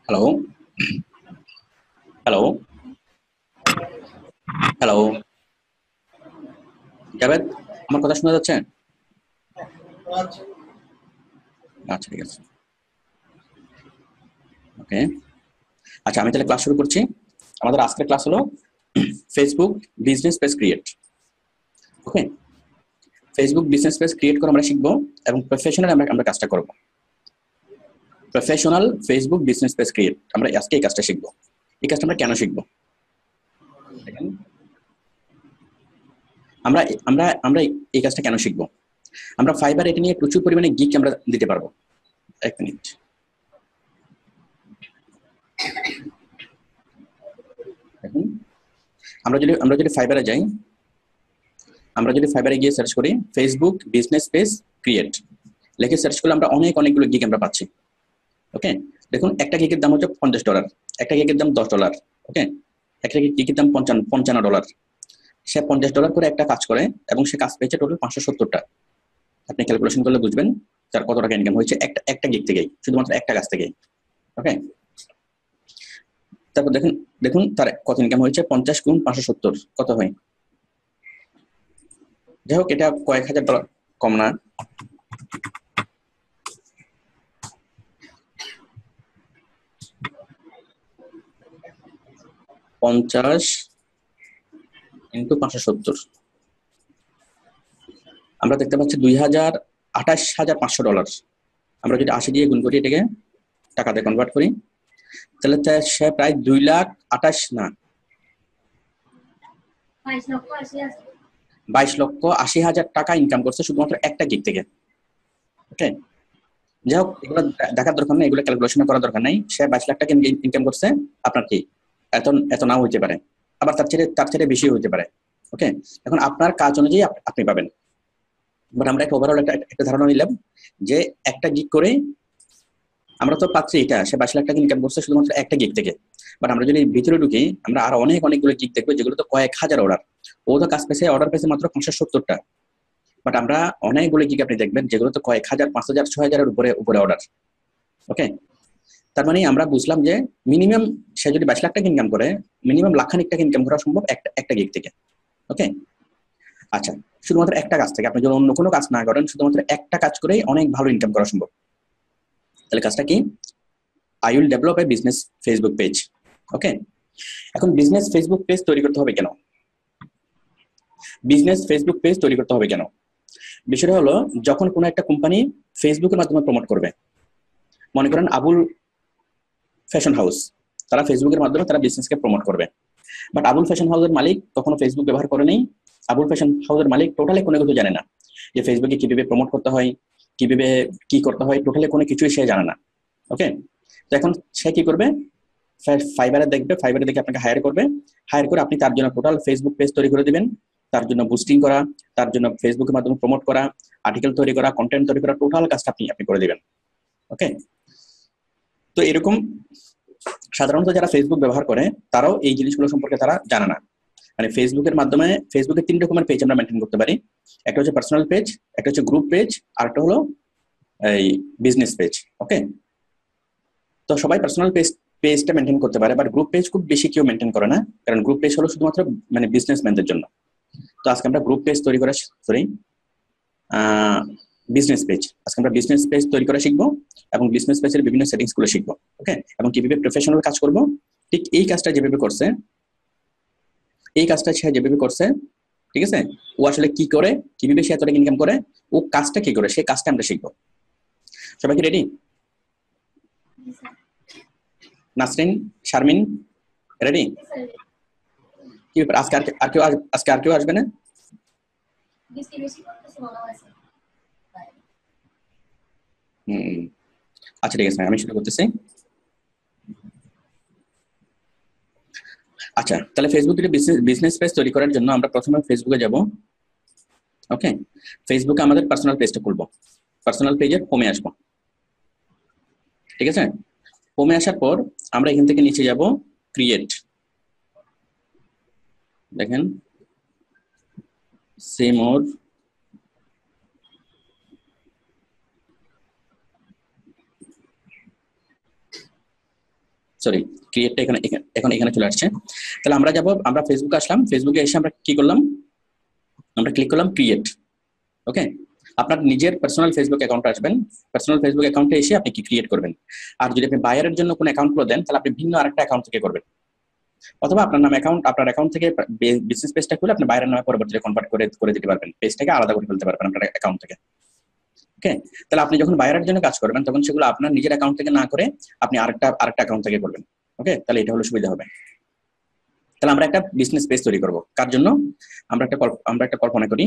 Hello, hello, hello, Javed, আমার কথা শোনা যাচ্ছে? আচ্ছা, ঠিক আছে। ওকে। আচ্ছা, আমি তাহলে ক্লাস শুরু করছি। আমাদের আজকের ক্লাস হলো ফেসবুক বিজনেস পেজ ক্রিয়েট। ওকে, ফেসবুক বিজনেস পেজ ক্রিয়েট করে আমরা শিখবো এবং প্রফেশনাল আমরা কাজটা করবো। Professional Facebook business page create আমরা আজকে এই কাজটা শিখবো। এই কাজটা আমরা কেন শিখবো? দেখেন, আমরা আমরা আমরা এই কাজটা কেন শিখবো? আমরা ফাইবার এটা নিয়ে প্রচুর পরিমাণে গিগ আমরা দিতে পারবো। এক মিনিট। দেখুন, আমরা যদি ফাইবারে যাই, আমরা যদি ফাইবারে গিয়ে সার্চ করি ফেসবুক বিজনেস পেজ ক্রিয়েট লিখে সার্চ করলে আমরা অনেকগুলো গিগ আমরা পাচ্ছি। ওকে, দেখুন একটা গিগের দাম হচ্ছে $50, একটা গিগের দাম $10। ওকে, একটা গিগের দাম $55। সে $50 করে একটা কাজ করে এবং সে কাজ পেয়েছে টোটাল 570টা। আপনি ক্যালকুলেশন করলে বুঝবেন তার কত টাকা ইনকাম হয়েছে একটা গিগ থেকেই, শুধুমাত্র একটা কাজ থেকেই। ওকে, তারপর দেখুন দেখুন তার কত ইনকাম হয়েছে, 50 গুণ 570 কত হয়? যাই হোক, এটা কয়েক হাজার ডলার, কম না। $50 ইন্টু 570, আমরা দেখতে পাচ্ছি $28,500। আমরা যদি 80 দিয়ে গুণ করি, এটাকে টাকাতে কনভার্ট করি, তাহলে সে প্রায় 22,80,000 টাকা ইনকাম করছে শুধুমাত্র একটা গিগ থেকে। ওকে, যাই হোক, এগুলো দেখার দরকার নেই, এগুলো ক্যালকুলেশন করার দরকার নেই। সে 22 লাখ টাকা ইনকাম করছে, আপনার কি এত এত নাও হইতে পারে, আবার তার চেয়ে বেশি হইতে পারে। ওকে, এখন আপনার কাজ অনুযায়ী আপনি পাবেন। বাট আমরা একটা ওভারঅল একটা ধারণা নিলাম যে একটা গিগ করে আমরা তো পাচ্ছি, এটা সে 22 লাখ টাকা ইনকাম করছে শুধুমাত্র একটা গিগ থেকে। বাট আমরা যদি ভিতরে ঢুকি, আমরা আরো অনেকগুলো গিগ দেখবো যেগুলো তো কয়েক হাজার অর্ডার। ও তো কাজ পেয়েছে, অর্ডার পেয়েছে মাত্র 570টা। বাট আমরা অনেকগুলো গিগ আপনি দেখবেন যেগুলো তো কয়েক হাজার, 5,000, 6,000-এর উপরে অর্ডার। ওকে, তার মানে আমরা বুঝলাম যে মিনিমাম সে যদি 22 লাখ টাকা ইনকাম করে, মিনিমাম লাখখানিক টাকা ইনকাম করা সম্ভব একটা গিগ থেকে। ওকে, আচ্ছা, শুধুমাত্র একটা কাজ থেকে, আপনি যদি অন্য কোনো কাজ না করেন, শুধুমাত্র একটা কাজ করেই অনেক ভালো ইনকাম করা সম্ভব। তাহলে কাজটা কি? I will develop a business Facebook page. Okay, এখন বিজনেস ফেসবুক পেজ তৈরি করতে হবে কেন? বিজনেস ফেসবুক পেজ তৈরি করতে হবে কেন? বিষয়টা হলো, যখন কোনো একটা কোম্পানি ফেসবুকের মাধ্যমে প্রমোট করবে, মনে করেন আবুল ফ্যাশন হাউস, তারা ফেসবুকের মাধ্যমে তারা বিজনেসকে প্রমোট করবে। বাট আবুল ফ্যাশন হাউসের মালিক কখনো ফেসবুক ব্যবহার করে নেই। আবুল ফ্যাশন হাউসের মালিক টোটালি কোনো কিছু জানে না যে ফেসবুকে কিভাবে প্রমোট করতে হয়, কিভাবে কি করতে হয়, টোটালি কোনো কিছুই সে জানে না। ওকে, তো এখন সে কি করবে? ফাইবারে দেখবে, ফাইবারে দেখে আপনাকে হায়ার করবে। হায়ার করে আপনি তার জন্য টোটাল ফেসবুক পেজ তৈরি করে দিবেন, তার জন্য বুস্টিং করা, তার জন্য ফেসবুকের মাধ্যমে প্রমোট করা, আর্টিকেল তৈরি করা, কন্টেন্ট তৈরি করা, টোটাল কাজটা আপনি করে দিবেন। ওকে, তো এরকম সাধারণত যারা ফেসবুক ব্যবহার করে তারাও এই জিনিসগুলো সম্পর্কে তারা জানে না। মানে ফেসবুকের মাধ্যমে, ফেসবুকের 3 রকমের পেজ আমরা মেনটেন করতে পারি। একটা হচ্ছে পার্সোনাল পেজ, একটা হচ্ছে গ্রুপ পেজ, আর একটা হলো এই বিজনেস পেজ। ওকে, তো সবাই পার্সোনাল পেজটা মেনটেন করতে পারে, বাট গ্রুপ পেজ খুব বেশি কেউ মেনটেন করে না, কারণ গ্রুপ পেজ হলো শুধুমাত্র মানে বিজনেসম্যানদের জন্য। তো আজকে আমরা গ্রুপ পেজ তৈরি করা, সরি, বিজনেস পেজ, আজকে আমরা বিজনেস পেজ তৈরি করা শিখবো এবং বিজনেস পেজের বিভিন্ন সেটিংস গুলো শিখবো। ওকে, এবং কিভাবে প্রফেশনাল কাজ করব, ঠিক এই কাজটা যেভাবে করছে, এই কাজটা সে যেভাবে করছে, ঠিক আছে, ও আসলে কি করে, কিভাবে সে এত টাকা ইনকাম করে, ও কাজটা কি করে, সেই কাজটা আমরা শিখবো। সবাই কি রেডি? নাসরিন, শারমিন, রেডি? কি ব্যাপার, আজকে আর কেউ আসবে না? আচ্ছা, ঠিক আছে, আমি শুরু করতেছি। আচ্ছা, তাহলে ফেসবুকে বিজনেস পেজ তৈরি করার জন্য আমরা প্রথমে ফেসবুকে যাব। ওকে, ফেসবুকে আমাদের পার্সোনাল পেজটা খুলবো, পার্সোনাল পেজের হোমে আসবো। ঠিক আছে, হোমে আসার পর আমরা এখান থেকে নিচে যাব ক্রিয়েট, দেখেন সে মোর, সরি, ক্রিয়েটটা এখানে এখন এখানে চলে আসছে। তাহলে আমরা যাব, আমরা ফেসবুকে আসলাম, ফেসবুকে এসে আমরা কি করলাম, আমরা ক্লিক করলাম ক্রিয়েট। ওকে, আপনার নিজের পার্সোনাল ফেসবুক অ্যাকাউন্টে আসবেন, পার্সোনাল ফেসবুক অ্যাকাউন্টে এসে আপনি কি ক্রিয়েট করবেন। আর যদি আপনি বায়ারের জন্য কোনো অ্যাকাউন্ট করে দেন তাহলে আপনি ভিন্ন আরেকটা অ্যাকাউন্ট থেকে করবেন, অথবা আপনার নাম অ্যাকাউন্ট, আপনার অ্যাকাউন্ট থেকে বিজনেস পেজটা খুলে আপনি বাইরের নামে পরবর্তীতে কনভার্ট করে দিতে পারবেন, পেজটাকে আলাদা করে ফেলতে পারবেন আপনার অ্যাকাউন্ট থেকে। ওকে, তাহলে আপনি যখন বাইরের জন্য কাজ করবেন তখন সেগুলো আপনার নিজের অ্যাকাউন্ট থেকে না করে আপনি আরেকটা অ্যাকাউন্ট থেকে করবেন। ওকে, তাহলে এটা হলো সুবিধা হবে। তাহলে আমরা একটা বিজনেস পেজ তৈরি করব, কার জন্য, আমরা একটা কল্পনা করি।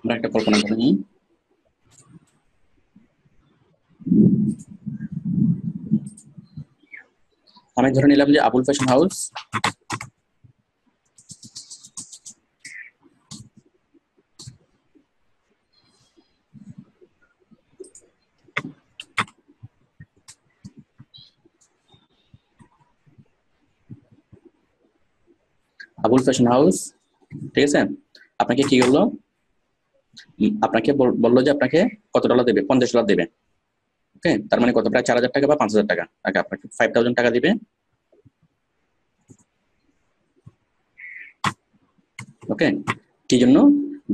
আমরা একটা কল্পনা করি, আমি ধরে নিলাম যে Abul fashion house. Abul fashion house, ঠিক আছে, আপনাকে কি করলো, আপনাকে বললো যে আপনাকে কত ডলার দেবে, $50 দেবে। ওকে, তার মানে কত, প্রায় 4000 টাকা বা 5000 টাকা, আগে আপনাকে 5000 টাকা দিবে। ওকে, কি জন্য,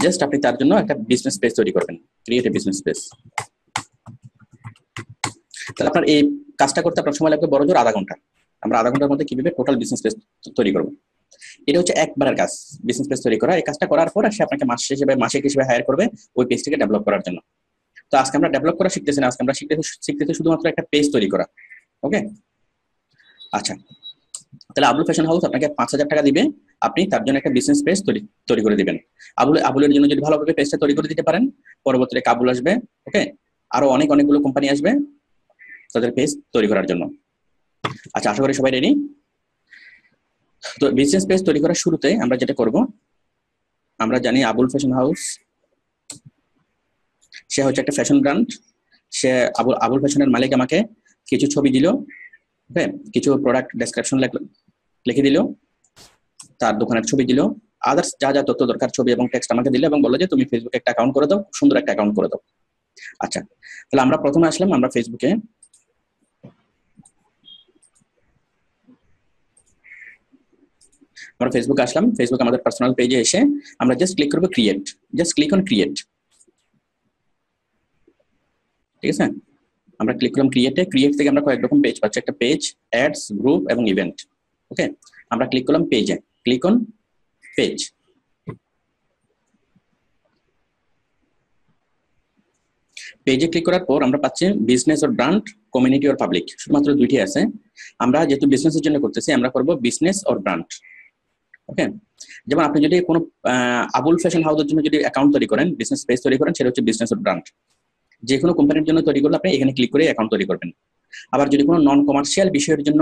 জাস্ট আপনি তার জন্য একটা বিজনেস পেজ তৈরি করবেন, ক্রিয়েট এ বিজনেস পেজ। তাহলে আপনার এই কাজটা করতে আপনার সময় লাগবে বড় জোর আধা ঘন্টা। আমরা আধা ঘন্টার মধ্যে কিভাবে টোটাল বিজনেস পেজ তৈরি করবো, এটা হচ্ছে একবারের কাজ, বিজনেস পেজ তৈরি করা। এই কাজটা করার পর সে আপনাকে মাসিক হিসেবে হায়ার করবে ওই পেজটিকে ডেভেলপ করার জন্য। তো আজকে আমরা ডেভেলপ করা শিখতেছি না, আজকে আমরা শিখতেছি শুধুমাত্র একটা পেজ তৈরি করা। ওকে, আচ্ছা, তাহলে আবুল ফ্যাশন হাউস আপনাকে 5000 টাকা দিবে, আপনি তার জন্য একটা বিজনেস পেজ তৈরি করে দিবেন। আবুলের জন্য যদি ভালোভাবে পেজটা তৈরি করে দিতে পারেন, পরবর্তীতে কাবুল আসবে। ওকে, আরো অনেকগুলো কোম্পানি আসবে তাদের পেজ তৈরি করার জন্য। আচ্ছা, আশা করি সবাই রেডি। তো বিজনেস পেজ তৈরি করার শুরুতে আমরা যেটা করব, আমরা জানি আবুল ফ্যাশন হাউস সে হচ্ছে একটা ফ্যাশন ব্র্যান্ড। সে আবুল ফ্যাশনের মালিক আমাকে কিছু ছবি দিল, ওকে, কিছু প্রোডাক্ট ডেসক্রিপশন লিখে দিল, তার দোকানের ছবি দিল, আদার্স যা যা তথ্য দরকার ছবি এবং টেক্সট আমাকে দিল এবং বললো যে তুমি ফেসবুকে একটা অ্যাকাউন্ট করে দাও, সুন্দর একটা অ্যাকাউন্ট করে দাও। আচ্ছা, তাহলে আমরা প্রথমে আসলাম, আমরা ফেসবুকে আসলাম, ফেসবুক আমাদের পার্সোনাল পেজে এসে আমরা জাস্ট ক্লিক করবো create, just click on create. ঠিক আছে, আমরা ক্লিক করলাম ক্রিয়েটে। ক্রিয়েট থেকে আমরা কয়েক রকম পেজ পাচ্ছি, একটা পেজ, অ্যাডস, গ্রুপ এবং ইভেন্ট। ওকে, আমরা ক্লিক করলাম পেজে, ক্লিক অন পেজ। পেজে ক্লিক করার পর আমরা পাচ্ছি business or brand, community or public, শুধুমাত্র দুইটি আছে। আমরা যেহেতু বিজনেসের জন্য করতেছি আমরা করব বিজনেস অর ব্র্যান্ড। ওকে, যেমন আপনি যদি কোনো আবুল ফ্যাশন হাউসের জন্য যদি অ্যাকাউন্ট তৈরি করেন, বিজনেস পেজ তৈরি করেন, সেটা হচ্ছে বিজনেস অর ব্র্যান্ড। যে কোনো কোম্পানির জন্য তৈরি করলে আপনি এখানে ক্লিক করে অ্যাকাউন্ট তৈরি করবেন। আবার যদি কোনো নন কমার্শিয়াল বিষয়ের জন্য,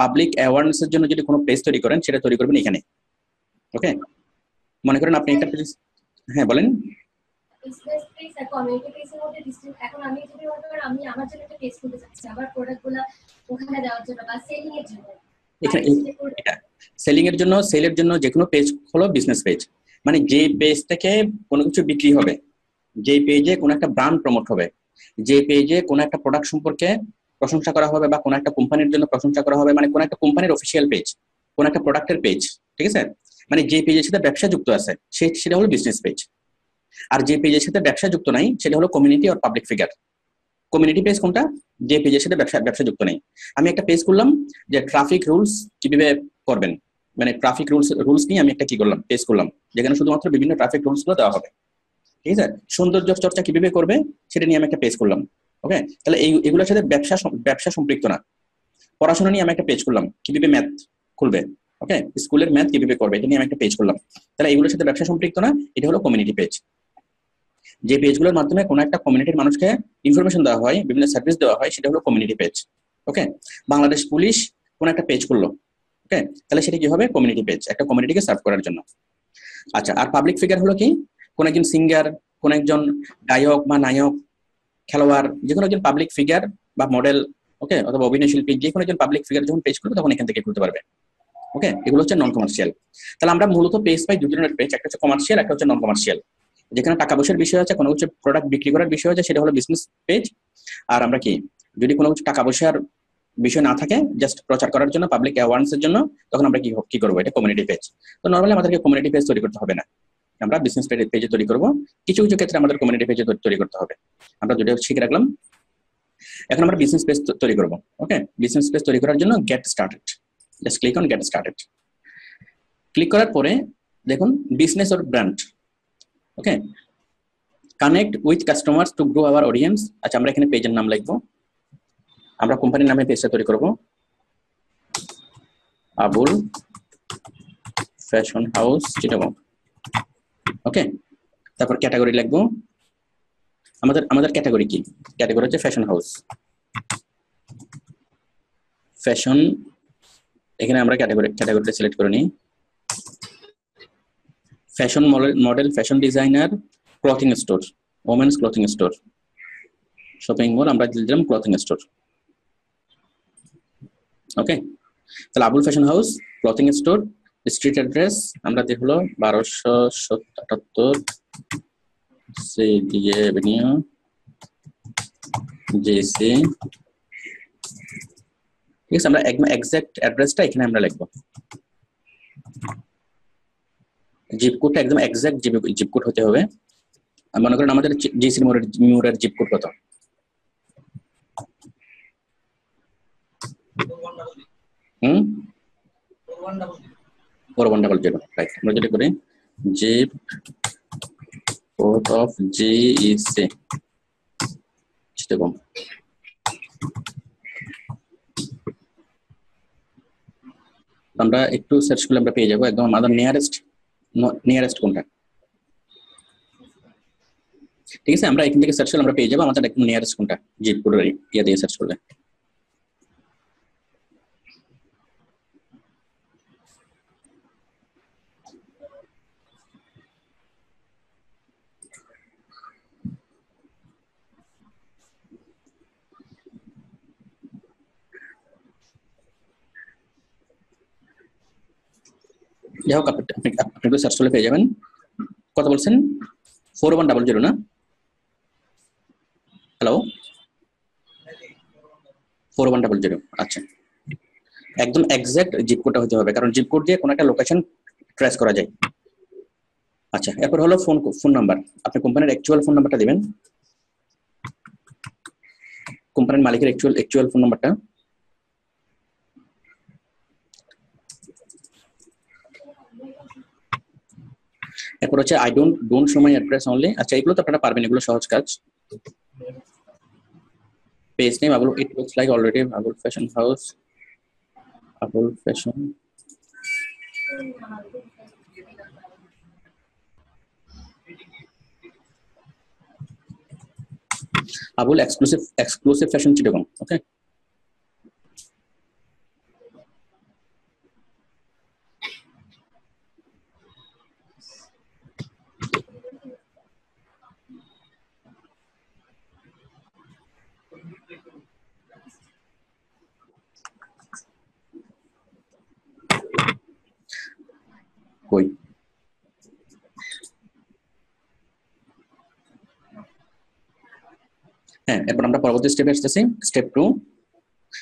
পাবলিক অ্যাওয়ারনেসের জন্য যদি কোনো পেজ তৈরি করেন, সেটা তৈরি করবেন এখানে। ওকে, মনে করেন আপনি একটা পেজ, হ্যাঁ বলেন। বিজনেস পেজ আর কমিউনিটি পেজের মধ্যে ডিসটেন্স, এখন আমি যদি মনে করেন আমি আমার জন্য একটা পেজ খুলতে চাচ্ছি আমার প্রোডাক্টগুলো ওখানে দেওয়ার জন্য বা সেলিং এর জন্য, এখানে সেলিং এর জন্য, সেলের জন্য যে কোনো পেজ হলো বিজনেস পেজ। মানে যে পেজ থেকে কোনো কিছু বিক্রি হবে, যে পেজে কোনো একটা ব্র্যান্ড প্রমোট হবে, যে পেজে কোনো একটা প্রোডাক্ট সম্পর্কে প্রশংসা করা হবে বা কোনো একটা কোম্পানির জন্য প্রশংসা করা হবে, মানে কোনো একটা কোম্পানির অফিসিয়াল পেজ, কোনো একটা প্রোডাক্টের পেজ। ঠিক আছে, মানে যে পেজের সাথে ব্যবসা যুক্ত আছে সেটা হলো বিজনেস পেজ। আর যে পেজের সাথে ব্যবসা যুক্ত নাই সেটা হলো community or public figure. Community page কোনটা, যে পেজের সাথে ব্যবসা যুক্ত নেই। আমি একটা পেজ করলাম যে ট্রাফিক রুলস কিভাবে করবেন, মানে ট্রাফিক রুলস নিয়ে আমি একটা কি করলাম, পেজ করলাম, যেখানে শুধুমাত্র বিভিন্ন ট্রাফিক রুলস গুলো দেওয়া হবে। ঠিক আছে, সৌন্দর্য চর্চা কিভাবে করবে সেটা নিয়ে আমি একটা পেজ করলাম। ওকে, তাহলে এগুলোর সাথে ব্যবসা সম্পৃক্ত না। পড়াশোনা নিয়ে আমি একটা পেজ করলাম, কিভাবে ম্যাথ খুলবে, ওকে, স্কুলের ম্যাথ কিভাবে করবে, এটা নিয়ে আমি একটা পেজ করলাম। তাহলে এগুলোর সাথে ব্যবসা সম্পৃক্ত না, এটা হলো কমিউনিটি পেজ। যে পেজগুলোর মাধ্যমে কোনো একটা কমিউনিটির মানুষকে ইনফরমেশন দেওয়া হয়, বিভিন্ন সার্ভিস দেওয়া হয়, সেটা হলো কমিউনিটি পেজ। ওকে, বাংলাদেশ পুলিশ কোন একটা পেজ করলো, ওকে, তাহলে সেটা কি হবে, কমিউনিটি পেজ, একটা কমিউনিটিকে সার্ভ করার জন্য। আচ্ছা, আর পাবলিক ফিগার হলো কি, কোন একজন সিঙ্গার, কোন একজন গায়ক বা নায়ক, খেলোয়াড়, যে কোনো একজন পাবলিক ফিগার বা মডেল, ওকে, অথবা অভিনয় শিল্পী, যে কোনো একজন পাবলিক ফিগার যখন পেজ করবে তখন এখান থেকে খুলতে পারবে। ওকে, এগুলো হচ্ছে নন কমার্শিয়াল। তাহলে আমরা মূলত পেজ পাই দুই ধরনের পেজ, একটা হচ্ছে কমার্শিয়াল, একটা হচ্ছে নন কমার্শিয়াল। যেখানে টাকা পয়সার বিষয় আছে, কোনো কিছু প্রোডাক্ট বিক্রি করার বিষয় আছে, সেটা হলো বিজনেস পেজ। আর আমরা কি, যদি কোনো কিছু টাকা পয়সার বিষয় না থাকে, জাস্ট প্রচার করার জন্য, পাবলিক অ্যাওয়ারনেসের জন্য, তখন আমরা কি করবো, এটা কমিউনিটি পেজ। তো নর্মালি আমাদেরকে কমিউনিটি পেজ তৈরি করতে হবে না, আমরা বিজনেস পেজে তৈরি করবো। কিছু কিছু ক্ষেত্রে আমাদের কমিউনিটি পেজে তৈরি করতে হবে। আমরা দুটো শিখে রাখলাম। এখন আমরা বিজনেস পেজ তৈরি করবো। ওকে, বিজনেস পেজ তৈরি করার জন্য get started, just click on get started. Click করার পরে দেখুন business or brand. Okay, connect with customers to grow hour audience. আচ্ছা, আমরা এখানে পেজের নাম লিখবো, আমরা কোম্পানির নামে পেজটা তৈরি করব, আবুল ফ্যাশন হাউস চিটাগং। ওকে, তারপর ক্যাটাগরি লিখবো, আমাদের ক্যাটাগরি কি, ক্যাটাগরি হচ্ছে ফ্যাশন হাউস, ফ্যাশন। এখানে আমরা ক্যাটাগরিটা সিলেক্ট করে নিই, fashion model, fashion designer, clothing store, women's clothing store, shopping mall, আমরা দিলাম ক্লথিং স্টোর। ওকে, তাহলে Abul fashion house clothing store, street address আমরা হলো 1278 সিডি এভিনিউ, জেসি। ঠিক আছে, আমরা একদম এক্সাক্ট অ্যাড্রেসটা এখানে আমরা লিখবো, জিপ কোডটা একদম এক্সাক্ট জিপ কোড হতে হবে। মনে করেন আমাদের জিসি মোড়ের জিপ কোড কত, 4100, রাইট। আমরা যেটা করি zip code of GEC Chittagong. আমরা একটু সার্চ করলে আমরা পেয়ে যাবো একদম আমাদের নিয়ারেস্ট কোনটা। ঠিক আছে, আমরা এখান থেকে সার্চ করলে আমরা পেয়ে যাবো আমাদের একদম নিয়ারেস্ট কোনটা, জিপ কোড ইয়ে দিয়ে সার্চ করলে। যাই হোক, আপনি সার্চ করলে পেয়ে যাবেন। কত বলছেন, 4100 না? হ্যালো, 4100। আচ্ছা, একদম এক্সাক্ট জিপ কোডটা হতে হবে, কারণ জিপ কোড দিয়ে কোনো একটা লোকেশন ট্রেস করা যায়। আচ্ছা, এরপর হলো ফোন নাম্বার। আপনি কোম্পানির অ্যাকচুয়াল ফোন নাম্বারটা দিবেন, কোম্পানির মালিকের অ্যাকচুয়াল ফোন নাম্বারটা। এরপর হচ্ছে I don't show my address only. আচ্ছা, এগুলো তো আপনারা পারবেন, এগুলো সহজ কাজ। Page name Abul, it looks like already Abul fashion house, Abul fashion. Abul exclusive fashion Chittagong. Okay, কই হ্যাঁ, এরপর আমরা পরবর্তী স্টেপে আসতেছি, স্টেপ 2।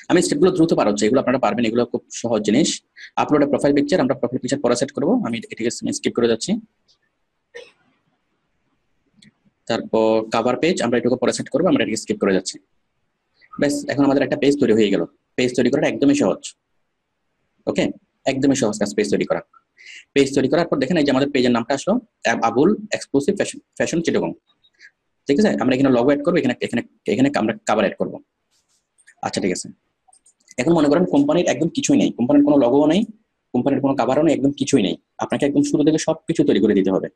আমি স্টেপগুলো দ্রুত পার হচ্ছে, এগুলো আপনারা পারবেন, এগুলো খুব সহজ জিনিস। আপলোড এ প্রোফাইল পিকচার, আমরা প্রোফাইল পিকচার পরে সেট করবো, আমি এটাকে স্কিপ করে যাচ্ছি। তারপর কভার পেজ আমরা এটাকে পরে সেট করবো, আমরা এটাকে স্কিপ করে যাচ্ছি। ব্যাস, এখন আমাদের একটা পেজ তৈরি হয়ে গেল। পেজ তৈরি করাটা একদমই সহজ। ওকে, একদমই সহজ কাজ পেজ তৈরি করা। পেজ তৈরি করার পর দেখেন এই যে আমাদের পেজের নামটা আসলো, আবুল এক্সক্লুসিভ ফ্যাশন চিটাগং। ঠিক আছে, আমরা এখানে লগো অ্যাড করবো, এখানে আমরা কভার অ্যাড করবো। আচ্ছা, ঠিক আছে। এখন মনে করেন কোম্পানির একদম কিছুই নেই, কোম্পানির কোনো লগো নেই, কোম্পানির কোনো কভারও নেই, একদম কিছুই নেই। আপনাকে একদম শুরু থেকে সবকিছু তৈরি করে দিতে হবে।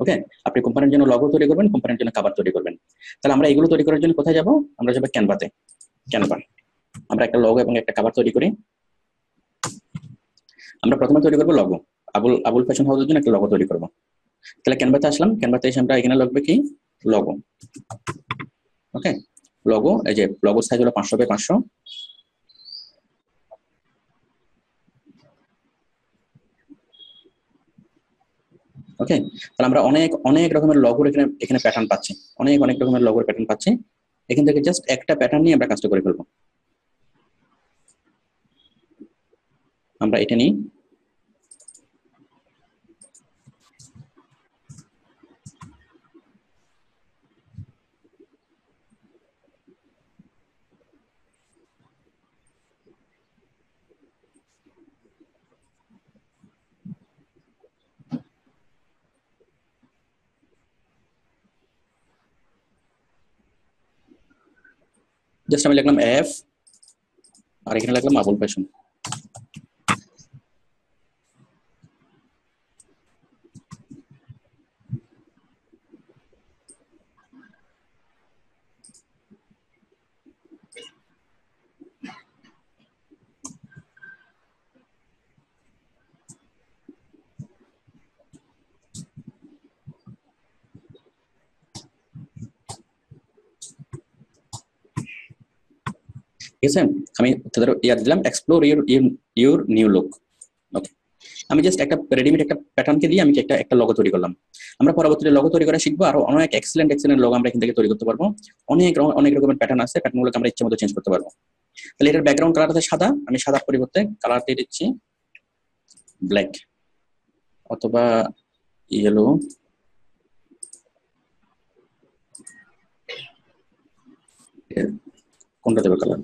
ওকে, আপনি কোম্পানির জন্য লগো তৈরি করবেন, কোম্পানির জন্য কভার তৈরি করবেন। তাহলে আমরা এগুলো তৈরি করার জন্য কোথায় যাব? আমরা যাবো ক্যানভাতে। আমরা একটা লগো এবং একটা কভার তৈরি করি। আমরা প্রথমে তৈরি করবো লগো, আবুল ফ্যাশন হাউসের জন্য একটা লগো তৈরি করবো। তাহলে ক্যানভাতে আসলাম, ক্যানভাতে এসে আমরা এখানে লিখবো কি, লগো। ওকে, লগো, এই যে লগো সাইজ হলো 500 বাই 500। ওকে, তাহলে আমরা অনেক অনেক রকমের লগোর এখানে এখানে প্যাটার্ন পাচ্ছি, অনেক অনেক রকমের লগোর প্যাটার্ন পাচ্ছি। এখান থেকে জাস্ট একটা প্যাটার্ন নিয়ে আমরা কাজটা করে ফেলবো। আমরা এটা নিই, জাস্ট আমি লিখলাম এফ, আর এখানে লিখলাম আবুল ফ্যাশন। ঠিক আছে, আমি তাদের ইয়া দিলাম এক্সপ্লোর ইউর নিউ লুক। ওকে, আমি জাস্ট একটা রেডিমেড একটা প্যাটার্নকে দিয়ে আমি একটা একটা লগো তৈরি করলাম। আমরা পরবর্তীতে লগো তৈরি করা শিখবো, আরো অনেক এক্সেলেন্ট লগো আমরা এখান থেকে তৈরি করতে পারবো। অনেক রকমের প্যাটার্ন আছে, প্যাটার্নগুলোকে আমরা ইচ্ছে মতো চেঞ্জ করতে পারবো। তাহলে এটার ব্যাকগ্রাউন্ড কালার আছে সাদা, আমি সাদার পরিবর্তে কালার দিয়ে দিচ্ছি ব্ল্যাক অথবা ইয়েলো, কোনটা দেবে কালার?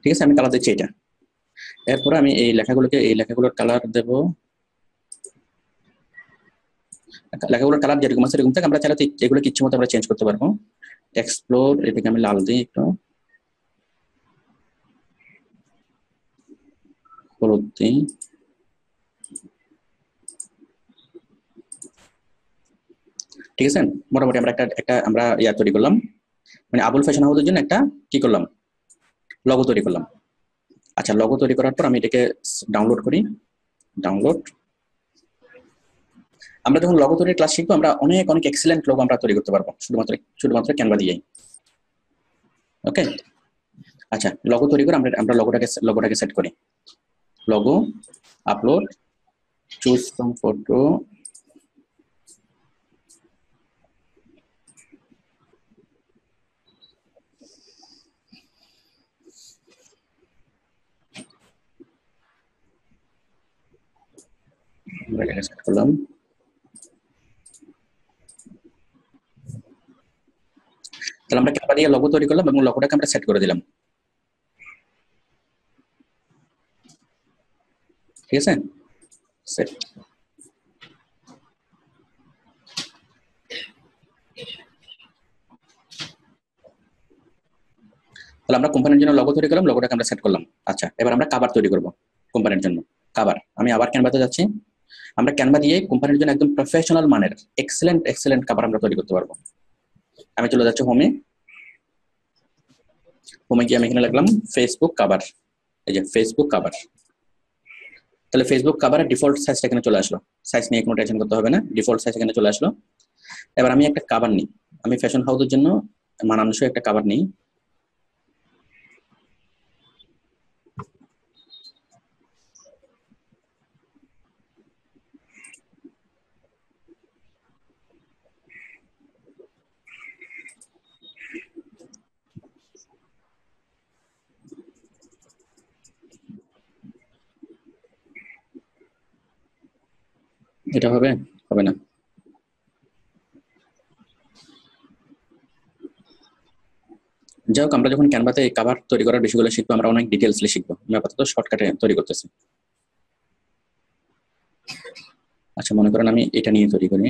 ঠিক আছে, আমি কালার দিচ্ছি এটা। এরপরে আমি এই লেখাগুলোর কালার দেব, লেখাগুলোর কালার যেরকম আছে এরকম থাকে। আমরা চাইলে এগুলো ইচ্ছে মতো আমরা চেঞ্জ করতে পারবো। এক্সপ্লোর, এটাকে আমি লাল দিই, একটু হলুদ দিই, ঠিক আছে। মোটামুটি আমরা একটা আমরা ইয়া তৈরি করলাম, মানে আবুল ফ্যাশন হাউসের জন্য একটা কি করলাম, লগো তৈরি করলাম। আচ্ছা, লগো তৈরি করার পর আমি এটাকে ডাউনলোড করি, ডাউনলোড। আমরা যখন লগো তৈরির ক্লাস শিখবো, আমরা অনেক অনেক এক্সেলেন্ট লগো আমরা তৈরি করতে পারবো শুধুমাত্র ক্যানভা দিয়েই। ওকে, আচ্ছা, লগো তৈরি করে আমরা লগোটাকে সেট করি। Logo, upload, choose from photo, আমরা এটাকে সেট করলাম। তাহলে আমরা ক্যানভা দিয়ে লগো তৈরি করলাম এবং লগোটাকে আমরা সেট করে দিলাম। ঠিক আছে, সেট। তাহলে আমরা কোম্পানির জন্য লগো তৈরি করলাম, লগোটাকে আমরা সেট করলাম। আচ্ছা, এবার আমরা কভার তৈরি করব কোম্পানির জন্য। কভার, আমি আবার ক্যানভাতে যাচ্ছি। আমরা ক্যানভা দিয়ে কোম্পানির জন্য একদম প্রফেশনাল মানের এক্সেলেন্ট কভার আমরা তৈরি করতে পারবো। আমি চলে যাচ্ছি হোমে, হোমে গিয়ে আমি এখানে লিখলাম ফেসবুক কভার। এই যে ফেসবুক কভার। তাহলে ফেসবুক কভারের ডিফল্ট সাইজটা এখানে চলে আসলো, সাইজ নিয়ে কোনো টেনশন করতে হবে না, ডিফল্ট সাইজ এখানে চলে আসলো। এবার আমি একটা কভার নিই, আমি ফ্যাশন হাউসের জন্য মানানসই একটা কভার নিই। এটা হবে? হবে না। যাই হোক, আমরা যখন ক্যানভাতে কভার তৈরি করার বিষয়গুলো শিখবো, আমরা অনেক ডিটেলসলি শিখবো। আমি আপাতত শর্টকাটে তৈরি করতেছি। আচ্ছা, মনে করেন আমি এটা নিয়ে তৈরি করি।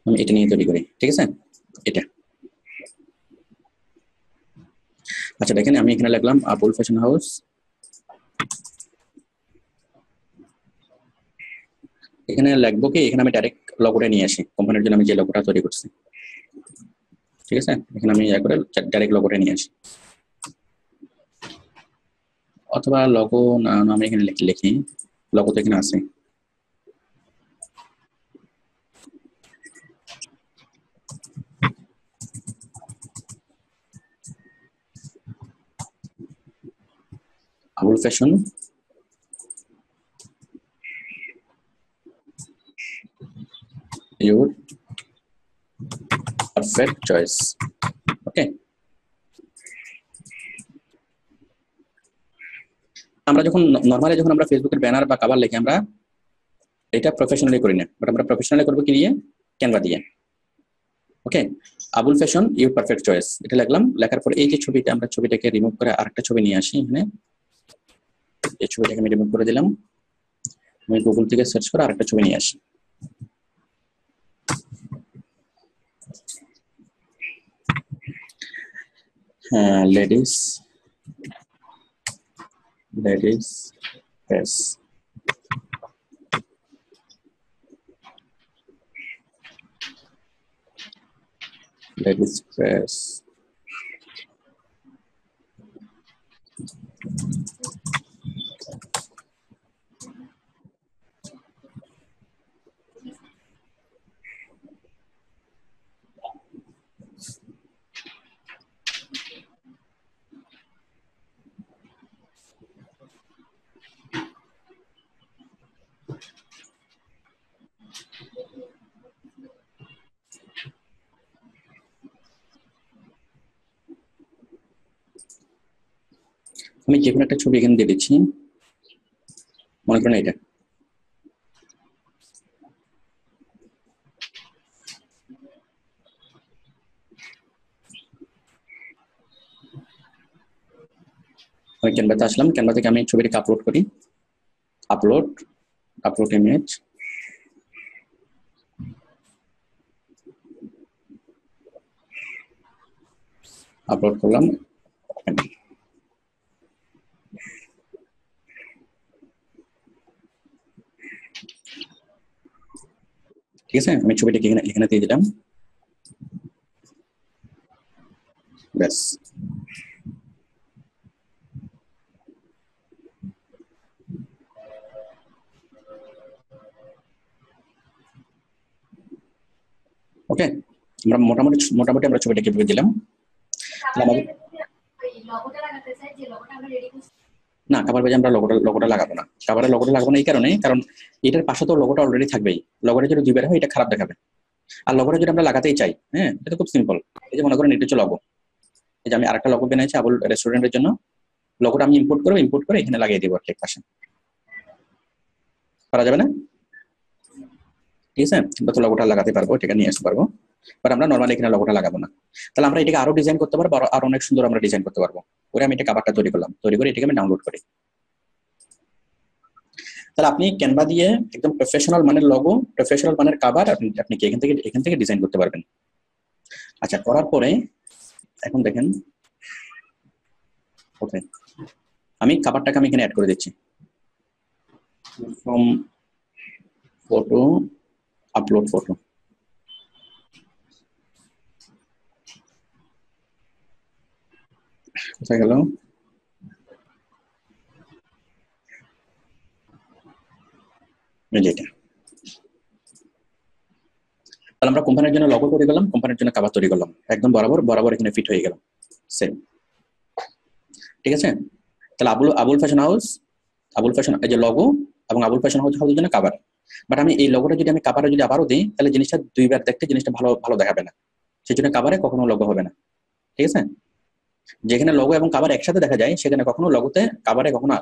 আমি এটা নিয়ে তৈরি করি, ঠিক আছে, এটা। আচ্ছা দেখেন, আমি এখানে লিখলাম আবুল ফ্যাশন হাউস। এখানে লিখবো কি, এখানে আমি ডাইরেক্ট লগোটা নিয়ে আসি কোম্পানির জন্য আমি যে লগোটা তৈরি করছি। ঠিক আছে, এখানে আমি করে ডাইরেক্ট লগোটা নিয়ে আসি, অথবা লগো না আমি এখানে লিখি, লগো তো এখানে আছে। Fashion, your perfect choice. ওকে, আমরা যখন নরমালি যখন আমরা ফেসবুকের ব্যানার বা কভার লিখি আমরা এটা প্রফেশনালি করি না, বাট আমরা প্রফেশনালি করবো কি দিয়ে, ক্যানভা দিয়ে। Okay, Abul fashion your perfect choice এটা লিখলাম। লেখার পর এই যে ছবিটা, আমরা ছবিটাকে রিমুভ করে আরেকটা ছবি নিয়ে আসি এখানে। এই ছবিটাকে আমি রিমুভ করে দিলাম, আমি গুগল থেকে সার্চ করে আরেকটা ছবি নিয়ে আসি। হ্যাঁ, লেডিস ড্রেস, লেডিস ড্রেস। আমি যে কোনো একটা ছবি এখানে দিয়ে দিচ্ছি, মনে করেন এটা। আমি ক্যানভাতে আসলাম, ক্যানভা থেকে আমি ছবিটাকে আপলোড করি, আপলোড ইমেজ, আপলোড করলাম। ঠিক আছে, আমি ছবিটাকে এখানে দিয়ে দিলাম, ব্যাস। ওকে, আমরা মোটামুটি আমরা ছবিটাকে দিয়ে দিলাম। না, কভার পেজে আমরা লোগোটা লাগাবো না, কভারে লোগোটা লাগাবো না এই কারণে, কারণ এটার পাশে তো লোগোটা অলরেডি থাকবেই। লোগোটা যদি দুইবার হয় এটা খারাপ দেখাবে। আর লোগোটা যদি আমরা লাগাতেই চাই, হ্যাঁ, এটা খুব সিম্পল। এই যে মনে করেন এটা হচ্ছে লোগো, এই যে আমি আরেকটা লোগো বানিয়েছি আবুল রেস্টুরেন্টের জন্য। লোগোটা আমি ইম্পোর্ট করে এখানে লাগিয়ে দিব ঠিক পাশে। করা যাবে না? ঠিক আছে, আমরা তো লোগোটা লাগাতে পারবো, এটাকে নিয়ে আসতে পারবো, বাট আমরা নর্মালি এখানে লোগোটা লাগাবো না। তাহলে আমরা এটাকে আরো ডিজাইন করতে পারবো, আরো অনেক সুন্দর আমরা ডিজাইন করতে পারবো। করে আমি এটা কভারটা তৈরি করলাম, তৈরি করে এটাকে আমি ডাউনলোড করি। তাহলে আপনি ক্যানভা দিয়ে একদম প্রফেশনাল মানের লোগো, প্রফেশনাল মানের কভার আপনি কি এখান থেকে ডিজাইন করতে পারবেন। আচ্ছা, করার পরে এখন দেখেন, ওকে, আমি কভারটাকে আমি এখানে অ্যাড করে দিচ্ছি। From photo, upload photo. কোথায় গেল? এটা তাহলে আমরা কোম্পানির জন্য লোগো তৈরি করলাম, কোম্পানির জন্য কভার তৈরি করলাম, একদম বরাবর এখানে ফিট হয়ে গেল, সেম। ঠিক আছে, তাহলে আবুল ফ্যাশন হাউস, এই যে লোগো এবং আবুল ফ্যাশন হাউসের জন্য কভার। বাট আমি এই লোগোটা যদি আমি কভারে যদি আবারও দিই, তাহলে জিনিসটা দুইবার দেখতে জিনিসটা ভালো দেখাবে না, সেই জন্য কভারে কখনো লোগো হবে না। ঠিক আছে, যেখানে লোগো এবং কভার একসাথে দেখা যায় সেখানে কখনো লোগোতে কভারে কখনো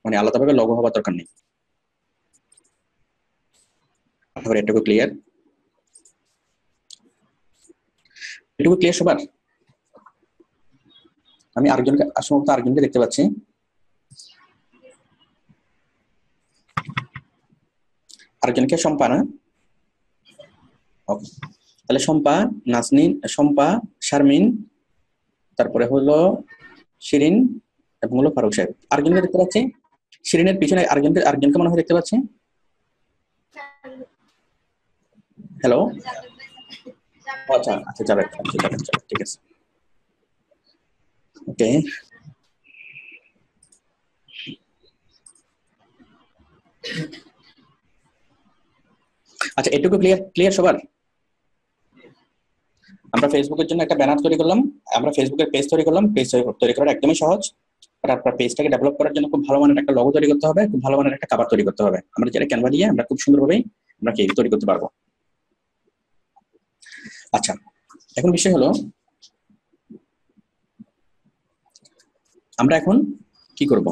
মানে আলাদাভাবে লোগো হওয়ার দরকার নেই। এটুকু ক্লিয়ার? এটুকু ক্লিয়ার সবার? আমি আরেকজনকে দেখতে পাচ্ছি। আরেকজনকে শম্পা না? ওকে, তাহলে শম্পা, নাজনীন, শম্পা, শারমিন, তারপরে হলো শিরিন এবং হলো ফারুক সাহেব। আরেকজনকে দেখতে পাচ্ছি, শিরিনের পিছনে আরেকজনকে মনে হয় দেখতে পাচ্ছি। হ্যালো, আচ্ছা যাবে, ঠিক আছে, ওকে। আচ্ছা, এটুকু ক্লিয়ার সবার? আমরা ফেসবুকের জন্য একটা ব্যানার তৈরি করলাম, আমরা ফেসবুকের পেজ তৈরি করলাম। পেজ তৈরি করা একদমই সহজ। তারপর পেজটাকে ডেভেলপ করার জন্য খুব ভালো মানের একটা লগো তৈরি করতে হবে, খুব ভালো মানের একটা কভার তৈরি করতে হবে। আমরা যেটা ক্যানভা দিয়ে আমরা খুব সুন্দরভাবে আমরা কি তৈরি করতে পারবো। আচ্ছা, এখন বিষয় হলো আমরা এখন কি করব,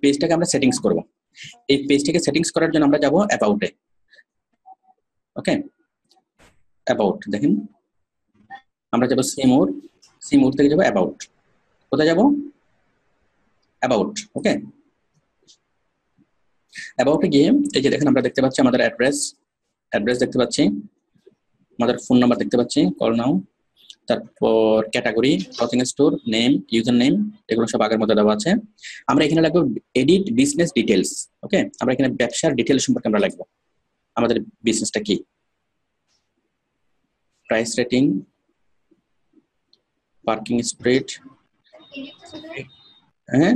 পেজটাকে আমরা সেটিংস করব। এই পেজটাকে সেটিংস করার জন্য আমরা যাব অ্যাবাউটে। ওকে, অ্যাবাউট দেখেন, আমরা যাব সিমোর থেকে যাব অ্যাবাউট। কোথায় যাব? অ্যাবাউট। ওকে, অ্যাবাউটে গিয়ে এই যে দেখেন আমরা দেখতে পাচ্ছি আমাদের অ্যাড্রেস দেখতে পাচ্ছি, আমাদের ফোন নাম্বার দেখতে পাচ্ছি, কল নাও, তারপর category, clothing store, name, user name, এগুলো সব আগের মধ্যে দেওয়া আছে। আমরা এখানে লাগবো এডিট বিজনেস ডিটেলস। ওকে, আমরা এখানে ব্যবসার ডিটেলস সম্পর্কে আমরা লিখবো, আমাদের বিজনেসটা কি, প্রাইস রেটিং, পার্কিং স্ট্রিট। হ্যাঁ,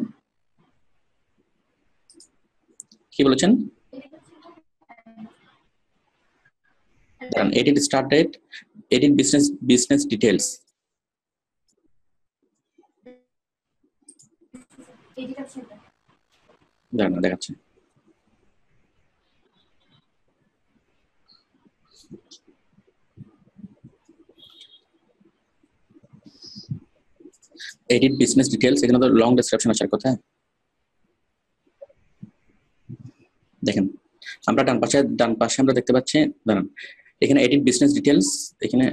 কি বলেছেন? Edit start date, edit business details. দাঁড়ান দেখাচ্ছি। এডিট বিজনেস ডিটেলস, এখানে তো লং ডেসক্রিপশন আসার কথা। দেখেন আমরা ডান পাশে আমরা দেখতে পাচ্ছি, দাঁড়ান, এখানে এডিট বিজনেস ডিটেলস, এখানে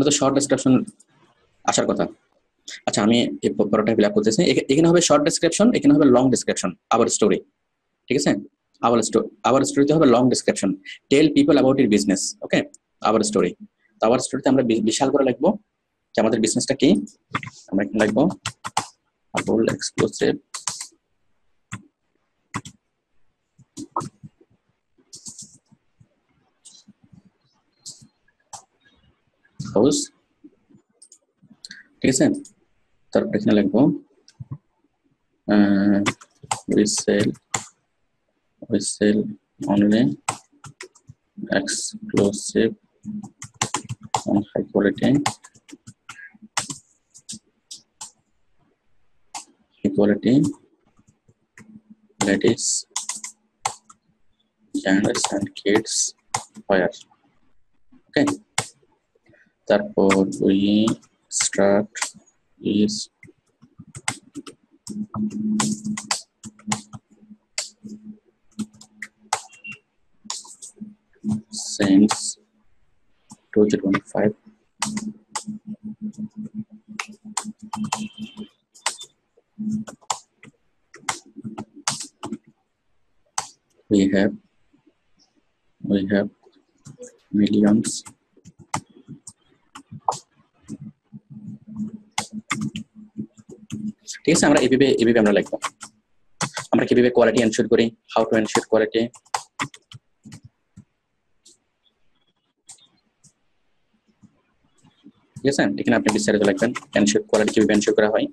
তো শর্ট ডেসক্রিপশন আসার কথা। আচ্ছা, আমি এই পরোটা ফিল আপ করতেছি। এখানে হবে শর্ট ডেসক্রিপশন, এখানে হবে লং ডেসক্রিপশন, আওয়ার স্টোরি। ঠিক আছে, আওয়ার স্টোরিতে হবে long description, tell people about your business. Okay, our story. তো আওয়ার স্টোরিতে আমরা বিশাল করে লিখবো যে আমাদের বিজনেসটা কি। আমরা এখানে লিখবো আবুল এক্সক্লুসিভ হাউস। ঠিক আছে, তারপর এখানে লিখবো we sell only exclusive and high quality ladies, youngers and kids wear. Okay, তারপর we start is since 2025. We have millions ঠিক আছে। আমরা এভাবে আমরা লিখবো, আমরা কিভাবে কোয়ালিটি এনশিওর করি, হাউ টু এনশিওর কোয়ালিটি। ঠিক আছে, এখানে আপনি বিস্তারিত লিখবেন এনশিওর কোয়ালিটি কিভাবে এনশিওর করা হয়।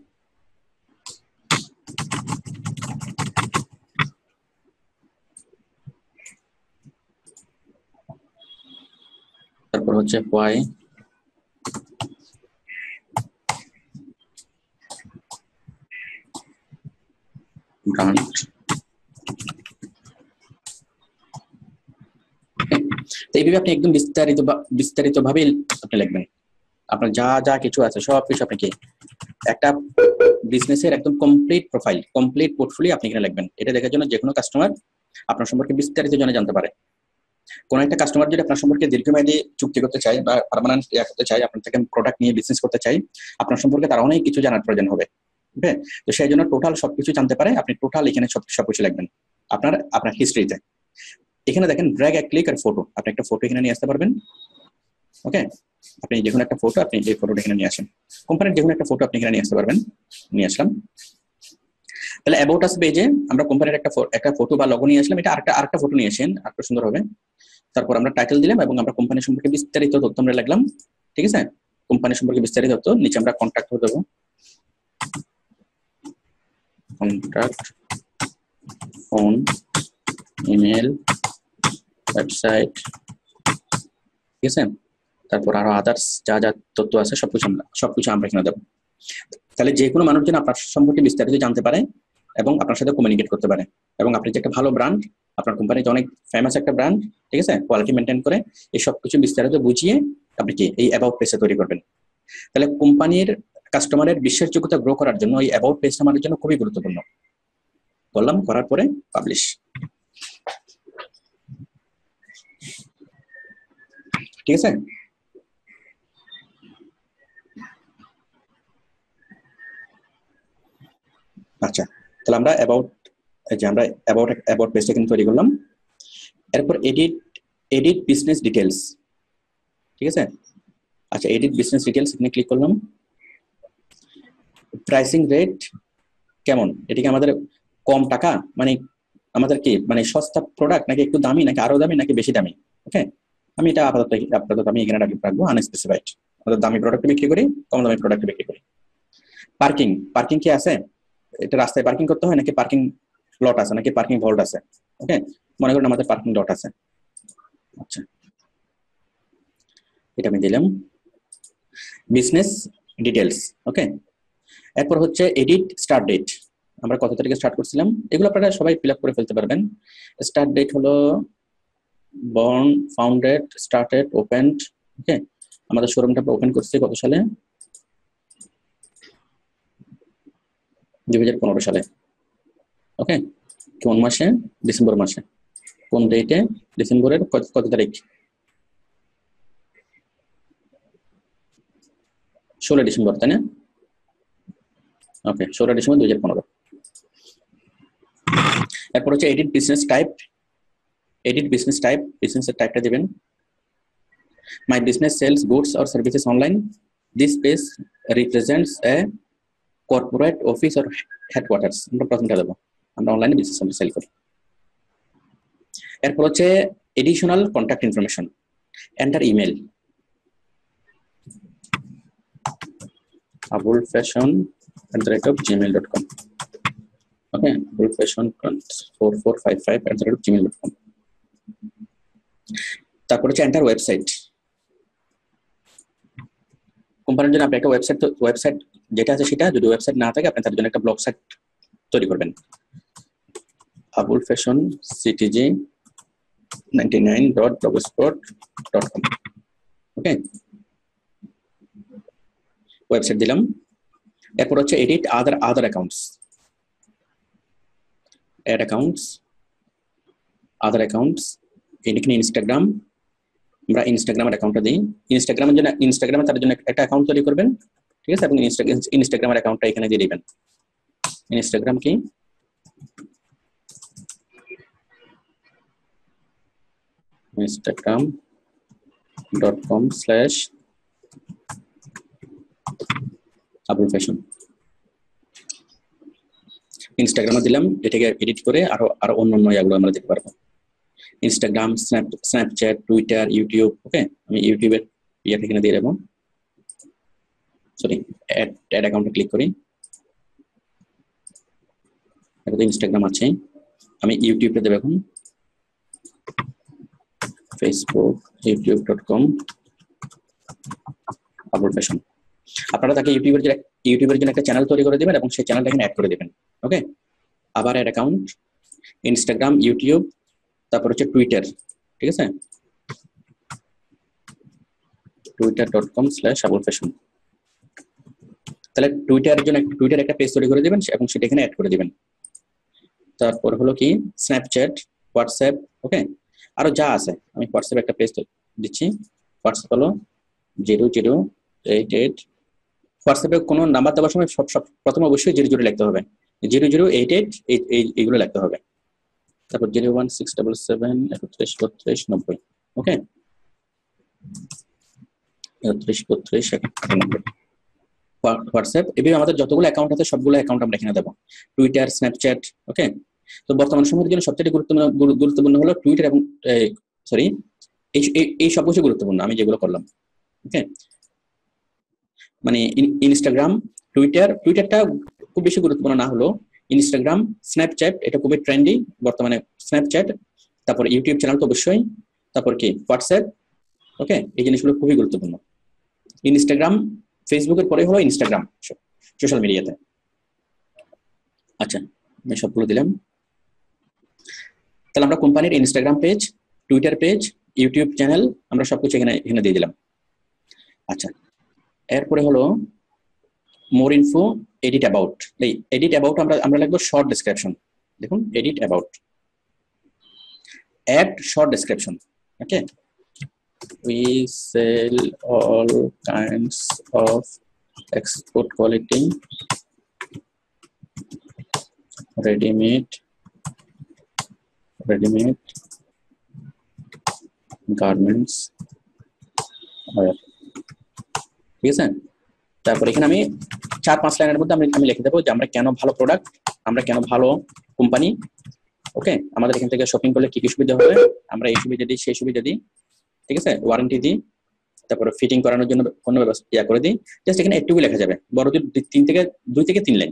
তারপর হচ্ছে why brand। এইভাবে আপনি একদম বিস্তারিত ভাবে আপনি লিখবেন, আপনার যা কিছু আছে সবকিছু আপনি কি একটা বিজনেসের একদম কমপ্লিট প্রোফাইল, কমপ্লিট পোর্টফোলিও আপনি এখানে লিখবেন। এটা দেখার জন্য যে কোনো কাস্টমার আপনার সম্পর্কে বিস্তারিত জানতে পারে। কোন একটা কাস্টমার যদি আপনার সম্পর্কে দীর্ঘমেয়াদী চুক্তি করতে চায় বা পার্মানেন্ট করতে চায়, আপনার থেকে প্রোডাক্ট নিয়ে বিজনেস করতে চায়, আপনার সম্পর্কে তার অনেক কিছু জানার প্রয়োজন হবে। ওকে, তো সেই জন্য টোটাল সবকিছু জানতে পারে, আপনি টোটাল এখানে সবকিছু লিখবেন আপনার হিস্ট্রিতে। এখানে দেখেন ড্র্যাগ এ ক্লিক আর ফটো, আপনি একটা ফটো এখানে নিয়ে আসতে পারবেন। ওকে, আপনি যে কোনো একটা ফটো, আপনি এই ফটোটা এখানে নিয়ে আসেন, কোম্পানির যে কোনো একটা ফটো আপনি এখানে নিয়ে আসতে পারবেন। নিয়ে আসলাম, তাহলে অ্যাবাউট আসবে এই যে আমরা কোম্পানির একটা ফটো বা লগো নিয়ে আসলাম, এটা আরেকটা ফটো নিয়ে আসেন, আরেকটা সুন্দর হবে। তারপর আমরা টাইটেল দিলাম এবং আমরা কোম্পানি সম্পর্কে বিস্তারিত তথ্য আমরা লিখলাম। ঠিক আছে, কোম্পানি সম্পর্কে বিস্তারিত তথ্য, নিচে আমরা কন্টাক্ট দেব, কন্টাক্ট, ফোন, ইমেল, ওয়েবসাইট, ঠিক আছে, তারপর আরো আদার্স যা যা তথ্য আছে সবকিছু আমরা এখানে দেবো। তাহলে যে কোনো মানুষ যেন আপনার সম্পর্কে বিস্তারিত জানতে পারে এবং আপনার সাথে কমিউনিকেট করতে পারে, এবং আপনি যে একটা ভালো ব্র্যান্ড, আপনার কোম্পানি যে অনেক ফেমাস একটা ব্র্যান্ড, ঠিক আছে, কোয়ালিটি মেনটেন করে এই সবকিছু বিস্তারিত বুঝিয়ে আপনি কি এই অ্যাবাউট পেজে তৈরি করবেন। তাহলে কোম্পানির কাস্টমারের বিশ্বাসযোগ্যতা গ্রো করার জন্য এই অ্যাবাউট পেজটা আমাদের জন্য খুবই গুরুত্বপূর্ণ। করলাম, করার পরে পাবলিশ। ঠিক আছে, আচ্ছা, তাহলে আমরা অ্যাবাউট পেজটা কিন্তু তৈরি করলাম। এরপর এডিট বিজনেস ডিটেলস। ঠিক আছে, আচ্ছা, এডিট বিজনেস ডিটেলস এখানে ক্লিক করলাম। প্রাইসিং রেট কেমন, এটিকে আমাদের কম টাকা, মানে আমাদের কি মানে সস্তা প্রোডাক্ট, নাকি একটু দামি, নাকি আরো দামি, নাকি বেশি দামি? ওকে, আমি এটা আপাতত আমি এখানে রাখবো আনস্পেসিফাইড। আমাদের দামি প্রোডাক্ট বিক্রি করি, কম দামি প্রোডাক্ট বিক্রি করি। পার্কিং কি আছে, এটা রাস্তায় পার্কিং করতে হয়, নাকি পার্কিং লট আছে, নাকি পার্কিং ভল্ট আছে? ওকে, মনে করুন আমাদের পার্কিং লট আছে। আচ্ছা, এটা আমি দিলাম। বিজনেস ডিটেলস, ওকে। এরপর হচ্ছে এডিট স্টার্ট ডেট, আমরা কত তারিখে স্টার্ট করছিলাম, এগুলো আপনারা সবাই ফিল আপ করে ফেলতে পারবেন। স্টার্ট ডেট হলো বর্ন, ফাউন্ডেড, স্টার্টেড, ওপেনড। ওকে, আমাদের শোরুমটা ওপেন করছি কত সালে? 2015 সালে। ওকে, কোন মাসে? ডিসেম্বর মাসে। কোন ডেটে? ডিসেম্বরের কত তারিখ? 16 ডিসেম্বর, তাই না? Okay, 16 December 2015। এরপর হচ্ছে এডিট বিজনেস টাইপ। বিজনেসের টাইপটা দিবেন। My business sells goods or services online. This page represents a corporate office or headquarters. আমরা প্রথমটা দেবো, আমরা অনলাইনে বিজনেস সেল করি। এরপর হচ্ছে additional contact information. Enter email abulfashion@gmail.com। ওকে, abulfashion4455@gmail.com। তারপর হচ্ছে এন্টার ওয়েবসাইট। কোম্পানির জন্য আপনি একটা ওয়েবসাইট যেটা আছে সেটা, যদি ওয়েবসাইট না থাকে আপনি তার জন্য একটা ব্লগ সাইট তৈরি করবেন। abulfashionctg99.blogspot.com। ওকে, ওয়েবসাইট দিলাম। এরপর হচ্ছে এডিট আদার অ্যাকাউন্টস। অ্যাড অ্যাকাউন্টস, আদার অ্যাকাউন্টস। এখানে ইনস্টাগ্রাম, আমরা ইনস্টাগ্রামের অ্যাকাউন্টটা দিই। ইনস্টাগ্রামে তার জন্য একটা অ্যাকাউন্ট তৈরি করবেন, ঠিক আছে, এবং ইনস্টাগ্রামের অ্যাকাউন্টটা এখানে দিয়ে দিবেন। ইনস্টাগ্রাম কি? instagram.com/abulfashion। ইনস্টাগ্রামে দিলাম, এটাকে এডিট করে আরো অন্যান্য ইয়াগুলো আমরা দিতে পারবো। Instagram, Snapchat, Twitter, YouTube. Okay, আমি ইউটিউবের ইয়াটা এখানে দিয়ে দেবো। সরি, অ্যাড অ্যাকাউন্টে ক্লিক করি। এটা ইনস্টাগ্রাম আছে, আমি ইউটিউবটা দেবো এখন। Facebook, youtube.com/abulfashion। আপনারা তাকে ইউটিউবের জন্য একটা চ্যানেল তৈরি করে দেবেন এবং সেই চ্যানেলটা এখানে অ্যাড করে দেবেন। ওকে, আবার অ্যাড অ্যাকাউন্ট, ইনস্টাগ্রাম, ইউটিউব, তারপর হচ্ছে টুইটার। ঠিক আছে, twitter.com/abulfashion। তাহলে টুইটার একটা পেজ তৈরি করে দিবেন এবং সেটা এখানে অ্যাড করে দিবেন। তারপর হলো কি স্ন্যাপচ্যাট, হোয়াটসঅ্যাপ। ওকে, আরো যা আছে, আমি হোয়াটসঅ্যাপ একটা পেজ দিচ্ছি। হোয়াটসঅ্যাপ হলো 0088। হোয়াটসঅ্যাপে কোনো নাম্বার দেওয়ার সময় সব প্রথমে অবশ্যই 00 লিখতে হবে। 0088 এইগুলো লিখতে হবে। তারপর 01677 313290। ওকে, 313290 হোয়াটসঅ্যাপ। এভাবে আমাদের যতগুলো অ্যাকাউন্ট আছে সবগুলো অ্যাকাউন্ট আমরা এখানে দেবো। Twitter, Snapchat. ওকে, তো বর্তমান সময়ের জন্য সবচেয়ে গুরুত্বপূর্ণ হলো টুইটার এবং সরি এই সব কিছু গুরুত্বপূর্ণ আমি যেগুলো করলাম। ওকে, মানে ইনস্টাগ্রাম, টুইটারটা খুব বেশি গুরুত্বপূর্ণ না হলো, ইনস্টাগ্রাম, স্ন্যাপচ্যাট এটা খুবই ট্রেন্ডি বর্তমানে। স্ন্যাপচ্যাট, তারপর ইউটিউব চ্যানেল তো অবশ্যই, তারপর কি হোয়াটসঅ্যাপ, ওকে, এই জিনিসগুলো খুবই গুরুত্বপূর্ণ। ইনস্টাগ্রাম, ফেসবুকের পরে হলো ইনস্টাগ্রাম সোশ্যাল মিডিয়াতে। আচ্ছা, আমি সবগুলো দিলাম। তাহলে আমরা কোম্পানির Instagram page, Twitter page, YouTube channel আমরা সবকিছু এখানে দিয়ে দিলাম। আচ্ছা, এরপরে হলো মোর ইনফো, এডিট অ্যাবাউট। এই এডিট অ্যাবাউট আমরা লিখবো শর্ট ডেসক্রিপশন। দেখুন, edit about, add short description. Okay, we sell all kinds of export quality ready-made garments wear। ঠিক আছে, তারপর এখানে আমি 4-5 লাইনের মধ্যে আমি লিখে দেবো যে আমরা কেন ভালো প্রোডাক্ট, আমরা কেন ভালো কোম্পানি। ওকে, আমাদের এখান থেকে শপিং করলে কি কি সুবিধা হবে, আমরা এই সুবিধা দিই, সেই সুবিধা দিই। ঠিক আছে, ওয়ারেন্টি দিই, তারপরে ফিটিং করানোর জন্য কোনো ব্যবস্থা করে দিই। জাস্ট এখানে একটুকু লেখা যাবে, বড় 2 থেকে 3 লাইন।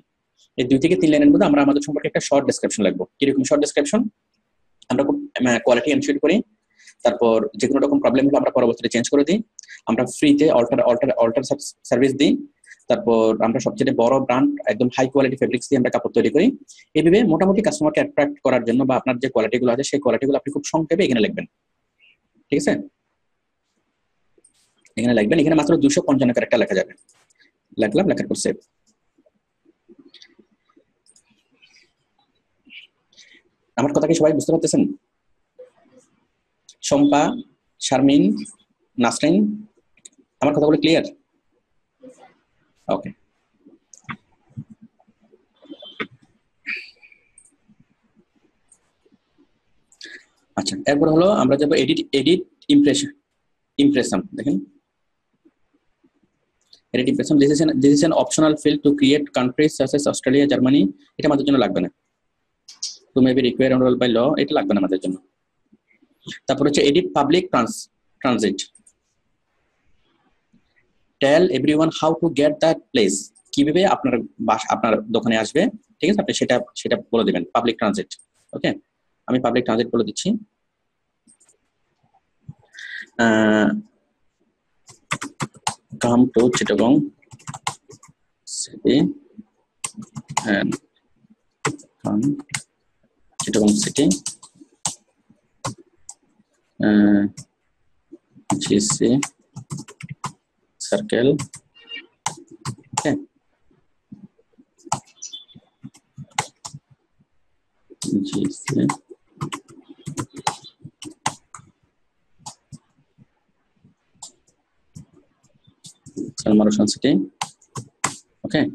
এই 2 থেকে 3 লাইনের মধ্যে আমরা আমাদের সম্পর্কে একটা শর্ট ডেসক্রিপশন লিখবো। কিরকম শর্ট ডেসক্রিপশন? আমরা খুব কোয়ালিটি এনশিওর করি, তারপর যে কোনো রকম প্রবলেম হলে আমরা পরবর্তীতে চেঞ্জ করে দিই, আমরা ফ্রিতে অল্টার সার্ভিস দিই, তারপর আমরা সবচেয়ে বড় ব্র্যান্ড একদম হাই কোয়ালিটি ফেব্রিক্স দিয়ে আমরা কাপড় তৈরি করি। এইভাবে মোটামুটি কাস্টমারকে অ্যাট্রাক্ট করার জন্য বা আপনার যে কোয়ালিটিগুলো আছে সেই কোয়ালিটিগুলো আপনি খুব সংক্ষেপে এখানে লিখবেন। ঠিক আছে, এখানে লিখবেন, এখানে মাত্র 255 ক্যারেক্টার লেখা যাবে। লিখলাম, লেখার পর সেভ। আমার কথা কি সবাই বুঝতে পারতেছেন? শম্পা, শারমিন, নাসরিন, আমার কথাগুলো ক্লিয়ার? ওকে, আচ্ছা, এরপর হলো আমরা যাবো এডিট ইমপ্রেশন। দেখেন, edit impression, this is an optional field to create countries such as Australia, Germany. এটা আমাদের জন্য লাগবে না। To may be required by law, এটা লাগবে না আমাদের জন্য। তারপর হচ্ছে edit public transit, tell everyone how to get that place, কিভাবে আপনার দোকানে আসবে। ঠিক আছে, আপনি সেটা বলে দিবেন, পাবলিক ট্রানজিট। ওকে, আমি পাবলিক ট্রানজিট বলে দিচ্ছি। come to Chittagong city and come Chittagong city GC circle। okay, GC Salman Rushan city। okay,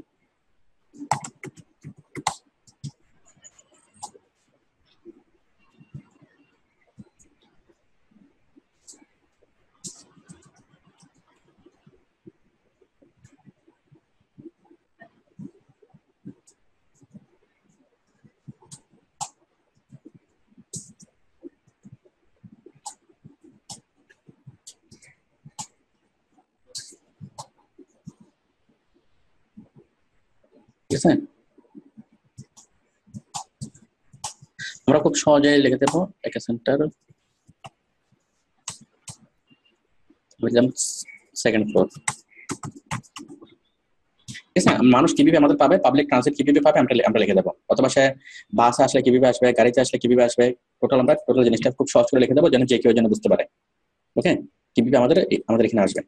ঠিক আছে, আমরা খুব সহজে লিখে দেবো একটা সেন্টার, সেকেন্ড ফ্লোর। ঠিক আছে, মানুষ কিভাবে আমাদের পাবে, পাবলিক ট্রান্সিট কিভাবে পাবে আমরা লিখে দেবো, অথবা সে বাসে আসলে কিভাবে আসবে, গাড়িতে আসলে কিভাবে আসবে, টোটাল জিনিসটা খুব সহজ করে লিখে দেবো যেন যে কেউ যেন বুঝতে পারে। ওকে, কিভাবে আমাদের এখানে আসবে।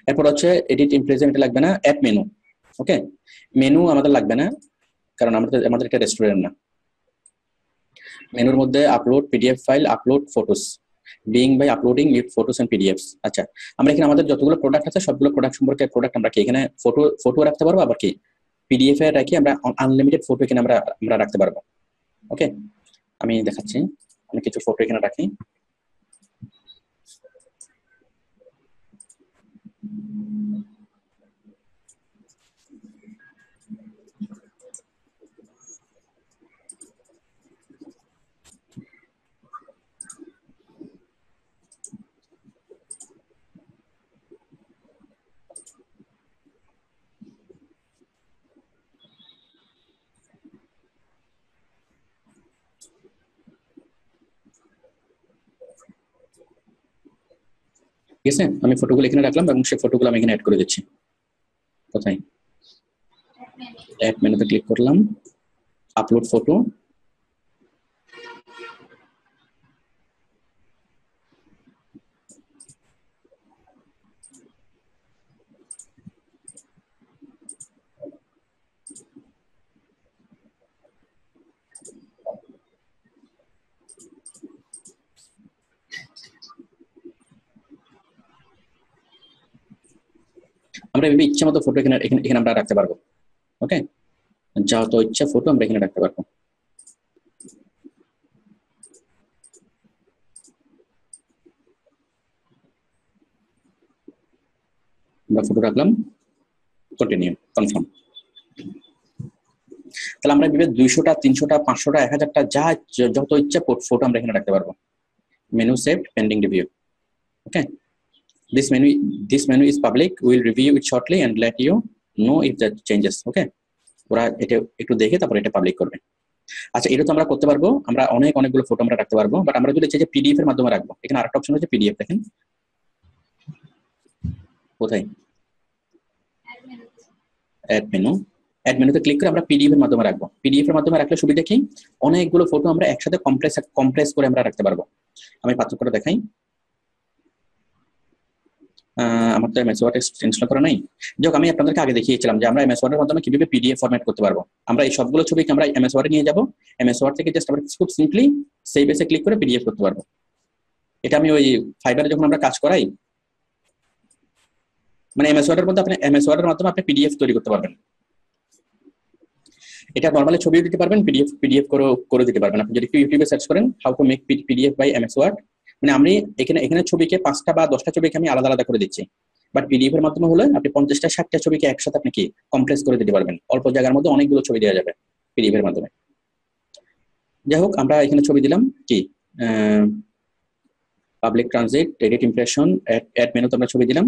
এরপর হচ্ছে এডিট ইমপ্রেশন, এটা লাগবে না। অ্যাড মেনু, ওকে, মেনু আমাদের লাগবে না, কারণ আমাদের এটা রেস্টুরেন্ট না। মেনুর মধ্যে upload PDF file, upload photos, being by uploading need photos and PDFs. আচ্ছা, আমরা এখানে আমাদের যতগুলো প্রোডাক্ট আছে সবগুলো প্রোডাক্ট সম্পর্কে আমরা কি এখানে ফটো রাখতে পারবো, আবার কি পিডিএফ এ রাখি আমরা আনলিমিটেড ফটো এখানে আমরা রাখতে পারবো। ওকে, আমি দেখাচ্ছি, আমি কিছু ফটো এখানে রাখি। আছে, আমি ফটোগুলো এখানে রাখলাম এবং সেই ফটোগুলো আমি এখানে অ্যাড করে দিচ্ছি। কোথায়? অ্যাড মেনুতে ক্লিক করলাম, আপলোড ফটো। আমরা এভাবে ইচ্ছা মতো ফটো এখানে এখানে এখানে আমরা রাখতে পারবো। ওকে, যত ইচ্ছা ফটো আমরা এখানে রাখতে পারবো। আমরা ফটো রাখলাম, কন্টিনিউ, কনফার্ম। তাহলে আমরা এভাবে 200টা 300টা 500টা 1000টা যত ইচ্ছা ফটো আমরা এখানে রাখতে পারবো। Menu saved, pending review. Okay, this menu is public, we will review it shortly and let you know if that changes. ওকে, ওরা এটা একটু দেখে তারপর এটা পাবলিক করবে। আচ্ছা, এটা তো আমরা করতে পারবো, আমরা অনেকগুলো ফটো আমরা রাখতে পারবো, বাট আমরা যদি চাই যে পিডিএফ এর মাধ্যমে রাখবো, এখানে আরেকটা অপশন হচ্ছে পিডিএফ। দেখেন কোথায়? অ্যাড মেনুতে ক্লিক করে আমরা পিডিএফ এর মাধ্যমে রাখবো। পিডিএফ এর মাধ্যমে রাখলে সুবিধা কি, অনেকগুলো ফটো আমরা একসাথে কম্প্রেস করে আমরা রাখতে পারবো। আমি পার্থক্যটা দেখাই। আমার তো এমএস ওয়ার্ড ইনস্টল করা নাই। যাক, আমি আপনাদেরকে আগে দেখিয়েছিলাম যে আমরা এমএস ওয়ার্ডের মাধ্যমে কিভাবে পিডিএফ ফরম্যাট করতে পারবো। আমরা এই সবগুলো ছবিকে আমরা এমএস ওয়ার্ডে নিয়ে যাব, এমএস ওয়ার্ড থেকে জাস্ট আমরা খুব সিম্পলি সেভ এসে ক্লিক করে পিডিএফ করতে পারবো। এটা আমি ওই ফাইবারে যখন আমরা কাজ করাই, মানে এমএস ওয়ার্ডের মধ্যে আপনি এমএস ওয়ার্ডের মাধ্যমে আপনি পিডিএফ তৈরি করতে পারবেন। এটা নরমালি ছবিও দিতে পারবেন, পিডিএফ করে দিতে পারবেন। আপনি যদি ইউটিউবে সার্চ করেন how to make PDF by MS Word, মানে আমি এখানে ছবিকে 5টা বা 10টা ছবিকে আমি আলাদা আলাদা করে দিচ্ছি, বাট পিডিএফ এর মাধ্যমে হলে আপনি 50টা 60টা ছবিকে একসাথে আপনি কি কমপ্রেস করে দিতে পারবেন। অল্প জায়গার মধ্যে অনেকগুলো ছবি দেওয়া যাবে পিডিএফ এর মাধ্যমে। যাই হোক, আমরা এখানে ছবি দিলাম কি public transit, edit impression, add মেনুতে আমরা ছবি দিলাম।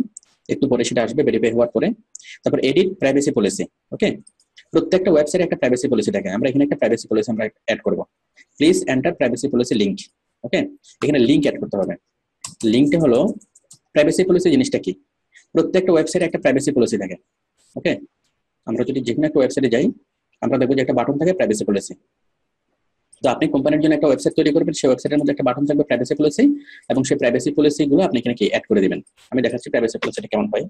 একটু পরে সেটা আসবে ভেরিফাই হওয়ার পরে। তারপর এডিট প্রাইভেসি পলিসি। ওকে, প্রত্যেকটা ওয়েবসাইটে একটা প্রাইভেসি পলিসি থাকে, আমরা এখানে একটা প্রাইভেসি পলিসি আমরা অ্যাড করব। Please enter privacy policy link. Okay, এখানে লিংক অ্যাড করতে হবে। লিংকটা হলো প্রাইভেসি পলিসি জিনিসটা কি, প্রত্যেকটা ওয়েবসাইটে একটা প্রাইভেসি পলিসি থাকে। ওকে, আমরা যদি যে কোনো একটা ওয়েবসাইটে যাই, আমরা দেখবো যে একটা বাটন থাকে প্রাইভেসি পলিসি। তো আপনি কোম্পানির জন্য একটা ওয়েবসাইট তৈরি করবেন, সেই ওয়েবসাইটের মধ্যে একটা বাটন থাকবে প্রাইভেসি পলিসি, এবং সেই প্রাইভেসি পলিসি গুলো আপনি এখানে কি অ্যাড করে দিবেন। আমি দেখাচ্ছি প্রাইভেসি পলিসিটা কেমন হয়।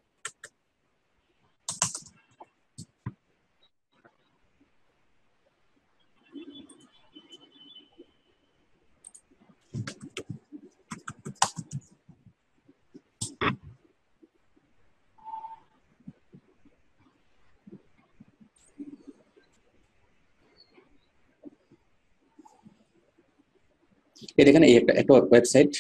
এই দেখেন, এই একটা ওয়েবসাইট,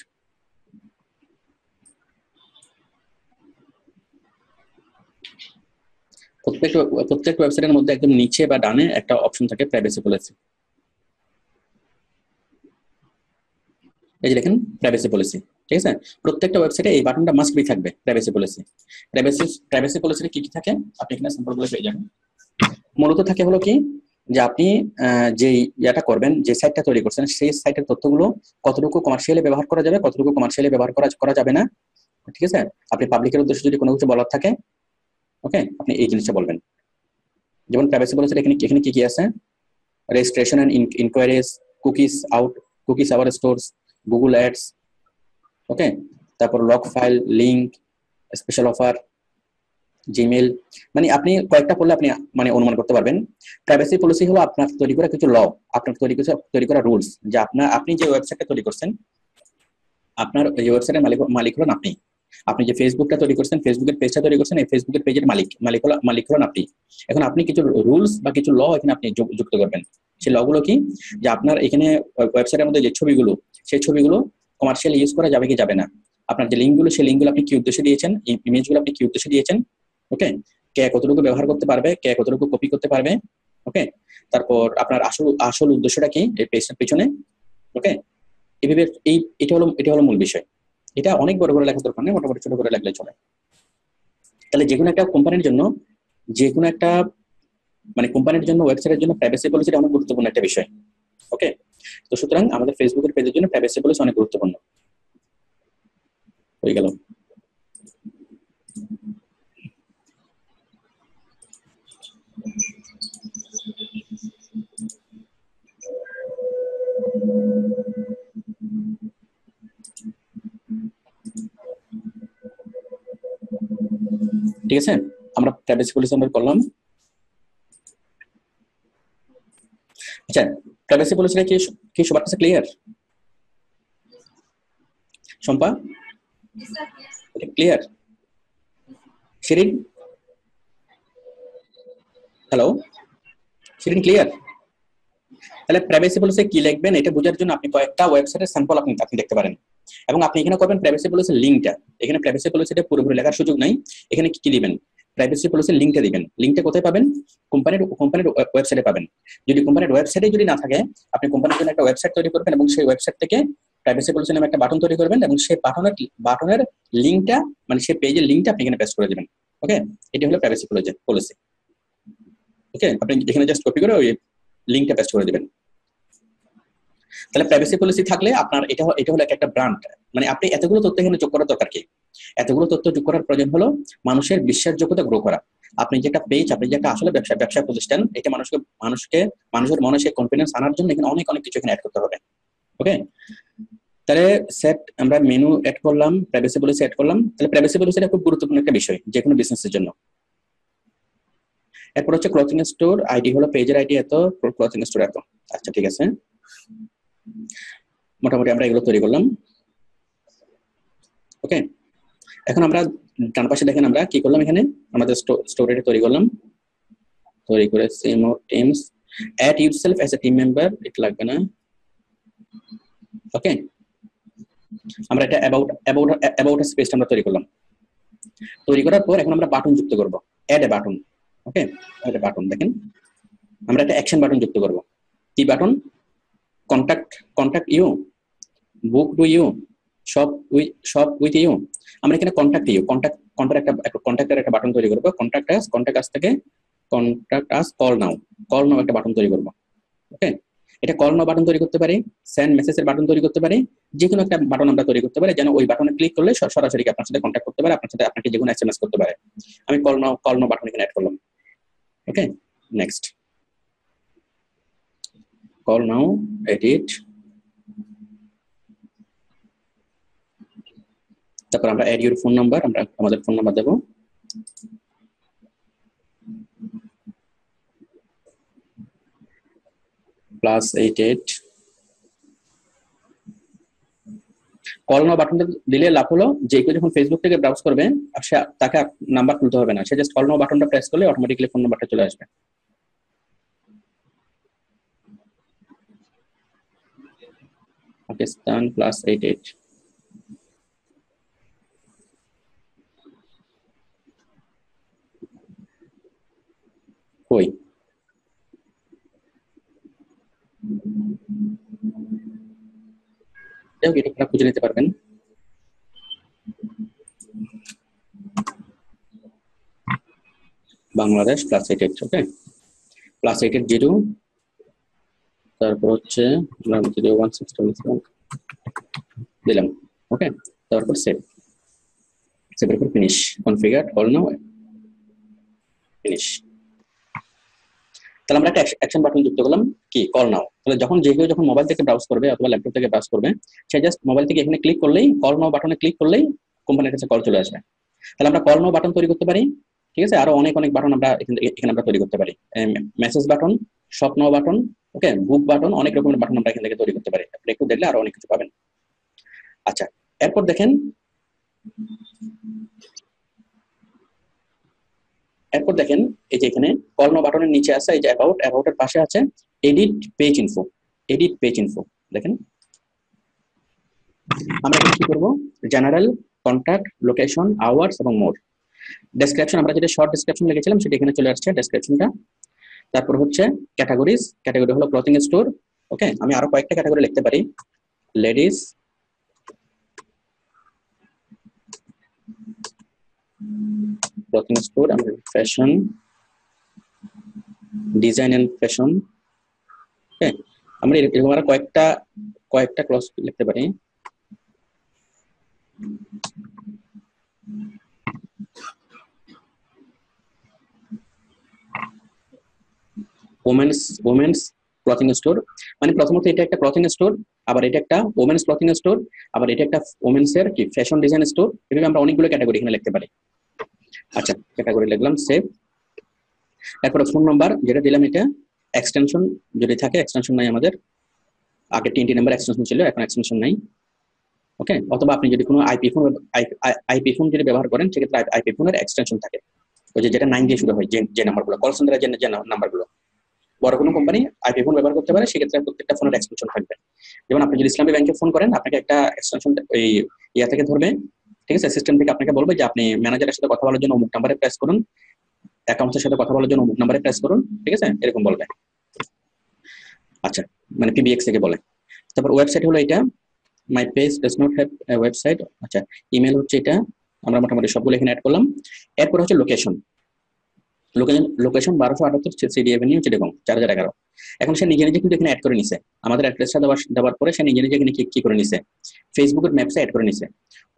প্রত্যেকটা ওয়েবসাইটের মধ্যে একদম নিচে বা ডানে একটা অপশন থাকে প্রাইভেসি পলিসি। এই যে দেখেন প্রাইভেসি পলিসি, ঠিক আছে। প্রত্যেকটা ওয়েবসাইটে এই বাটনটা মাস্ট বি থাকবে প্রাইভেসি পলিসি। প্রাইভেসি পলিসিতে কি কি থাকে আপনি এখানে সিম্পলগুলো পেয়ে যাবেন। মূলত থাকে হলো কি, যে আপনি যে ইয়াটা করবেন, যে সাইটটা তৈরি করছেন, সেই সাইটের তথ্যগুলো কতটুকু কমার্শিয়ালি ব্যবহার করা যাবে, কতটুকু কমার্শিয়ালি ব্যবহার করা যাবে না, ঠিক আছে। আপনি পাবলিকের উদ্দেশ্যে যদি কোনো কিছু বলার থাকে, ওকে, আপনি এই জিনিসটা বলবেন। যেমন প্রাইভেসি পলিসির এখানে কি কি আছে, registration and enquiries, cookies our stores, Google ads, okay, তারপর lock file, link, special offer, Gmail, মানে আপনি কয়েকটা পড়লে আপনি মানে অনুমান করতে পারবেন। প্রাইভেসি পলিসি হলো আপনার তৈরি করা কিছু ল, আপনার তৈরি করা রুলস, যে আপনি যে ওয়েবসাইটটা তৈরি করছেন, আপনার এই ওয়েবসাইটের মালিক হলেন আপনি। আপনি যে ফেসবুকটা তৈরি করছেন, ফেসবুকের পেজটা তৈরি করছেন, এই ফেসবুকের পেজের মালিক হলেন আপনি। এখন আপনি কিছু রুলস বা কিছু ল এখানে আপনি যুক্ত করবেন। সেই লগুলো কি, যে আপনার এখানে ওয়েবসাইটের মধ্যে যে ছবিগুলো, সেই ছবিগুলো কমার্শিয়াল ইউজ করা যাবে কি যাবে না, আপনার যে লিঙ্কগুলো, সেই লিঙ্কগুলো আপনি কি উদ্দেশ্যে দিয়েছেন, ইমেজগুলো আপনি কি উদ্দেশ্যে দিয়েছেন, ওকে, কে কতটুকু ব্যবহার করতে পারবে, কে কতটুকু কপি করতে পারবে, ওকে, তারপর আপনার আসল উদ্দেশ্যটা কি এই পেজটার পিছনে, ওকে। এইভাবে এটা হলো মূল বিষয়। এটা অনেক বড় করে লেখার দরকার নেই, মোটামুটি ছোট করে লাগলে চলে। তাহলে যে কোনো একটা কোম্পানির জন্য, যে কোনো একটা মানে কোম্পানির জন্য, ওয়েবসাইটের জন্য প্রাইভেসি পলিসিটা অনেক গুরুত্বপূর্ণ একটা বিষয়। ওকে, তো সুতরাং আমাদের ফেসবুকের পেজের জন্য প্রাইভেসি পলিসি অনেক গুরুত্বপূর্ণ। হয়ে গেল। ঠিক আছে, আমরা প্রাইভেসি পলিসি আমরা করলাম। আচ্ছা, প্রাইভেসি পলিসিটা কি কি সবার কাছে ক্লিয়ার? শম্পা এটা clear? Shirin, hello Shirin, clear? তাহলে প্রাইভেসি পলিসি কি লিখবেন এটা বোঝার জন্য আপনি কয়েকটা ওয়েবসাইটের স্যাম্পল আপনি দেখতে পারেন, এবং আপনি এখানে করবেন প্রাইভেসি পলিসির লিঙ্কটা। এখানে প্রাইভেসি পলিসিটা পুরোপুরি লেখার সুযোগ নাই, এখানে কি দিবেন, প্রাইভেসি পলিসির লিঙ্কটা দিবেন। লিঙ্কটা কোথায় পাবেন? কোম্পানির ওয়েবসাইটে পাবেন। যদি কোম্পানির ওয়েবসাইটে যদি না থাকে, আপনি কোম্পানির জন্য একটা ওয়েবসাইট তৈরি করবেন এবং সেই ওয়েবসাইট থেকে প্রাইভেসি পলিসি নামে একটা বাটন তৈরি করবেন, এবং সেই বাটনের লিঙ্কটা, মানে সেই পেজের লিঙ্কটা আপনি এখানে পেস্ট করে দিবেন। ওকে, এটা হলো প্রাইভেসি পলিসি। ওকে, আপনি এখানে জাস্ট কপি করে ওই লিঙ্কটা পেস্ট করে দিবেন। তাহলে প্রাইভেসি পলিসি থাকলে আপনার এটা হলো একটা ব্র্যান্ড। মানে আপনি এতগুলো তথ্য এখানে যোগ করার দরকার কি? এতগুলো তথ্য যোগ করার প্রয়োজন হলো মানুষের বিশ্বাসযোগ্যতা গ্রো করা। আপনি যে একটা পেজ, আপনি যে একটা আসলে ব্যবসা প্রতিষ্ঠান, এটা মানুষের মনে সেই কনফিডেন্স আনার জন্য এখানে অনেক কিছু এখানে অ্যাড করতে হবে। ওকে, তাহলে সেট আমরা মেনু অ্যাড করলাম, প্রাইভেসি পলিসি অ্যাড করলাম। তাহলে প্রাইভেসি পলিসিটা খুব গুরুত্বপূর্ণ একটা বিষয় যে কোনো বিজনেসের জন্য। এরপর হচ্ছে ক্লথিং স্টোর আইডি হলো, পেজের আইডি এত, ক্লথিং স্টোর এত। আচ্ছা ঠিক আছে, মোটামুটি আমরা এগুলো তৈরি করলাম। ওকে, এখন আমরা ডান পাশে দেখেন আমরা কি করলাম, এখানে আমাদের স্টোরিটা তৈরি করলাম। তৈরি করে same teams add yourself as a team member, এটা লাগবে না। ওকে, আমরা এটা অ্যাবাউট স্পেস আমরা তৈরি করলাম। তৈরি করার পর এখন আমরা বাটন যুক্ত করব, add a button. Okay, add a button, দেখেন আমরা একটা অ্যাকশন বাটন যুক্ত করব। কি বাটন? Contact you, book to you, shop with you. আমরা এখানে কন্টাক্টের একটা বাটন তৈরি করবো। কন্টাক্ট আস থেকে কন্টাক্ট আস কল নাও একটা বাটন তৈরি করবো। ওকে, এটা কল নাও বাটন তৈরি করতে পারি, সেন্ড মেসেজের বাটন তৈরি করতে পারি, যে কোনো একটা বাটন আমরা তৈরি করতে পারি যেন ওই বাটনে ক্লিক করলে সরাসরি আপনার সাথে কন্ট্যাক্ট করতে পারে, আপনাকে যে কোনো এসএমএস করতে পারে। আমি কল নাও বাটন এখানে অ্যাড করলাম। ওকে, নেক্সট কল নাও, এডিট। তারপর আমরা অ্যাড ইউর ফোন নাম্বার, আমরা আমাদের ফোন নাম্বার দেবো। +88। কল নাও বাটনটা দিলে লাভ হলো যে কেউ যখন ফেসবুক থেকে ব্রাউজ করবে তাকে নাম্বার তুলতে হবে না, সে জাস্ট কল নাও বাটনটা প্রেস করলে অটোমেটিক্যালি ফোন নাম্বারটা চলে আসবে। পাকিস্তান +88। কই এটা আপনারা খুঁজে নিতে পারবেন। বাংলাদেশ +88। ওকে, +880, তারপর হচ্ছে 01677 দিলাম। ওকে, তারপর সেভের উপর finish, configure call now, finish. তাহলে আমরা একটা অ্যাকশন বাটন যুক্ত করলাম, কি কল নাও। তাহলে যে কেউ যখন মোবাইল থেকে ব্রাউজ করবে অথবা ল্যাপটপ থেকে ব্রাউজ করবে, সে জাস্ট মোবাইল থেকে এখানে ক্লিক করলেই, কল নাও বাটনে ক্লিক করলেই কোম্পানির কাছে কল চলে আসবে। তাহলে আমরা কল নাও বাটন তৈরি করতে পারি। ঠিক আছে, আরো অনেক বাটন আমরা এখানে আমরা তৈরি করতে পারি। Message button, shop now button, okay, book button, অনেক রকমের বাটন আমরা এখান থেকে তৈরি করতে পারি। আপনি একটু দেখলে আরো অনেক কিছু পাবেন। আচ্ছা, এরপর দেখেন এই যে এখানে কল নাও বাটনের নিচে আছে এই যে অ্যাবাউটের পাশে আছে এডিট পেজ ইনফো। দেখেন আমরা এখানে কি করব, জেনারেল, কন্টাক্ট, লোকেশন, আওয়ার্স এবং মোর। ডেসক্রিপশন আমরা যেটা শর্ট ডেসক্রিপশন লিখেছিলাম সেটা এখানে চলে আসছে ডেসক্রিপশনটা। তারপর হচ্ছে ক্যাটাগরি হলো ক্লথিং স্টোর। ওকে, আমি আরো কয়েকটা ক্যাটাগরি লিখতে পারি, লেডিস, ক্লথিং স্টোর, আমরা ফ্যাশন, ডিজাইন এন্ড ফ্যাশন। ওকে, আমরা এরকম আরো কয়েকটা ক্লজ লিখতে পারি। ওমেন্স ক্লথিং স্টোর, মানে প্রথমত এটা একটা ক্লথিং স্টোর, আবার এটা একটা ওমেন্স ক্লথিং স্টোর, আবার এটা একটা ওমেন্স এর কি ফ্যাশন ডিজাইন স্টোর। এভাবে আমরা অনেকগুলো ক্যাটাগরি এখানে লিখতে পারি। আচ্ছা, ক্যাটাগরি লিখলাম, সেভ। এরপরে ফোন নাম্বার যেটা দিলাম, এটা এক্সটেনশন যদি থাকে, এক্সটেনশন নাই আমাদের, আগে 3টি নাম্বার এক্সটেনশন ছিল, এখন এক্সটেনশন নাই। ওকে, অথবা আপনি যদি কোনো আইপি ফোন যদি ব্যবহার করেন, সেক্ষেত্রে আইপি ফোনের এক্সটেনশন থাকে, ওই যেটা 9 দিয়ে শুরু হয়, যে নাম্বারগুলো, কল সেন্টারের যে নাম্বারগুলো। বড় কোনো কোম্পানি আইপি ফোন ব্যবহার করতে পারে, সেক্ষেত্রে প্রত্যেকটা ফোনের এক্সটেনশন থাকবে। যেমন আপনি যদি ইসলামী ব্যাংকে ফোন করেন, আপনাকে একটা এক্সটেনশন এই ইয়া থেকে ধরবে, ঠিক আছে, সিস্টেম থেকে আপনাকে বলবে যে আপনি ম্যানেজারের সাথে কথা বলার জন্য অমুক নাম্বারে প্রেস করুন, অ্যাকাউন্টের সাথে কথা বলার জন্য অমুক নাম্বারে প্রেস করুন, ঠিক আছে, এরকম বলবে। আচ্ছা, মানে পিবিএক্স থেকে বলে। তারপর ওয়েবসাইট হলো এটা, my page does not have a website. আচ্ছা, ইমেল হচ্ছে এটা, আমরা মোটামুটি সবগুলো এখানে অ্যাড করলাম। এরপর হচ্ছে location. Location 1278 CD Avenue, Chittagong 4011। এখন সে নিজে নিজে কিন্তু এখানে অ্যাড করে নিছে, আমাদের অ্যাড্রেসটা দেওয়ার পরে সে নিজে নিজে এখানে কি করে নিছে, ফেসবুকের ম্যাপসে অ্যাড করে নিছে।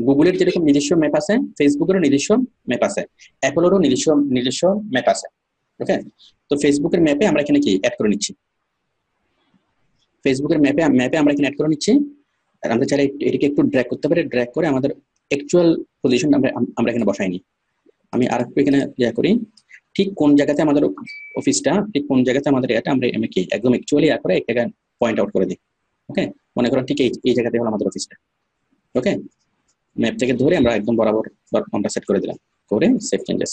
গুগলের যেরকম নিজস্ব ম্যাপ আছে, ফেসবুকেরও নিজস্ব ম্যাপ আছে, অ্যাপলেরও নিজস্ব ম্যাপ আছে। ওকে, তো ফেসবুকের ম্যাপে আমরা এখানে কি অ্যাড করে নিচ্ছি, ফেসবুকের ম্যাপে আমরা এখানে অ্যাড করে নিচ্ছি। আর আমরা চাইলে এটিকে একটু ড্র্যাগ করতে পারি, ড্র্যাগ করে আমাদের অ্যাকচুয়াল পজিশন আমরা এখানে বসাইনি। আমি আর একটু এখানে ইয়া করি, ঠিক কোন জায়গাতে আমাদের অফিসটা, ঠিক কোন জায়গাতে আমাদের এটা আমরা কি একদম অ্যাকচুয়ালি ইয়া করে এক জায়গায় পয়েন্ট আউট করে দিই। ওকে, মনে করেন ঠিক এই জায়গাতে হলো আমাদের অফিসটা। ওকে, ম্যাপ থেকে ধরে আমরা একদম বরাবর আমরা সেট করে দিলাম, করে সেভ চেঞ্জেস।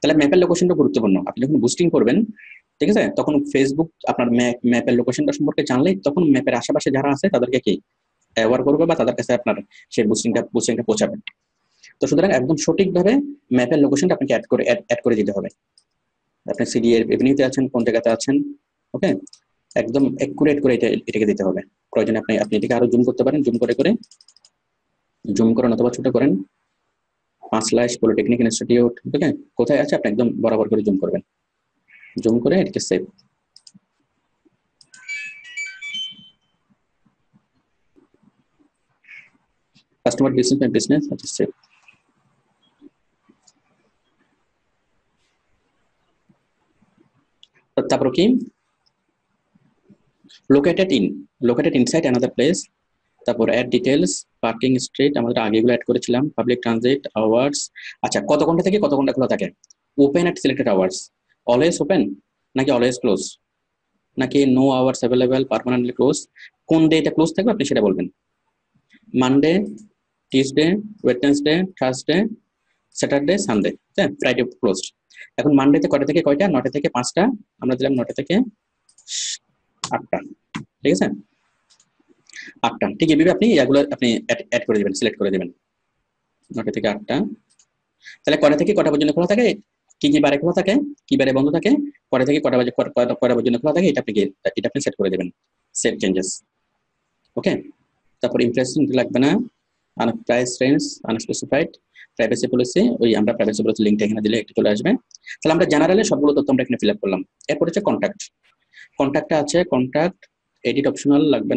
তাহলে ম্যাপের লোকেশনটা গুরুত্বপূর্ণ। আপনি যখন বুস্টিং করবেন, ঠিক আছে, তখন ফেসবুক আপনার ম্যাপের লোকেশনটা সম্পর্কে জানলে তখন ম্যাপের আশেপাশে যারা আছে তাদেরকে কি অ্যাওয়ার করবে বা তাদের কাছে আপনার সেই বুস্টিংটা পৌঁছাবে। তো সুতরাং একদম সঠিকভাবে ম্যাপের লোকেশনটা আপনাকে অ্যাড করে দিতে হবে। আপনি সিডি এভিনিউতে আছেন, কোন জায়গাতে আছেন, ওকে, একদম অ্যাকুরেট করে এটাকে দিতে হবে। প্রয়োজনে আপনি এটাকে আরো জুম করতে পারেন, জুম করেন অথবা ছোট করেন। 5 পলিটেকনিক ইনস্টিটিউট, ঠিক আছে, কোথায় আছে আপনি একদম বরাবর করে জুম করবেন, জুম করে এটাকে সেভ। কাস্টমার বিজনেস, আচ্ছা সেভ। তারপর কি লোকেটেড ইনসাইড অ্যানাদার প্লেস। তারপর অ্যাড ডিটেলস, পার্কিং স্ট্রিট, আমাদের আগেগুলো অ্যাড করেছিলাম, পাবলিক ট্রানজিট আওয়ার্স। আচ্ছা, কত ঘন্টা থেকে কত ঘন্টা খোলা থাকে, open at selected hours, always open নাকি অলওয়েজ ক্লোজ, নাকি no hours available, permanently close. কোন ডেটা ক্লোজ থাকবে আপনি সেটা বলবেন। Monday, Tuesday, Wednesday, Thursday, Saturday, Sunday, হ্যাঁ, ফ্রাইডে ক্লোজড। এখন মানডেতে কয়টা থেকে কয়টা, 9টা থেকে 5টা, আমরা দিলাম 9টা থেকে 8টা, ঠিক আছে, 8টা। ঠিক এইভাবে আপনি এগুলো আপনি অ্যাড করে দিবেন, সিলেক্ট করে দিবেন, 9টা থেকে 8টা। তাহলে কয়টা থেকে কয়টা পর্যন্ত খোলা থাকে, কি কি বারে খোলা থাকে, কি বারে বন্ধ থাকে, কয়টা থেকে কয়টা পর্যন্ত খোলা থাকে, এটা আপনি সেট করে দিবেন, সেভ চেঞ্জেস। ওকে, তারপর ইমপ্রেশন লাগবে না, price range unspecified, privacy policy, ওই আমরা প্রাইভেসি পলিসি লিঙ্কটা এখানে দিলে একটু চলে আসবে। তাহলে আমরা জেনারেলি সবগুলো তথ্য আমরা এখানে ফিল আপ করলাম। এরপর হচ্ছে কন্ট্যাক্টটা আছে, কন্ট্যাক্ট এডিট অপশনাল, লাগবে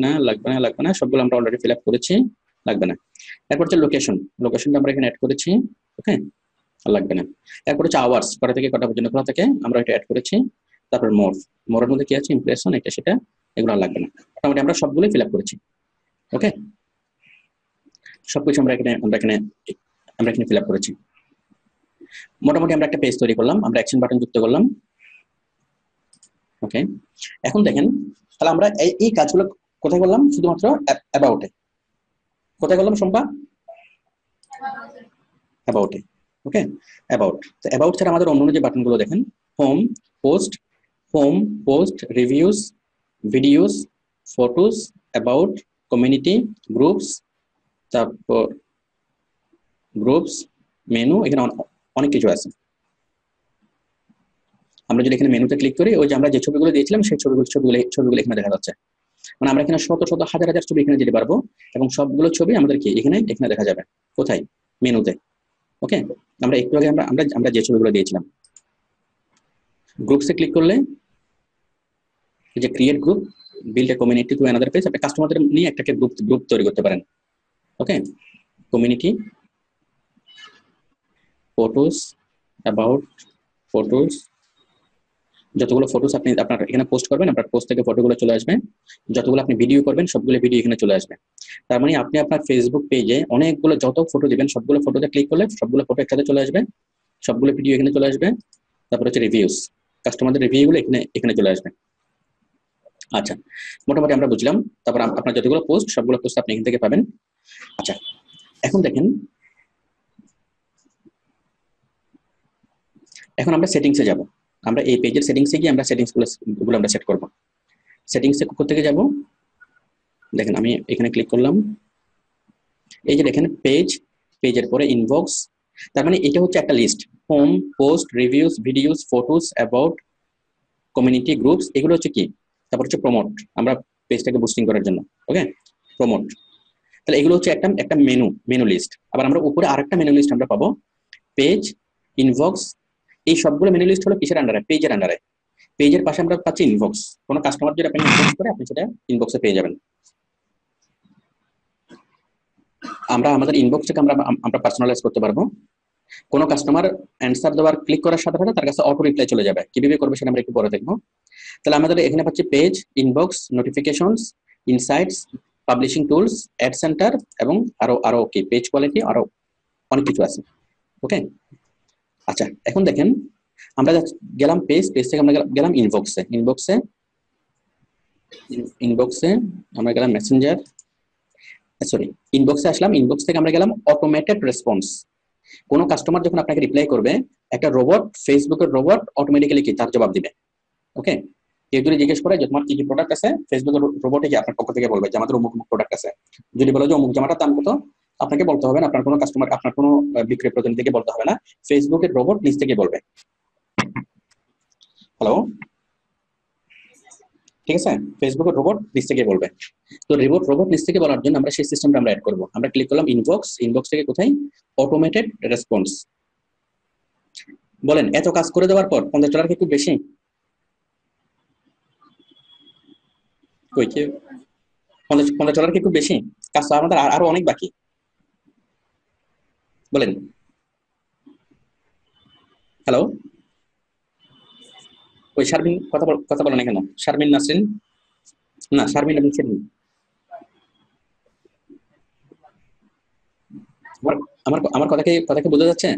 না, সবগুলো আমরা অলরেডি ফিল আপ করেছি, লাগবে না। এরপর হচ্ছে লোকেশনটা আমরা এখানে অ্যাড করেছি, ওকে, লাগবে না। এরপর হচ্ছে আওয়ার্স, কটা থেকে কটা পর্যন্ত খোলা থাকে, আমরা এটা অ্যাড করেছি। তারপর মোরের মধ্যে কি আছে, ইমপ্রেশন, এটা সেটা, এগুলো লাগবে না। মোটামুটি আমরা সবগুলোই ফিল আপ করেছি। ওকে, সবকিছু আমরা এখানে ফিল আপ করেছি। মোটামুটি আমরা একটা পেজ তৈরি করলাম, আমরা অ্যাকশন বাটন যুক্ত করলাম। ওকে, এখন দেখেন, তাহলে আমরা এই কাজগুলো কোথায় করলাম, শুধুমাত্র অ্যাবাউটে। কোথায় করলাম সম্পা, অ্যাবাউটে। ওকে, অ্যাবাউট ছাড়া আমাদের অন্য যে বাটনগুলো দেখেন, home post, reviews, videos, photos, about, community, তারপর গ্রুপস, মেনু, এখানে অনেক কিছু আছে। আমরা যদি এখানে মেনুতে ক্লিক করি, ওই যে আমরা যে ছবিগুলো দিয়েছিলাম সেই ছবিগুলো এখানে দেখা যাচ্ছে। মানে আমরা এখানে শত হাজার ছবি এখানে দিতে পারবো, এবং সবগুলো ছবি আমাদের কি এখানে দেখা যাবে। কোথায়, মেনুতে। ওকে, আমরা একটু আগে আমরা যে ছবিগুলো দিয়েছিলাম। গ্রুপসে ক্লিক করলে যে create group, build a community to another page, আপনি কাস্টমারদের নিয়ে একটা গ্রুপ তৈরি করতে পারেন। ওকে, কমিউনিটি, ফটোস, অ্যাবাউট, ফটোস, যতগুলো ফটোস আপনি আপনার এখানে পোস্ট করবেন, আপনার পোস্ট থেকে ফটোগুলো চলে আসবে। যতগুলো আপনি ভিডিও করবেন সবগুলো ভিডিও এখানে চলে আসবে। তার মানে আপনি আপনার ফেসবুক পেজে অনেকগুলো যত ফটো দিবেন সবগুলো ফটোতে ক্লিক করলে সবগুলো ফটো একসাথে চলে আসবে, সবগুলো ভিডিও এখানে চলে আসবে। তারপর হচ্ছে রিভিউস, কাস্টমারদের রিভিউগুলো এখানে এখানে চলে আসবে। আচ্ছা, মোটামুটি আমরা বুঝলাম। তারপর আপনার যতগুলো পোস্ট সবগুলো পোস্ট আপনি এখান থেকে পাবেন। আচ্ছা, এখন দেখেন, এখন আমরা সেটিংসে যাব। আমরা এই পেজের সেটিংসে গিয়ে আমরা সেটিংসগুলো আমরা সেট করব। সেটিংসে থেকে যাব, দেখেন আমি এখানে ক্লিক করলাম। এই যে দেখেন পেজ, পেজের পরে ইনবক্স, তার মানে এটা হচ্ছে একটা list. Home, post, reviews, videos, photos, about, community, groups, এগুলো হচ্ছে কি। তারপর হচ্ছে প্রমোট, আমরা পেজটাকে বুস্টিং করার জন্য। ওকে, প্রমোট। তাহলে এগুলো হচ্ছে একটা একটা মেনু লিস্ট। আবার আমরা উপরে আরেকটা মেনু লিস্ট আমরা পাবো, পেজ, ইনবক্স। এই সবগুলো মেনু লিস্ট হলো কিসের আন্ডারে? পেজের আন্ডারে। পেজের পাশে আমরা পাচ্ছি ইনবক্স। কোনো কাস্টমার যদি আপনি ইনবক্স করে আপনি সেটা ইনবক্সে পেয়ে যাবেন। আমরা আমাদের ইনবক্সটাকে আমরা পার্সোনালাইজ করতে পারবো। কোনো কাস্টমার অ্যান্সার দেওয়ার ক্লিক করার সাথে সাথে তার কাছে অটো রিপ্লাই চলে যাবে। কিভাবে করবে সেটা আমরা একটু পরে দেখবো। তাহলে আমাদের এখানে পাচ্ছি page, inbox, notifications, insights, publishing tools, add centre এবং আরো আরো কি পেজ কোয়ালিটি, আরো অনেক কিছু আছে। ওকে, আচ্ছা এখন দেখেন আমরা গেলাম পেজ থেকে আমরা গেলাম ইনবক্সে। ইনবক্সে আমরা গেলাম মেসেঞ্জার, সরি ইনবক্সে আসলাম। ইনবক্স থেকে আমরা গেলাম অটোমেটেড রেসপন্স। কোনো কাস্টমার যখন আপনাকে রিপ্লাই করবে, একটা রোবট, ফেসবুকের রোবট অটোমেটিক্যালি কি তার জবাব দিবে। ওকে, কেউ যদি জিজ্ঞেস করে যে তোমার কি কি প্রোডাক্ট আছে, ফেসবুকের রোবটে কি আপনার পক্ষ থেকে বলবে যে আমাদের অমুক প্রোডাক্ট আছে। যদি বলো যে অমুক জামাটার দাম কত, আপনাকে বলতে হবে না, আপনার কোনো কাস্টমার, আপনার কোনো বিক্রয় প্রতিনিধিকে বলতে হবে না, ফেসবুকের রোবট নিজ থেকে বলবে। হ্যালো, ঠিক আছে, ফেসবুকের রোবট নিজ থেকে বলবে। তো রোবট নিজ থেকে বলার জন্য আমরা সেই সিস্টেমটা আমরা অ্যাড করবো। আমরা ক্লিক করলাম ইনবক্স, ইনবক্স থেকে কোথায় অটোমেটেড রেসপন্স। বলেন এত কাজ করে দেওয়ার পর $50 কি খুব বেশি? কই কি $50 কি খুব বেশি? কাজ তো আমাদের আরো অনেক বাকি। বলেন। হ্যালো, ওই শারমিন কথা বলে না কেন? শারমিন নাসরিন, না শারমিন এবং শারমিন। আমার আমার আমার কথা কি বোঝা যাচ্ছে?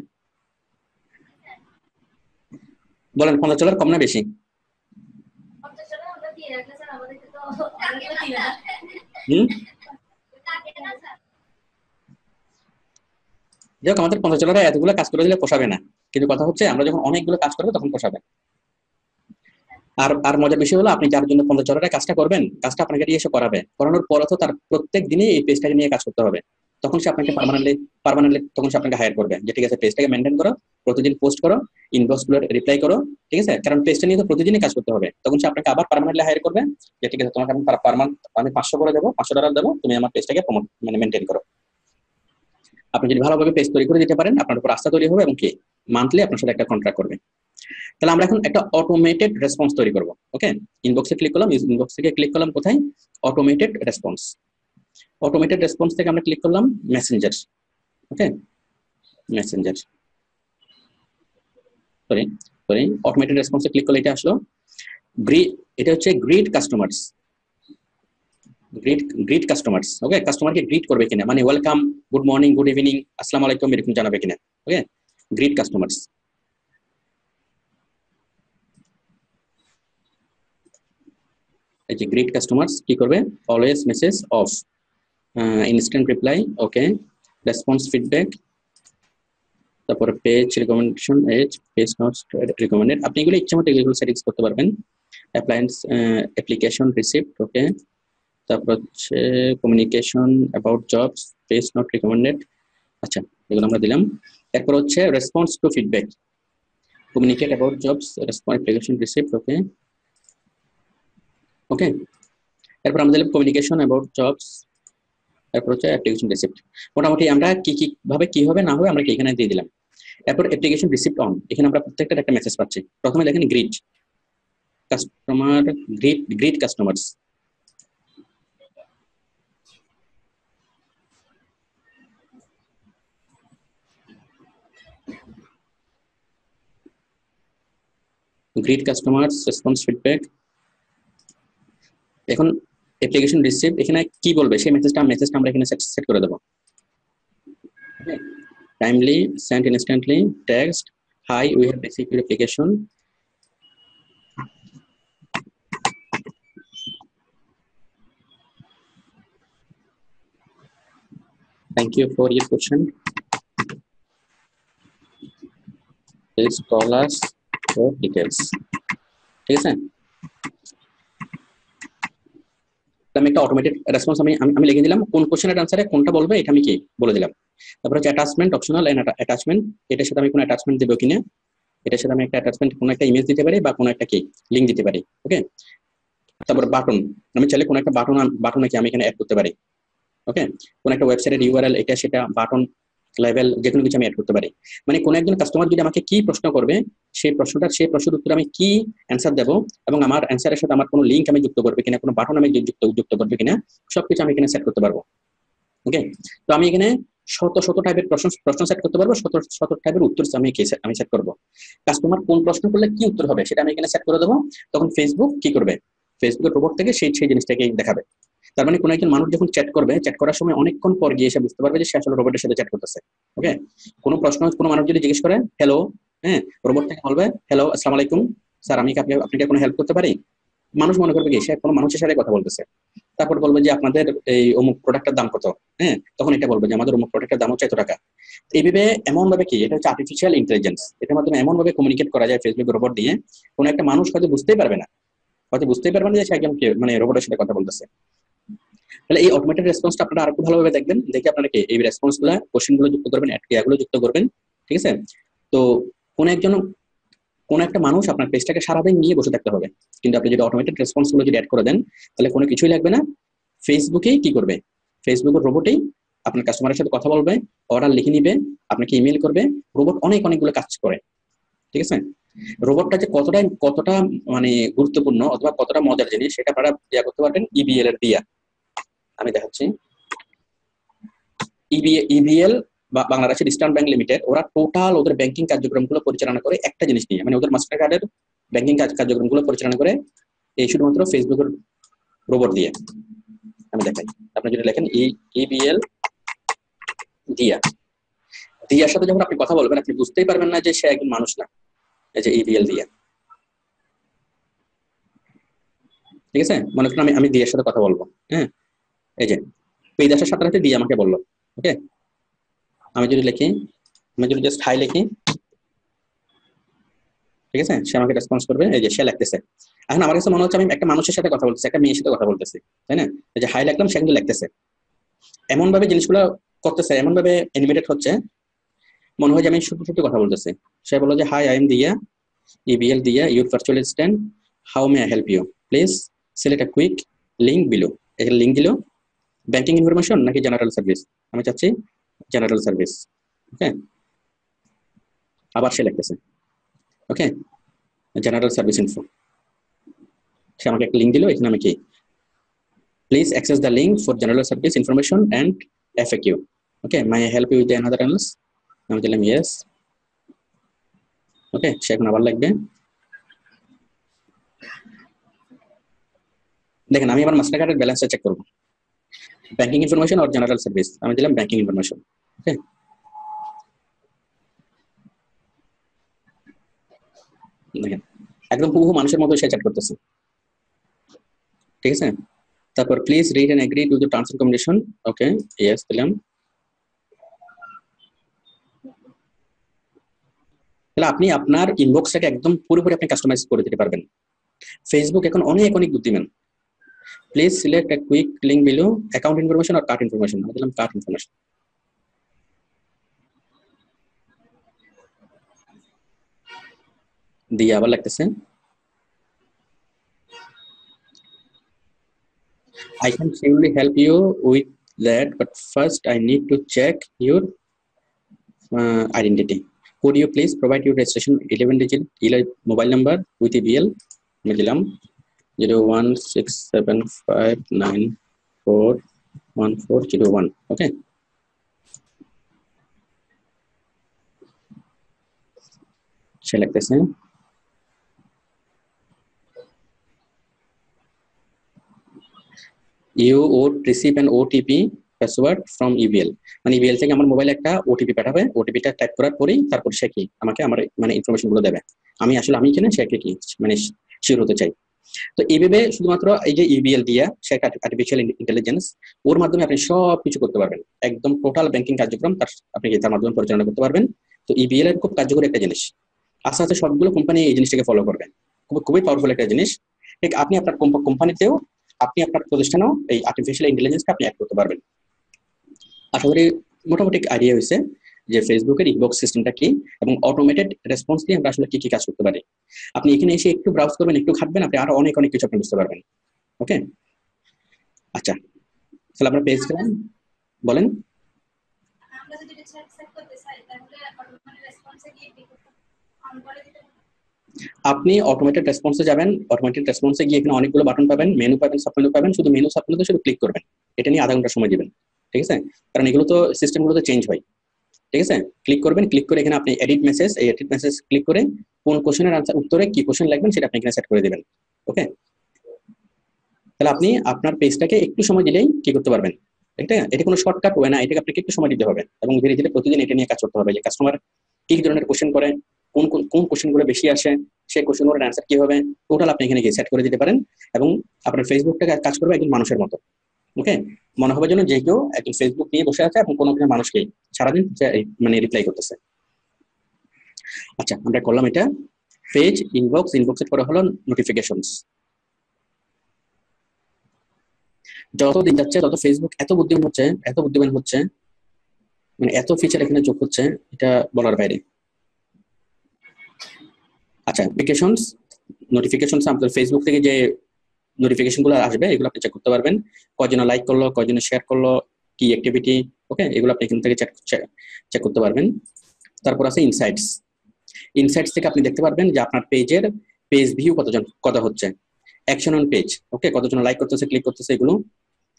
বলেন $50 কম না বেশি? হুম, যাই হোক আমাদের $50 এতগুলো কাজ করে দিলে পোষাবে না, কিন্তু কথা হচ্ছে আমরা যখন অনেকগুলো কাজ করবো তখন পোষাবে। আর আর মজার বিষয় হলো আপনি যার জন্য $50 কাজটা করবেন, কাজটা আপনাকে দিয়ে এসে করাবে, করানোর পরে তো তার প্রত্যেক দিনই এই পেজটাকে নিয়ে কাজ করতে হবে। তখন সে আপনাকে পার্মানেন্টলি তখন সে আপনাকে হায়ার করবে যে ঠিক আছে পেজটাকে মেনটেন করো, প্রতিদিন পোস্ট করো, ইনবক্স গুলো রিপ্লাই করো, ঠিক আছে, কারণ পেজটা নিয়ে তো প্রতিদিনই কাজ করতে হবে। তখন সে আপনাকে আবার পার্মানেন্টলি হায়ার করবে যে ঠিক আছে তোমাকে আমি পার্মানেন্ট আমি 500 করে দেবো, $500 দেবো, তুমি আমার পেজটাকে প্রমোট মানে মেনটেন করো। আপনি যদি ভালোভাবে পেজ তৈরি করে দিতে পারেন আপনার উপর আস্থা তৈরি হবে এবং কি মান্থলি আপনার সাথে একটা কন্ট্রাক্ট করবে। তাহলে আমরা এখন একটা অটোমেটেড রেসপন্স তৈরি করব। ওকে, ইনবক্সে ক্লিক করলাম, ইনবক্স থেকে ক্লিক করলাম কোথায় অটোমেটেড রেসপন্স। অটোমেটেড রেসপন্স থেকে আমরা ক্লিক করলাম Messenger. Okay, Messenger, sorry sorry automated রেসপন্সে ক্লিক করলে এটা আসলো এটা হচ্ছে greet customers. Greet customers, okay, কাস্টমারকে গ্রিড করবে কিনা, মানে welcome, good morning, good evening, আসসালামু আলাইকুম এরকম জানাবে কিনা। Okay, greet customers. এই যে গ্রিড কাস্টমার্স কি করবে, always message off, instant reply, okay, response feedback, তারপরে page recommendation, page not recommended. আপনি এগুলো ইচ্ছা মতো এগুলো সেটিংস করতে পারবেন। অ্যাপ্লায়েন্স, অ্যাপ্লিকেশন রিসিপ্ট, ওকে, তারপর হচ্ছে communication about jobs, page not recommended. আচ্ছা, এগুলো আমরা দিলাম। এরপর হচ্ছে response to feedback, communicate about jobs, response application receipt, okay okay. এরপর আমরা দিলাম কমিউনিকেশন অ্যাবাউট জবস, এরপর হচ্ছে অ্যাপ্লিকেশন রিসিপ্ট। মোটামুটি আমরা কি হবে না হবে আমরা এখানে দিয়ে দিলাম। এরপর অ্যাপ্লিকেশন রিসিপ্ট অন, এখানে আমরা প্রত্যেকটা একটা মেসেজ পাচ্ছি। প্রথমে দেখেন greet customer, greet customers. Greet customers response feedback. এখন অ্যাপ্লিকেশন রিসিভ, এখানে কি বলবে সেই মেসেজটা আমরা এখানে সেট করে দেবো। Timely sent instantly text hi we have received your application. Thank you for your question. Please call us for details. ঠিক আছে, আমি একটা অটোমেটেড রেসপন্স আমি লিখে দিলাম, কোন কোশ্চেনের অ্যান্সারে কোনটা বলবে এটা আমি কি বলে দিলাম। তারপর হচ্ছে অ্যাটাচমেন্ট অপশনাল এন্ড অ্যাটাচমেন্ট, এটার সাথে আমি কোনো অ্যাটাচমেন্ট দেবো কিনা, এটার সাথে আমি একটা অ্যাটাচমেন্ট কোনো একটা ইমেজ দিতে পারি বা কোনো একটা কি লিঙ্ক দিতে পারি। ওকে, তারপর বাটন, আমি চাইলে কোনো একটা বাটন কি আমি এখানে অ্যাড করতে পারি। ওকে, কোন একটা ওয়েবসাইটের ইউআরএল এটা সেটা বাটন লেভেল যে কোনো কিছু আমি অ্যাড করতে পারি। মানে কোনো একজন কাস্টমার যদি আমাকে কি প্রশ্ন করবে সেই প্রশ্নের উত্তরে আমি কি অ্যান্সার দেবো এবং আমার অ্যান্সারের সাথে আমার কোনো লিঙ্ক আমি যুক্ত করবে কিনা, কোনো বাটন আমি যুক্ত করবে কিনা, সবকিছু আমি এখানে সেট করতে পারবো। ওকে, তো আমি এখানে শত টাইপের প্রশ্ন সেট করতে পারবো, শত টাইপের উত্তর আমি সেট করবো। কাস্টমার কোন প্রশ্ন করলে কি উত্তর হবে সেটা আমি এখানে সেট করে দেবো। তখন ফেসবুক কি করবে, ফেসবুকের রোবট থেকে সেই জিনিসটাকে দেখাবে। তার মানে কোনো একজন মানুষ যখন চ্যাট করবে, চ্যাট করার সময় অনেকক্ষণ পর গিয়ে এসে বুঝতে পারবে যে সে আসলে রোবটের সাথে চ্যাট করতেছে। ওকে, কোনো মানুষ যদি জিজ্ঞেস করে হ্যালো, হ্যাঁ, রোবট থেকে বলবে হ্যালো আসসালামু আলাইকুম স্যার, আমি কি আপনাকে কোনো হেল্প করতে পারি। মানুষ মনে করবে কি সে কোনো মানুষের সাথে কথা বলতেছে। তারপর বলবে যে আপনাদের এই অমুক প্রোডাক্টের দাম কত, হ্যাঁ, তখন এটা বলবে যে আমাদের অমুক প্রোডাক্টের দাম হচ্ছে এত টাকা। এইভাবে এমন ভাবে কি, এটা হচ্ছে আর্টিফিশিয়াল ইন্টেলিজেন্স, এটার মাধ্যমে এমন ভাবে কমিউনিকেট করা যায় ফেসবুক রোবট দিয়ে, কোনো একটা মানুষ হয়তো বুঝতেই পারবে না যে সে একজন মানে রোবটের সাথে কথা বলতেছে। তাহলে এই অটোমেটেড রেসপন্সটা আপনারা আরেকটু ভালোভাবে দেখবেন, দেখে আপনারা কি এই রেসপন্সগুলো কোশ্চেনগুলো যুক্ত করবেন, ক্রিয়াগুলো যুক্ত করবেন। ঠিক আছে, তো কোন একটা মানুষ আপনার পেজটাকে সারাদিন নিয়ে বসে থাকতে হবে, কিন্তু আপনি যদি অটোমেটেড রেসপন্সগুলো যদি অ্যাড করে দেন তাহলে কোনো কিছুই লাগবে না। ফেসবুকেই কি করবে, ফেসবুকের রোবটেই আপনার কাস্টমারের সাথে কথা বলবে, অর্ডার লিখে নিবে, আপনাকে ইমেল করবে। রোবট অনেকগুলো কাজ করে। ঠিক আছে, রোবটটা যে কতটা মানে গুরুত্বপূর্ণ অথবা কতটা মজার জিনিস সেটা আপনারা ইয়া করতে পারবেন ইবিএল এর দিয়া। আমি দেখাচ্ছি, ইবিএল বা বাংলাদেশের ইস্টার্ন ব্যাংক লিমিটেড, ওরা টোটাল ওদের ব্যাংকিং কার্যক্রমগুলো পরিচালনা করে একটা জিনিস নিয়ে, মানে ওদের মাস্টার কার্ডের ব্যাংকিং কার্যক্রমগুলো পরিচালনা করে এই শুধুমাত্র ফেসবুকের রোবট দিয়ে। আমি দেখাই, আপনি যদি লেখেন ইবিএল দিয়ার সাথে যখন আপনি কথা বলবেন আপনি বুঝতেই পারবেন না যে সে একজন মানুষ না। এই যে ইবিএল দিয়া, ঠিক আছে, মনে করেন আমি দিয়ার সাথে কথা বলবো, হ্যাঁ, এই যে পেজ আসার সাথে সাথে দিয়া আমাকে বললো। ওকে, আমি যদি জাস্ট হাই লিখি, ঠিক আছে, সে আমাকে রেসপন্স করবে, এই যে সে লিখতেছে। এখন আমার কাছে মনে হচ্ছে আমি একটা মানুষের সাথে কথা বলতেছি, একটা মেয়ের সাথে কথা বলতেছি, তাই না। এই যে হাই লিখলাম, সে কিন্তু লিখতেছে। এমন ভাবে জিনিসগুলো করতেছে, এমন ভাবে অ্যানিমেটেড হচ্ছে, মনে হয় যে আমি সত্যি কথা বলতেছি। সে বললো যে hi I am Dia, EBL Dia, your virtual assistant, how may I help you, please select a quick link below. এখানে লিঙ্ক দিল, ব্যাংকিং ইনফরমেশন নাকি জেনারেল সার্ভিস, আমি চাচ্ছি জেনারেল সার্ভিস। ওকে, আবার সে লিখতেছে, ওকে, জেনারেল সার্ভিস ইনফো। সে আমাকে একটা লিঙ্ক দিল, এখানে আমি কি please access the link for general service information and FAQ. Okay, my help you with another analysis, আমি দিলাম ইয়েস। ওকে, সে এখন আবার লিখবে। দেখেন আমি আমার মাস্টার কার্ডের ব্যালেন্সটা চেক করবো, ব্যাংকিং ইনফরমেশন আর জেনারেল সার্ভিস, আমি দিলাম ব্যাংকিং ইনফরমেশন। ওকে, দেখেন একদম হুবহু মানুষের মতো সে চ্যাট করতেছে। ঠিক আছে, তারপর please read and agree to the terms and condition. Okay, yes দিলাম। তাহলে আপনি আপনার ইনবক্সটাকে একদম পুরোপুরি আপনি কাস্টমাইজ করে দিতে পারবেন। ফেসবুক এখন অনেক বুদ্ধিমান। Please select a quick link below, account information আর কার্ড ইনফরমেশন, আমি দিলাম কার্ড ইনফরমেশন। দিয়ে আবার লাগতেছে, I can surely help you with that, but first I need to check your identity. Could you please provide your registration 11-digit mobile number with ABL? আমি দিলাম 01675941401। Okay, সে লাগতেছে you would receive an OTP password from EBL, মানে EBL থেকে আমার মোবাইলে একটা OTP পাঠাবে, ওটিপিটা টাইপ করার পরেই তারপর সে কি আমাকে আমার মানে ইনফরমেশন গুলো দেবে, আমি কিনা সে কি মানে শিওর হতে চাই। তো এইভাবে শুধুমাত্র এই যে ইবিএল দিয়া সে একটা আর্টিফিশিয়াল ইন্টেলিজেন্স, ওর মাধ্যমে আপনি সব কিছু করতে পারবেন, একদম টোটাল ব্যাংকিং কার্যক্রম আপনি তার মাধ্যমে পরিচালনা করতে পারবেন। তো ইবিএল এর খুব কার্যকরী একটা জিনিস, আস্তে আস্তে সবগুলো কোম্পানি এই জিনিসটাকে ফলো করবে, খুবই পাওয়ারফুল একটা জিনিস। ঠিক আপনি আপনার কোম্পানিতেও আপনি আপনার প্রতিষ্ঠানেও এই আর্টিফিশিয়াল ইন্টেলিজেন্সকে আপনি অ্যাড করতে পারবেন। আশা করি মোটামুটি আইডিয়া হয়েছে যে ফেসবুকের ইনবক্স সিস্টেমটা কি এবং অটোমেটেড রেসপন্স দিয়ে আমরা আসলে কি কি কাজ করতে পারি। আপনি এখানে এসে একটু ব্রাউজ করবেন, একটু ঘাটবেন, আপনি আরো অনেক কিছু আপনি বুঝতে পারবেন। ওকে, আচ্ছা তাহলে আমরা পেজ গেলাম, বলেন। আমরা যদি এটা সেট করতে চাই তাহলে অটোমেটিক রেসপন্সে গিয়ে অন করে দিতে হবে। আপনি অটোমেটেড রেসপন্সে যাবেন, অটোমেটেড রেসপন্সে গিয়ে এখানে অনেকগুলো বাটন পাবেন, মেনু পাবেন, সাব মেনু পাবেন, শুধু মেনু সাব মেনুতে শুধু ক্লিক করবেন, এটা নিয়ে আধা ঘন্টা সময় দিবেন, ঠিক আছে? কারণ এগুলো তো সিস্টেমগুলো চেঞ্জ হয়, ঠিক আছে? ক্লিক করবেন, ক্লিক করে এখানে আপনি এডিট মেসেজ, এই এডিট মেসেজ ক্লিক করে কোন কোশ্চেনের আনসার উত্তরে কি কোশ্চেন লাগবেন সেটা আপনি এখানে সেট করে দিবেন। ওকে, তাহলে আপনি আপনার পেজটাকে একটু সময় দিলেই কি করতে পারবেন, এটা কোনো শর্টকাট ওয়ে না, এটাকে আপনাকে একটু সময় দিতে হবে এবং ধীরে ধীরে প্রতিদিন এটা নিয়ে কাজ করতে হবে যে কাস্টমার কি ধরনের কোশ্চেন করে, কোন কোন কোশ্চেনগুলো বেশি আসে, সেই কোশ্চেনগুলোর অ্যান্সার কি হবে, টোটাল আপনি এখানে গিয়ে সেট করে দিতে পারেন এবং আপনার ফেসবুকটাকে কাজ করবে একজন মানুষের মতো। ওকে, মনে হবে যেন যে কেউ একজন ফেসবুক নিয়ে বসে আছে এবং কোনো মানুষকে সারাদিন মানে রিপ্লাই করতেছে। আচ্ছা, আমরা করলাম এটা পেজ, ইনবক্সের পরে হলো নোটিফিকেশনস। যত দিন যাচ্ছে তত ফেসবুক এত বুদ্ধিমান হচ্ছে, মানে এত ফিচার এখানে যোগ হচ্ছে, এটা বলার বাইরে। আচ্ছা, নোটিফিকেশনস আপনার ফেসবুক থেকে যে নোটিফিকেশন গুলো আসবে এগুলো আপনি চেক করতে পারবেন, কয়জন লাইক করলো, কয়জন শেয়ার করলো, কি অ্যাক্টিভিটি। ওকে, এগুলো আপনি এখান থেকে চেক করতে পারবেন। তারপর আছে ইনসাইটস থেকে আপনি দেখতে পারবেন যে আপনার পেজের পেজ ভিউ কত হচ্ছে, অ্যাকশন অন পেজ, ওকে, কতজন লাইক করতেছে, ক্লিক করতেছে এগুলো।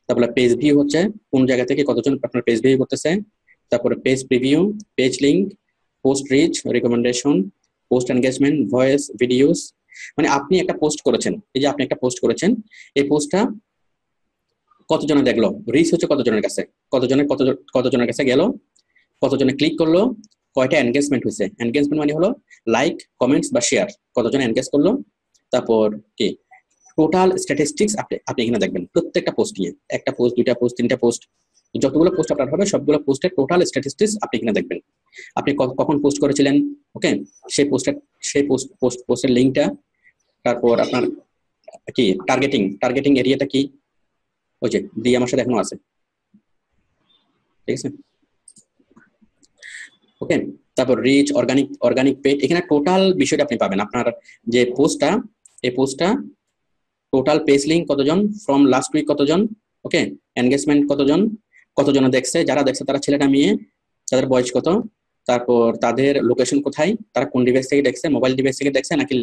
তারপরে পেজ ভিউ হচ্ছে কোন জায়গা থেকে কতজন আপনার পেজ ভিউ করতেছে, তারপরে page preview, page link, post rich, recommendation, post engagement, voice, videos. মানে আপনি একটা পোস্ট করেছেন, এই যে আপনি একটা পোস্ট করেছেন, এই পোস্টটা কতজনে দেখলো, রিচ হচ্ছে কতজনের কাছে গেল, কতজনে ক্লিক করলো, কয়টা এনগেজমেন্ট হয়েছে। এনগেজমেন্ট মানে হলো লাইক, কমেন্টস বা শেয়ার, কতজন এনগেজ করলো। তারপর কি টোটাল স্ট্যাটিস্টিক্স আপনি এখানে দেখবেন প্রত্যেকটা পোস্ট নিয়ে, একটা পোস্ট, দুইটা পোস্ট, তিনটা পোস্ট, যতগুলো পোস্ট আপনার হবে সবগুলো পোস্টের টোটাল স্ট্যাটিস্টিক্স আপনি এখানে দেখবেন। আপনি কখন পোস্ট করেছিলেন, ওকে, সেই পোস্টের লিঙ্কটা, তারপর আপনার কি টার্গেটিং এরিয়াটা কি, ওই যে দিয়ে আমার সাথে এখনো আছে, ঠিক আছে? ওকে, তারপর রিচ, অর্গানিক পেড, এখানে টোটাল বিষয়টা আপনি পাবেন। আপনার যে পোস্টটা, এই পোস্টটা টোটাল পেজ লিঙ্ক কতজন, ফ্রম লাস্ট উইক কতজন, ওকে, এনগেজমেন্ট কতজন দেখছে, যারা দেখছে তারা ছেলেটা মেয়ে, তাদের বয়স কত, তারপর তাদের লোকেশন কোথায়, তারা কোন ডিভাইস থেকে দেখছে, মোবাইল ডিভাইস থেকে দেখছে নাকি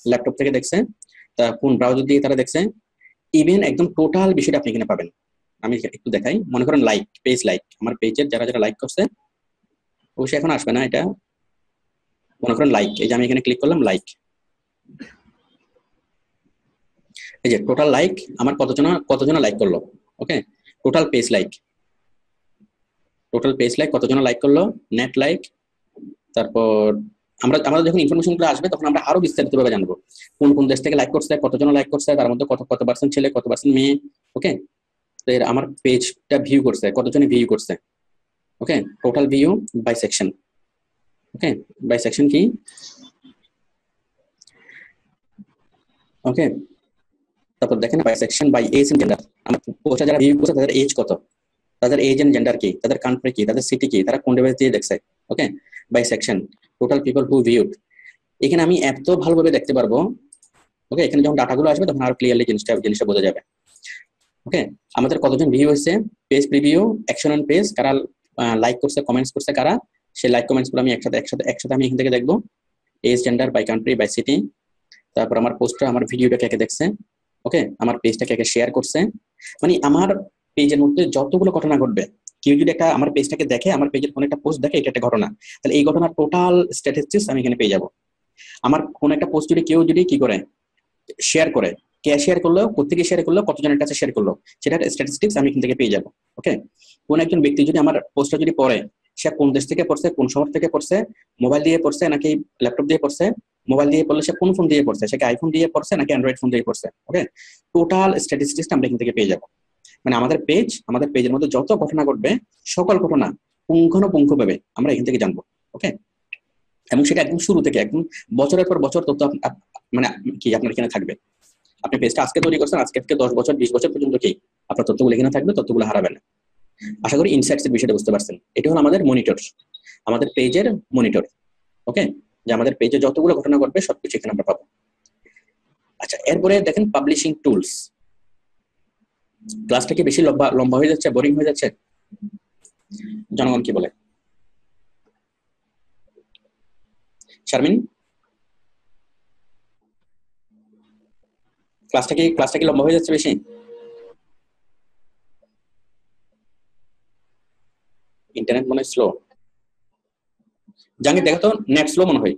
ল্যাপটপ থেকে দেখছে, তা কোন ব্রাউজার দিয়ে তারা দেখছে, ইভেন একদম টোটাল বিষয়টা আপনি এখানে পাবেন। আমি একটু দেখাই, মনে করেন পেজ লাইক, আমার পেজের যারা লাইক করছে, অবশ্যই এখন আসবে না এটা, মনে করেন লাইক, এই যে আমি এখানে ক্লিক করলাম লাইক, এই যে টোটাল লাইক আমার কতজন লাইক করলো, ওকে, টোটাল পেজ লাইক কতজন লাইক করলো, নেট লাইক। তারপর আমাদের যখন ইনফরমেশনগুলো আসবে তখন আমরা আরো বিস্তারিতভাবে জানবো কোন দেশ থেকে লাইক করছে, কতজন লাইক করছে, তার মধ্যে কত পার্সেন্ট ছেলে, কত পার্সেন্ট মেয়ে। ওকে, তো আমার পেজটা ভিউ করছে, কতজনে ভিউ করছে, okay, total view by section, okay, by section কি, ওকে, তারপর দেখেন by section, by age and gender, আমার পোস্টটা যারা ভিউ করছে তাদের এজ কত, তাদের এজ এন্ড জেন্ডার কি, তাদের কান্ট্রি কি, তাদের সিটি কি, তারা কোন ডিভাইস দিয়ে দেখছে, okay, by section, total people who viewed. এখানে আমি এত ভালোভাবে দেখতে পারবো, ওকে, এখানে যখন ডাটাগুলো আসবে তখন আরো ক্লিয়ারলি জিনিসটা বোঝা যাবে। ওকে, আমাদের কতজন ভিউ হয়েছে, page preview, action on page, কারা লাইক করছে, কমেন্টস করছে কারা, সেই লাইক কমেন্টস গুলো আমি একসাথে আমি এখান থেকে দেখবো, age, gender, by country, by city. তারপর আমার পোস্টটা, আমার ভিডিওটা কে দেখছে, ওকে, আমার পেজটা কে শেয়ার করছে, মানে আমার পেজের মধ্যে যতগুলো ঘটনা ঘটবে, কেউ যদি আমার পেজটাকে দেখে, আমার পেজের কোন একটা পোস্ট দেখে, এটা একটা ঘটনা, তাহলে এই ঘটনার টোটাল স্ট্যাটিস্টিক্স আমি এখানে পেয়ে যাবো। আমার কোন একটা পোস্ট যদি কেউ কি করে শেয়ার করে, কে শেয়ার করলো, কোথেকে শেয়ার করলো, কতজনের কাছে শেয়ার করলো, সেটার স্ট্যাটিস্টিক্স আমি এখান থেকে পেয়ে যাবো। ওকে, কোন একজন ব্যক্তি যদি আমার পোস্টটা যদি পড়ে, সে কোন দেশ থেকে পড়ছে, কোন শহর থেকে পড়ছে, মোবাইল দিয়ে পড়ছে নাকি ল্যাপটপ দিয়ে পড়ছে, মোবাইল দিয়ে পড়লে সে কোন ফোন দিয়ে পড়ছে, সে কি আইফোন দিয়ে পড়ছে নাকি অ্যান্ড্রয়েড ফোন দিয়ে পড়ছে। ওকে, টোটাল স্ট্যাটিস্টিক্স আমরা এখান থেকে পেয়ে যাবো। মানে আমাদের পেজের মধ্যে যত ঘটনা ঘটবে, সকল ঘটনা পুঙ্খানুপুঙ্খভাবে আমরা এখান থেকে জানবো। ওকে, এবং সেটা একদম শুরু থেকে একদম বছরের পর বছর তথ্য মানে কি আপনার এখানে থাকবে। আপনি পেজটা আজকে তৈরি করছেন, আজকে থেকে 10 বছর 20 বছর পর্যন্ত কি আপনার তথ্যগুলো এখানে থাকবে, তথ্যগুলো হারাবে না। আশা করি ইনসাইটস এর বিষয়টা বুঝতে পারছেন। এটা হলো আমাদের মনিটর, আমাদের পেজের মনিটর। ওকে, যে আমাদের পেজে যতগুলো ঘটনা ঘটবে সবকিছু এখানে আমরা পাবো। আচ্ছা, এরপরে দেখেন পাবলিশিং টুলস। ক্লাসটা কি বেশি লম্বা হয়ে যাচ্ছে, বোরিং হয়ে যাচ্ছে? জনগণ কি বলে? শারমিন, ক্লাসটা কি লম্বা হয়ে যাচ্ছে বেশি? ইন্টারনেট মনে হয় স্লো। জাঙ্গির দেখো তো নেট স্লো মনে হয়।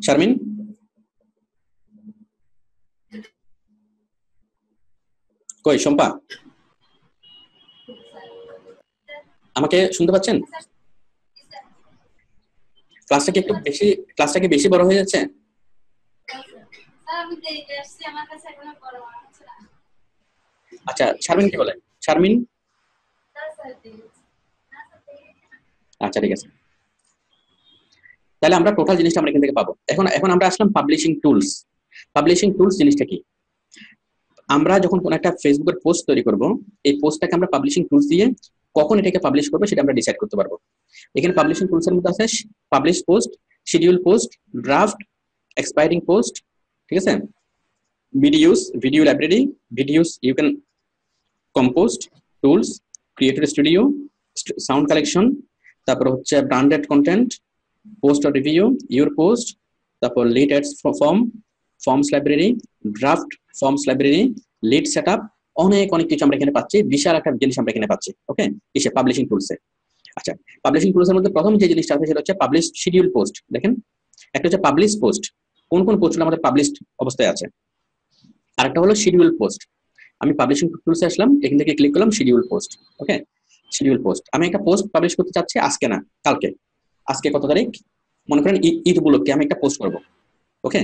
শারমিন, কই শম্পা, আমাকে শুনতে পাচ্ছেন? ক্লাসটা কি বেশি বড় হয়ে যাচ্ছে? আচ্ছা, শারমিন কি বলে? শারমিন, আচ্ছা ঠিক আছে, তাহলে আমরা টোটাল জিনিসটা আমরা এখান থেকে পাবো। এখন আমরা আসলাম পাবলিশিং টুলস। পাবলিশিং টুলস জিনিসটা কি? আমরা যখন কোন একটা ফেসবুকের পোস্ট তৈরি করব, এই পোস্টটাকে আমরা পাবলিশিং টুলস দিয়ে কখন এটাকে পাবলিশ করবো সেটা আমরা ডিসাইড করতে পারবো। এখানে পাবলিশিং টুলস এর মধ্যে আছে publish post, schedule post, draft, expiring post, ঠিক আছে, video library, videos you can compost, tools, creator studio, sound collection, তারপর হচ্ছে branded content, post or review, your post, তারপর lead ads forms library, draft forms library, lead setup, অনেক কিছু আমরা এখানে পাচ্ছি। বিশাল একটা জিনিস আমরা এখানে পাচ্ছি। ওকে, কিসে? পাবলিশিং টুলসে। আচ্ছা, পাবলিশিং টুলসের মধ্যে প্রথম যে জিনিসটা আছে সেটা হচ্ছে পাবলিশ শিডিউল পোস্ট। দেখেন, একটা হচ্ছে পাবলিশ পোস্ট, কোন পোস্টগুলো আমাদের পাবলিশড অবস্থায় আছে, আরেকটা হলো শিডিউল পোস্ট। আমি পাবলিশিং টুলসে আসলাম, এখান থেকে ক্লিক করলাম শিডিউল পোস্ট। ওকে, শিডিউল পোস্ট, আমি একটা পোস্ট পাবলিশ করতে চাচ্ছি আজকে না কালকে। আজকে কত তারিখ? মনে করেন ঈদ উপলক্ষে আমি একটা পোস্ট করবো। ওকে,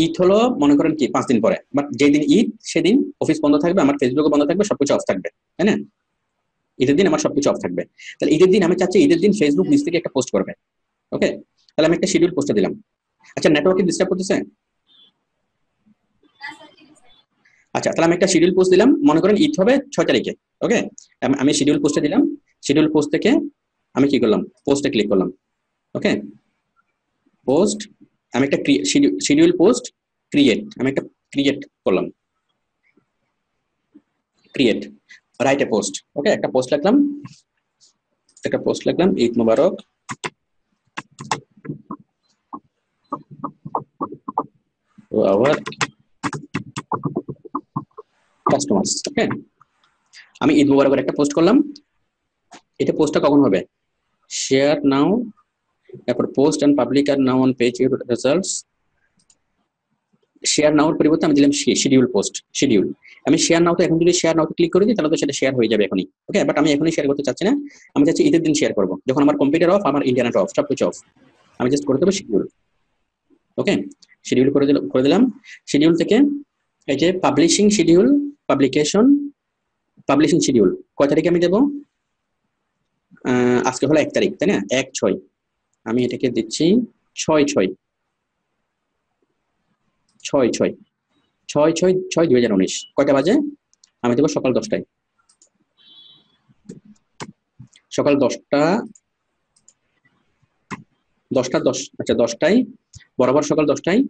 ঈদ হলো মনে করেন কি 5 দিন পরে, বাট যেদিন ঈদ সেদিন অফিস বন্ধ থাকবে, আমার ফেসবুকও বন্ধ থাকবে, সবকিছু অফ থাকবে, তাই না? ঈদের দিন আমার সবকিছু অফ থাকবে। তাহলে ঈদের দিন আমি চাচ্ছি ঈদের দিন ফেসবুক নিজ থেকে একটা পোস্ট করবে। ওকে, তাহলে আমি একটা শিডিউল পোস্টে দিলাম। আচ্ছা, নেটওয়ার্কে ডিস্টার্ব করতেছে? আচ্ছা, তাহলে আমি একটা শিডিউল পোস্ট দিলাম, মনে করেন ঈদ হবে 6 তারিখে। ওকে, আমি শিডিউল পোস্টে দিলাম। শিডিউল পোস্ট থেকে আমি কি করলাম? পোস্টে ক্লিক করলাম। ওকে, পোস্ট, আমি একটা শিডিউল পোস্ট ক্রিয়েট, আমি একটা ক্রিয়েট করলাম, ক্রিয়েট, রাইট এ পোস্ট। ওকে, একটা পোস্ট লিখলাম, ঈদ মুবারক to our customers। ওকে, আমি ঈদ মুবারকের একটা পোস্ট করলাম। এটা পোস্টটা কখন হবে? শেয়ার নাও, তারপর পোস্ট এন্ড পাবলিক আর now on page your results. Share নাওর পরিবর্তে আমি দিলাম শিডিউল পোস্ট, শিডিউল। আমি শেয়ার নাও, তো এখন যদি শেয়ার নাওতে ক্লিক করে দিই তাহলে তো সেটা শেয়ার হয়ে যাবে এখনই। ওকে, বাট আমি এখনই শেয়ার করতে চাচ্ছি না, আমি চাচ্ছি ঈদের দিন শেয়ার করবো, যখন আমার কম্পিউটার অফ, আমার ইন্টারনেট অফ, সবকিছু অফ। আমি জাস্ট করে দেবো শিডিউল। ওকে, শিডিউল করে দিলাম। শিডিউল থেকে এই যে publishing schedule, publication, publishing schedule কয় তারিখে আমি দেবো? আজকে হলো 1 তারিখ, তাই না? 1/6, আমি এটাকে দিচ্ছি 6/6/2019। কয়টা বাজে? আমি দেবো সকাল 10টায়। সকাল 10:10, আচ্ছা 10টায়, বরাবর সকাল 10টায়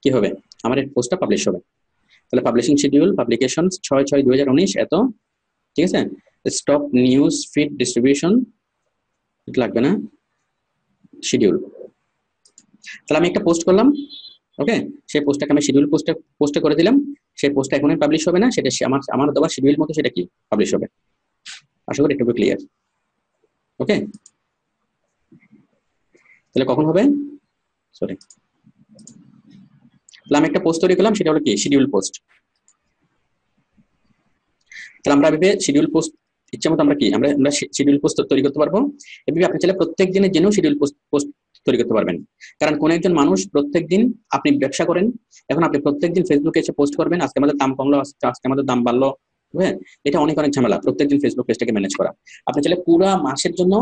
কি হবে? আমার এই পোস্টটা পাবলিশ হবে। তাহলে পাবলিশিং শিডিউল, পাবলিকেশন 6/6/2019 এত, ঠিক আছে। স্টপ নিউজ ফিড ডিস্ট্রিবিউশন, এটা লাগবে না, শিডিউল। তাহলে আমি একটা পোস্ট করলাম। ওকে, সেই পোস্টটাকে আমি শিডিউল পোস্টে করে দিলাম। সেই পোস্টটা এখনই পাবলিশ হবে না, সেটা আমার দেওয়া শিডিউল মতো সেটা কি পাবলিশ হবে। আশা করি একটু ক্লিয়ার। ওকে, তাহলে কখন হবে? সরি, তাহলে আমি একটা পোস্ট তৈরি করলাম, সেটা হলো কি শিডিউল পোস্ট। তাহলে আমরা এভাবে শিডিউল পোস্ট ইচ্ছা মতো আমরা কি আমরা আমরা শিডিউল পোস্ট তৈরি করতে পারবো। এভাবে আপনি চাইলে প্রত্যেক দিনের জন্য শিডিউল পোস্ট তৈরি করতে পারবেন। কারণ কোন একজন মানুষ প্রত্যেক দিন, আপনি ব্যবসা করেন, এখন আপনি প্রত্যেকদিন ফেসবুকে এসে পোস্ট করবেন, আজকে আমাদের দাম কমলো, আজকে আমাদের দাম বাড়লো, হ্যাঁ, এটা অনেক অনেক ঝামেলা প্রত্যেকদিন ফেসবুক পেজটাকে ম্যানেজ করা। আপনি চাইলে পুরো মাসের জন্য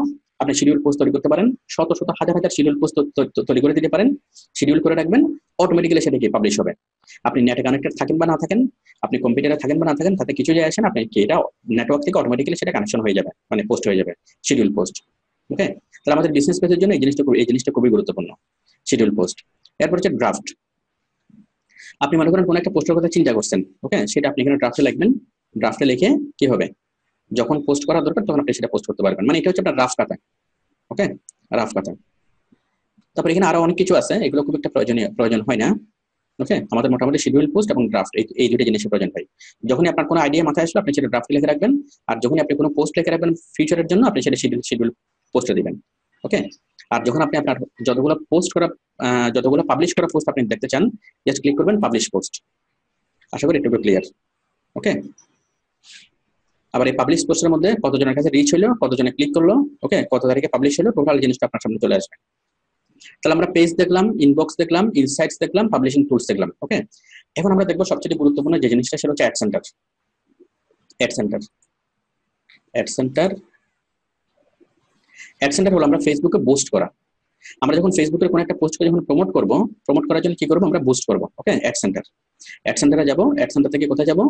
আপনি শিডিউল পোস্ট তৈরি করতে পারেন, শত শত হাজার হাজার শিডিউল পোস্ট তৈরি করে দিতে পারেন, শিডিউল করে রাখবেন, অটোমেটিক্যালি সেটা কি পাবলিশ হবে। আপনি নেটে কানেক্টেড থাকেন বা না থাকেন, আপনি কম্পিউটারে থাকেন বা না থাকেন, তাতে কিছু যায় আসে না, আপনি কি এটা নেটওয়ার্ক থেকে অটোমেটিক্যালি সেটা কানেকশন হয়ে যাবে, মানে পোস্ট হয়ে যাবে শিডিউল পোস্ট। ওকে, তাহলে আমাদের বিজনেস পেজের জন্য এই জিনিসটা খুবই গুরুত্বপূর্ণ, শিডিউল পোস্ট। এরপর হচ্ছে ড্রাফট। আপনি মনে করেন কোন একটা পোস্টের কথা চিন্তা করছেন, ওকে, সেটা আপনি এখানে ড্রাফটে লিখবেন, ড্রাফটে লিখে কি হবে, যখন পোস্ট করা দরকার তখন আপনি সেটা পোস্ট করতে পারবেন, মানে এটা হচ্ছে আপনার রাফ কাটা। ওকে, রাফ কাটা। তারপর এখানে আরো অনেক কিছু আছে, এগুলো খুব একটা প্রয়োজন হয় না। ওকে, আমাদের মোটামুটি শিডিউল পোস্ট এবং ড্রাফট এই দুটো জিনিসের প্রয়োজন হয়। যখনই আপনার কোনো আইডিয়া মাথায় আসলো আপনি সেটা ড্রাফটে লিখে রাখবেন, আর যখনই আপনি কোনো পোস্ট লিখে রাখবেন ফিউচারের জন্য, আপনি সেটা শিডিউল পোস্টে দিবেন। ওকে, আর যখন আপনি আপনার যতগুলো পাবলিশ করা পোস্ট আপনি দেখতে চান, জাস্ট ক্লিক করবেন পাবলিশ পোস্ট। আশা করি এটুকু ক্লিয়ার। ওকে, আবার এই পাবলিশ পোস্টের মধ্যে কতজনের কাছে রিচ হলো, কতজনে ক্লিক করলো, ওকে, কত তারিখে পাবলিশ হলো, টোটাল জিনিসটা আপনার সামনে চলে আসবে। তাহলে আমরা পেজ দেখলাম, ইনবক্স দেখলাম, ইনসাইটস দেখলাম, পাবলিশিং টুলস দেখলাম। ওকে, এখন আমরা দেখবো সবচেয়ে গুরুত্বপূর্ণ যে জিনিসটা, সেটা হচ্ছে অ্যাড সেন্টার। অ্যাড সেন্টার হলো আমরা ফেসবুকে বুস্ট করা। আমরা যখন ফেসবুকের কোনো একটা পোস্টকে যখন প্রমোট করার জন্য কি করবো, আমরা বুস্ট করবো। ওকে, অ্যাড সেন্টারে যাবো, অ্যাড সেন্টার থেকে কোথায় যাবো,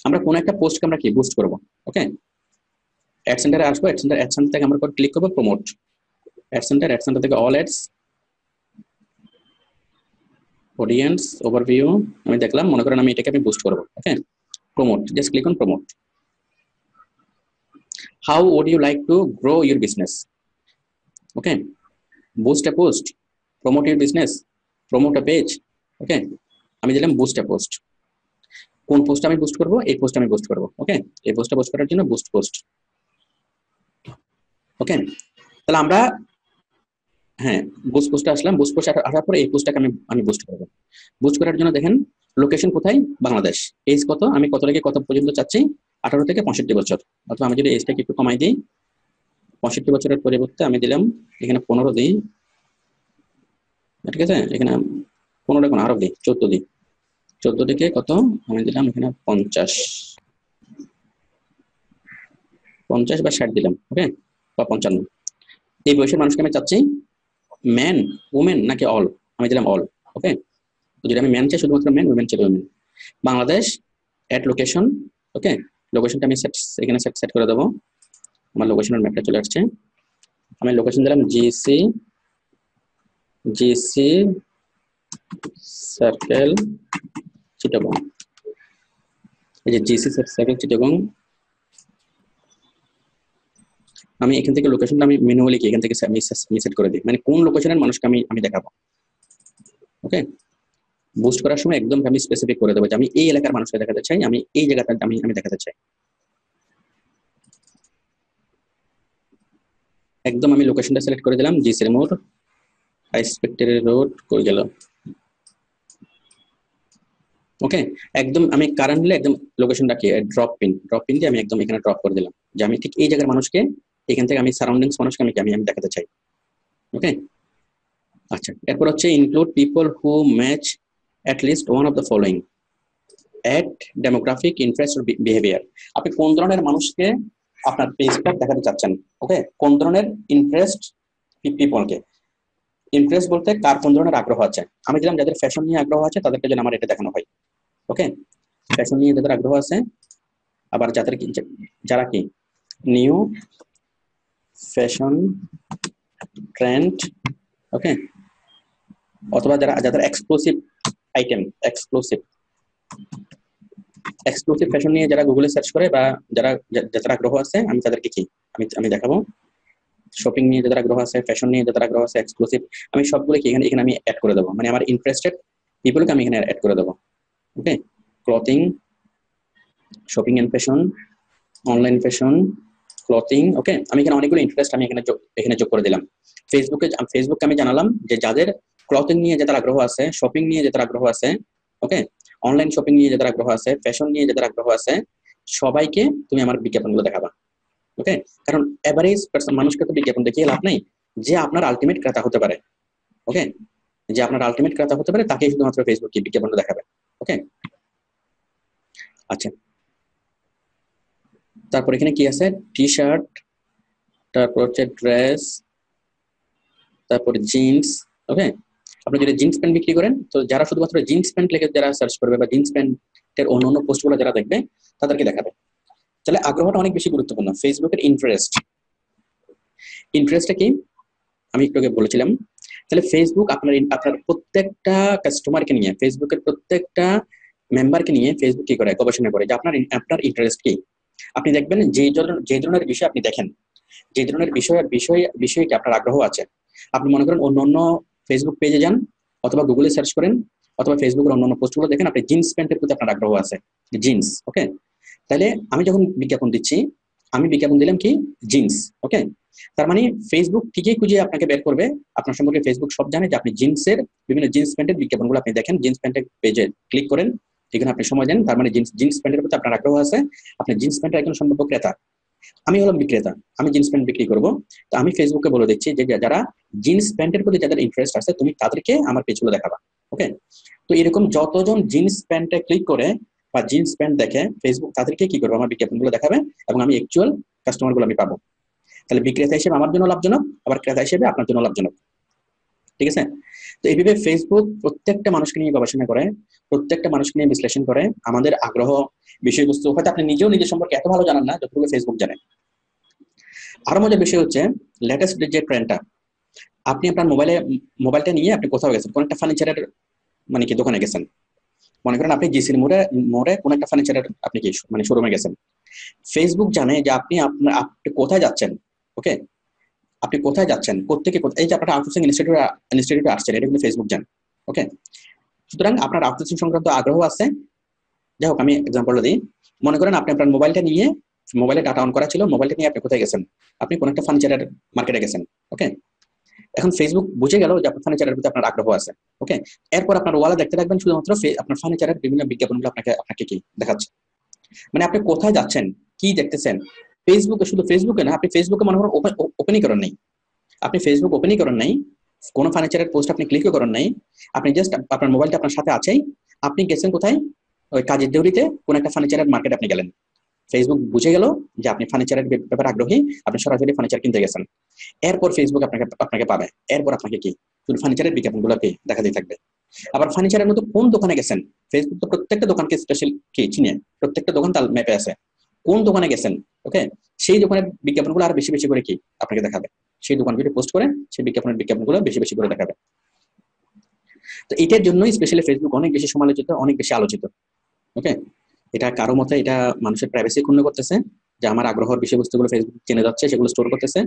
আমরা কোনো একটা পোস্টকে আমরা কি বুস্ট করবো। ওকে, অ্যাড সেন্টারে আসবো, অ্যাড সেন্টার থেকে আমরা ক্লিক করবো প্রমোট। অ্যাড সেন্টার থেকে অল অ্যাডস, অডিয়েন্স, ওভারভিউ আমি দেখলাম, মনে করেন আমি এটাকে বুস্ট করবো। Okay, promote, just click on promote. How would you like to grow your business? Okay, boost a post, promote your business, promote a page. Okay, আমি দিলাম বুস্ট এ post. কোন পোস্ট আমি বুস্ট করবো, এই পোস্ট আমি boost করবো। ওকে, এই পোস্টটা বুস্ট করার জন্য বুস্ট পোস্ট। ওকে, তাহলে আমরা হ্যাঁ বুস্ট পোস্টে আসলাম, বুস্ট পোস্ট আসার পরে এই পোস্টটাকে আমি বুস্ট করবো। বুস্ট করার জন্য দেখেন লোকেশন কোথায়, বাংলাদেশ, এজ কত, আমি কত থেকে কত পর্যন্ত চাচ্ছি, 18 থেকে 65 বছর। অথবা আমি যদি এজটাকে একটু কমাই দিই, 65 বছরের পরিবর্তে আমি দিলাম এখানে 15 দিই, ঠিক আছে, এখানে 15 এখন আরো দিই, 14 দিই, 14 থেকে কত আমি দিলাম এখানে 50 বা 60 দিলাম। ওকে, বা 55। এই বয়সের মানুষকে আমি চাচ্ছি ম্যান, উমেন নাকি অল, আমি দিলাম অল। ওকে, যদি আমি ম্যান চাই শুধুমাত্র ম্যান, উমেন চাই women. Bangladesh, add location. Okay, লোকেশনটা আমি এখানে সেট করে দেবো, আমার লোকেশনের ম্যাপটা চলে আসছে। আমি লোকেশন দিলাম জিসি সার্কেল চিটাগং। এই যে জিসি সার্কেল চিটাগং, আমি এখান থেকে লোকেশনটা আমি ম্যানুয়ালি এখান থেকে আমি সেট করে দিই, মানে কোন লোকেশনের মানুষকে আমি দেখাবো। ওকে, বুস্ট করার সময় একদম আমি স্পেসিফিক করে দেবো যে আমি এই এলাকার মানুষকে দেখাতে চাই, আমি এই জায়গাটা আমি দেখাতে চাই। একদম আমি লোকেশনটা সিলেক্ট করে দিলাম, জিসির মোড়, হাইস্পেক্টের রোড, কই গেল। ওকে, একদম আমি কারেন্টলি একদম লোকেশনটা কি ড্রপ পিন দিয়ে আমি একদম এখানে ড্রপ করে দিলাম যে আমি ঠিক এই জায়গার মানুষকে, এখান থেকে আমি সারাউন্ডিংস মানুষকে আমি দেখাতে চাই। ওকে, আচ্ছা, এরপর হচ্ছে include people who match at least one of the following, at demographic, interest, behaviour. আপনি কোন ধরনের মানুষকে আপনার পেজটা দেখাতে চাচ্ছেন। ওকে, কোন ধরনের ইন্টারেস্ট পিপলকে, ইন্টারেস্ট বলতে কার কোন ধরনের আগ্রহ আছে। আমি দিলাম যাদের ফ্যাশন নিয়ে আগ্রহ আছে তাদেরকে যেন আমার এটা দেখানো হয়। ওকে, ফ্যাশন নিয়ে যাদের আগ্রহ আছে, আবার যারা কি নিউ ফ্যাশন ট্রেন্ড, ওকে, অথবা যাদের এক্সক্লুসিভ আইটেম, এক্সক্লুসিভ ফ্যাশন নিয়ে যারা গুগলে সার্চ করে বা যাদের আগ্রহ আছে, আমি তাদেরকে কি আমি দেখাবো। শপিং নিয়ে যাদের আগ্রহ আছে, ফ্যাশন নিয়ে যাদের আগ্রহ আছে, এক্সক্লুসিভ, আমি সবগুলো কি এখানে আমি অ্যাড করে দেবো, মানে আমার ইন্টারেস্টেড পিপলকে আমি এখানে অ্যাড করে দেবো। Okay, clothing, shopping and fashion, online fashion, clothing. Okay, আমি এখানে অনেকগুলো ইন্টারেস্ট আমি এখানে যোগ করে দিলাম। ফেসবুকে আমি জানালাম যে যাদের ক্লথিং নিয়ে যাদের আগ্রহ আছে, শপিং নিয়ে যাদের আগ্রহ আছে, ওকে, অনলাইন শপিং নিয়ে যাদের আগ্রহ আছে, ফ্যাশন নিয়ে যাদের আগ্রহ আছে, সবাইকে তুমি আমার বিজ্ঞাপনগুলো দেখাবা। ওকে, কারণ এভারেজ পার্সন মানুষকে তো বিজ্ঞাপন দেখিয়ে লাভ নেই, যে আপনার আলটিমেট ক্রেতা হতে পারে। ওকে, যে আপনার আলটিমেট ক্রেতা হতে পারে তাকে শুধুমাত্র ফেসবুকে বিজ্ঞাপনটা দেখাবে। ওকে, আচ্ছা, তারপর এখানে কি আছে, টি শার্ট, তারপর হচ্ছে ড্রেস, তারপর জিন্স। ওকে, আপনি যদি জিন্স প্যান্ট বিক্রি করেন, তো যারা শুধুমাত্র জিন্স প্যান্ট লিখে যারা সার্চ করবে বা জিন্স প্যান্টের অন্য পোস্টগুলো যারা দেখবে তাদেরকে দেখাবে। তাহলে আগ্রহটা অনেক বেশি গুরুত্বপূর্ণ। ফেসবুকের ইন্টারেস্টটা কি আমি একটু আগে বলেছিলাম। তাহলে ফেসবুক আপনার প্রত্যেকটা কাস্টমারকে নিয়ে, ফেসবুকের প্রত্যেকটা মেম্বারকে নিয়ে ফেসবুক কি করে, গবেষণা করে যে আপনার ইন্টারেস্ট কি। আপনি দেখবেন যে ধরনের বিষয় আপনি দেখেন, যে ধরনের বিষয়ে কি আপনার আগ্রহ আছে। আপনি মনে করেন অন্য ফেসবুক পেজে যান, অথবা গুগলে সার্চ করেন, অথবা ফেসবুকের অন্যান্য পোস্টগুলো দেখেন, আপনি জিন্স প্যান্টের প্রতি আপনার আগ্রহ আছে, জিন্স। ওকে, তাহলে আমি যখন বিজ্ঞাপন দিচ্ছি, আমি বিজ্ঞাপন দিলাম কি, জিন্স। ওকে, তার মানে ফেসবুক ঠিকই খুঁজে আপনাকে বের করবে। আপনার সম্পর্কে ফেসবুক সব জানে যে আপনি জিন্সের, বিভিন্ন জিন্স প্যান্টের বিজ্ঞাপনগুলো আপনি দেখেন, জিন্স প্যান্টের পেজে ক্লিক করেন, এখানে আপনি সময় দেন, তার মানে জিন্স প্যান্টের প্রতি আপনার আগ্রহ আছে, আপনি জিন্স প্যান্টের একজন সম্ভাব্য ক্রেতা। আমি হলাম বিক্রেতা, আমি জিন্স প্যান্ট বিক্রি করবো, তো আমি ফেসবুকে বলে দিচ্ছি যে যারা জিন্স প্যান্টের প্রতি যাদের ইন্টারেস্ট আছে, তুমি তাদেরকে আমার পেজগুলো দেখাবা। ওকে, তো এরকম যতজন জিন্স প্যান্টে ক্লিক করে বা জিন্স প্যান্ট দেখে, ফেসবুক তাদেরকে কি করবে, আমার বিজ্ঞাপনগুলো দেখাবে, এবং আমি অ্যাকচুয়াল কাস্টমারগুলো আমি পাবো। তাহলে বিক্রেতা হিসেবে আমার জন্য লাভজনক, আবার ক্রেতা হিসেবে আপনার জন্য লাভজনক। ঠিক আছে, তো এইভাবে ফেসবুক প্রত্যেকটা মানুষকে নিয়ে গবেষণা করে, প্রত্যেকটা মানুষকে নিয়ে বিশ্লেষণ করে, আমাদের আগ্রহ, বিষয়বস্তু, হয়তো আপনি নিজের সম্পর্কে এত ভালো জানেন না যতটুকু ফেসবুক জানে। আরো মজার বিষয় হচ্ছে লেটেস্ট যে ট্রেন্ডটা, আপনি আপনার মোবাইলটা নিয়ে আপনি কোথাও গেছেন, কোন একটা ফার্নিচারের মানে কি দোকানে গেছেন, মনে করেন আপনি জিসির মোড়ে কোন একটা ফার্নিচারের আপনি কি মানে শোরুমে গেছেন। ফেসবুক জানে যে আপনি কোথায় যাচ্ছেন। ওকে, আপনি কোথায় যাচ্ছেন, কোথেকে কোথায়, এই যে আপনার আউটসোর্সিং ইনস্টিটিউটে আসছেন, এটা কিন্তু ফেসবুক জানে। ওকে, সুতরাং আপনার আউটসোর্সিং সংক্রান্ত আগ্রহ আছে। যাই হোক, আমি এক্সাম্পল দিই। মনে করেন আপনি আপনার মোবাইলটা নিয়ে, মোবাইলে ডাটা অন করা ছিল, মোবাইলটা নিয়ে আপনি কোথায় গেছেন, আপনি কোন একটা ফার্নিচারের মার্কেটে গেছেন। ওকে, এখন ফেসবুক বুঝে গেল যে আপনার ফার্নিচারের প্রতি আপনার আগ্রহ আছে। ওকে, এরপর আপনার ওয়ালে দেখতে থাকবেন শুধুমাত্র আপনার ফার্নিচারের বিভিন্ন বিজ্ঞাপনগুলো আপনাকে কি দেখাচ্ছে। মানে আপনি কোথায় যাচ্ছেন, কি দেখতেছেন, শুধু ফেসবুকে না, আপনি ফেসবুকে মনে করেন ওপেনই করেন নাই, আপনি ফেসবুক ওপেনই করেন নাই, কোনো ফার্নিচারের পোস্ট আপনি ক্লিকও করেন নাই, আপনি জাস্ট আপনার মোবাইলটা আপনার সাথে আছেই, আপনি গেছেন কোথায়, ওই কাজের দেউরিতে কোন একটা ফার্নিচারের মার্কেটে আপনি গেলেন। ফেসবুক বুঝে গেল যে আপনি ফার্নিচারের ব্যাপারে আগ্রহী, আপনি সরাসরি ফার্নিচার কিনতে গেছেন। এরপর ফেসবুক আপনাকে পাবে, এরপর আপনাকে কি শুধু ফার্নিচারের বিজ্ঞাপনগুলোকে দেখাতেই থাকবে। আবার ফার্নিচারের মতো কোন দোকানে গেছেন, ফেসবুক তো প্রত্যেকটা দোকানকে স্পেশাল কি চিনে, প্রত্যেকটা দোকান তার ম্যাপে আছে, কোন দোকানে গেছেন। ওকে, সেই দোকানের বিজ্ঞাপনগুলো আর বেশি বেশি করে কি আপনাকে দেখাবে, সেই দোকানগুলি পোস্ট করে সেই বিজ্ঞাপনগুলো বেশি বেশি করে দেখাবে। তো এটার জন্যই স্পেশালি ফেসবুক অনেক বেশি সমালোচিত, অনেক বেশি আলোচিত। ওকে, এটা কারো মতে এটা মানুষের প্রাইভেসি ক্ষুণ্ণ করতেছে, যে আমার আগ্রহের বিষয়বস্তুগুলো ফেসবুক জেনে যাচ্ছে, সেগুলো স্টোর করতেছে।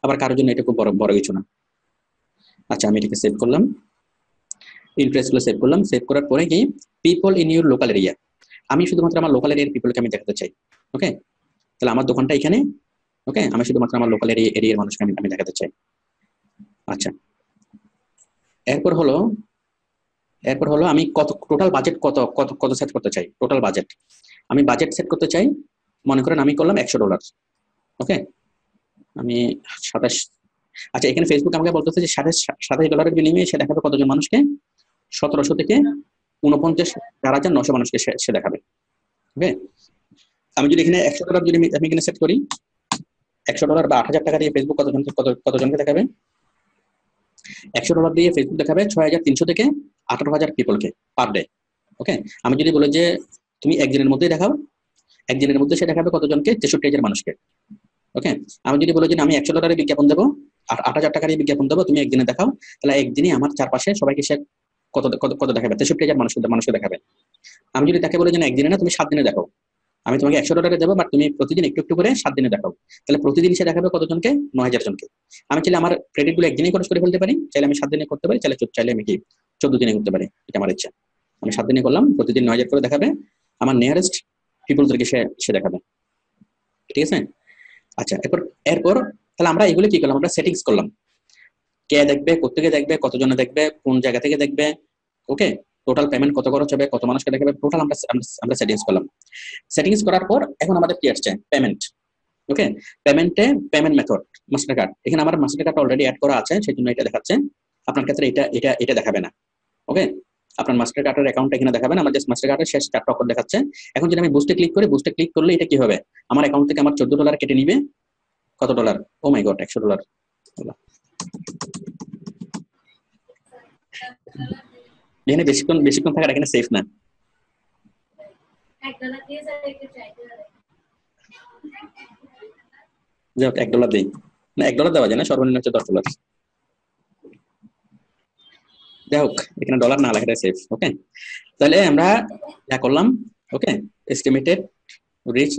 আবার কারোর জন্য এটা খুব বড় কিছু না। আচ্ছা, আমি এটাকে সেভ করলাম, ইন্টারেস্টগুলো সেভ করলাম। সেভ করার পরে কি, people in your local area, আমি শুধুমাত্র আমার লোকাল এরিয়ার পিপলকে আমি দেখাতে চাই। ওকে, তাহলে আমার দোকানটা এখানে। ওকে, আমি শুধুমাত্র আমার লোকাল এরিয়ার মানুষকে আমি দেখাতে চাই। আচ্ছা, এরপর হলো আমি টোটাল বাজেট কত সেট করতে চাই। টোটাল বাজেট আমি সেট করতে চাই, মনে করেন আমি করলাম $100। ওকে, আমি 27, আচ্ছা, এখানে ফেসবুক আমাকে বলতেছে যে $27 বিনিময়ে সে দেখাবে কতজন মানুষকে, 1700 থেকে 49,900 মানুষকে সে দেখাবে। ওকে, আমি যদি এখানে $100 যদি আমি এখানে সেট করি, $100 বা 8,000 দিয়ে ফেসবুক কতজনকে দেখাবে, $100 দিয়ে ফেসবুক দেখাবে 6,300 থেকে 18,000 পিপলকে পার ডে। ওকে, আমি যদি বলি যে তুমি একদিনের মধ্যেই দেখাও, একদিনের মধ্যে সে দেখাবে কতজনকে, 63,000 মানুষকে। ওকে, আমি যদি বলি যে আমি $100 বিজ্ঞাপন দেবো আর 8,000 বিজ্ঞাপন দেবো, তুমি একদিনে দেখাও, তাহলে একদিনে আমার চারপাশে সবাইকে সে কত দেখাবে, 63,000 মানুষকে দেখাবে। আমি যদি তাকে বলি যে একদিনে না, তুমি 7 দিনে দেখো, আমি তোমাকে $100 দেবো, বাট তুমি প্রতিদিন একটু একটু করে 7 দিনে দেখাও, তাহলে প্রতিদিন সে দেখাবে কতজনকে, 9,000 জনকে। আমি চাইলে আমার ক্রেডিট গুলো একদিনে খরচ করে ফেলতে পারি, চাইলে আমি 7 দিনে করতে পারি, চাইলে আমি কি 14 দিনে করতে পারি, এটা আমার ইচ্ছা। আমি 7 দিনে করলাম, প্রতিদিন 9,000 করে দেখাবে, আমার নিয়ারেস্ট পিপলদেরকে সে দেখাবে। ঠিক আছে, আচ্ছা, এরপর তাহলে আমরা এগুলো কি করলাম, আমরা সেটিংস করলাম। কে দেখবে, কোথেকে দেখবে, কতজনে দেখবে, কোন জায়গা থেকে দেখবে, ওকে, টোটাল পেমেন্ট কত খরচ হবে, কত মানুষকে দেখাবে, টোটাল আমরা সেটিংস করলাম। সেটিংস করার পর এখন আমাদের কি আসছে, পেমেন্ট। ওকে, পেমেন্টে পেমেন্ট মেথড মাস্টার কার্ড, এখানে আমার মাস্টার কার্ড অলরেডি অ্যাড করা আছে, সেই জন্য এটা দেখাচ্ছে। আপনার ক্ষেত্রে এটা দেখাবে না। ওকে, আপনার মাস্টার কার্ডের অ্যাকাউন্ট এখানে দেখাবে না, আমার জাস্ট মাস্টার কার্ডের শেষ 4টা অক্ষর দেখাচ্ছে। এখন যদি আমি বুস্টে ক্লিক করি, বুস্টে ক্লিক করলে এটা কি হবে, আমার অ্যাকাউন্ট থেকে আমার $14 কেটে নিবে। কত ডলার? ও মাই গড, $100। এখানে বেশিক্ষণ থাকার এখানে সেফ না। যাই হোক, $1 দিই না, $1 দেওয়া যায় না, সর্বনিম্ন হচ্ছে $10। যাই হোক, এখানে ডলার না লেখাটা সেফ। ওকে, তাহলে আমরা যা করলাম, okay, estimated reach,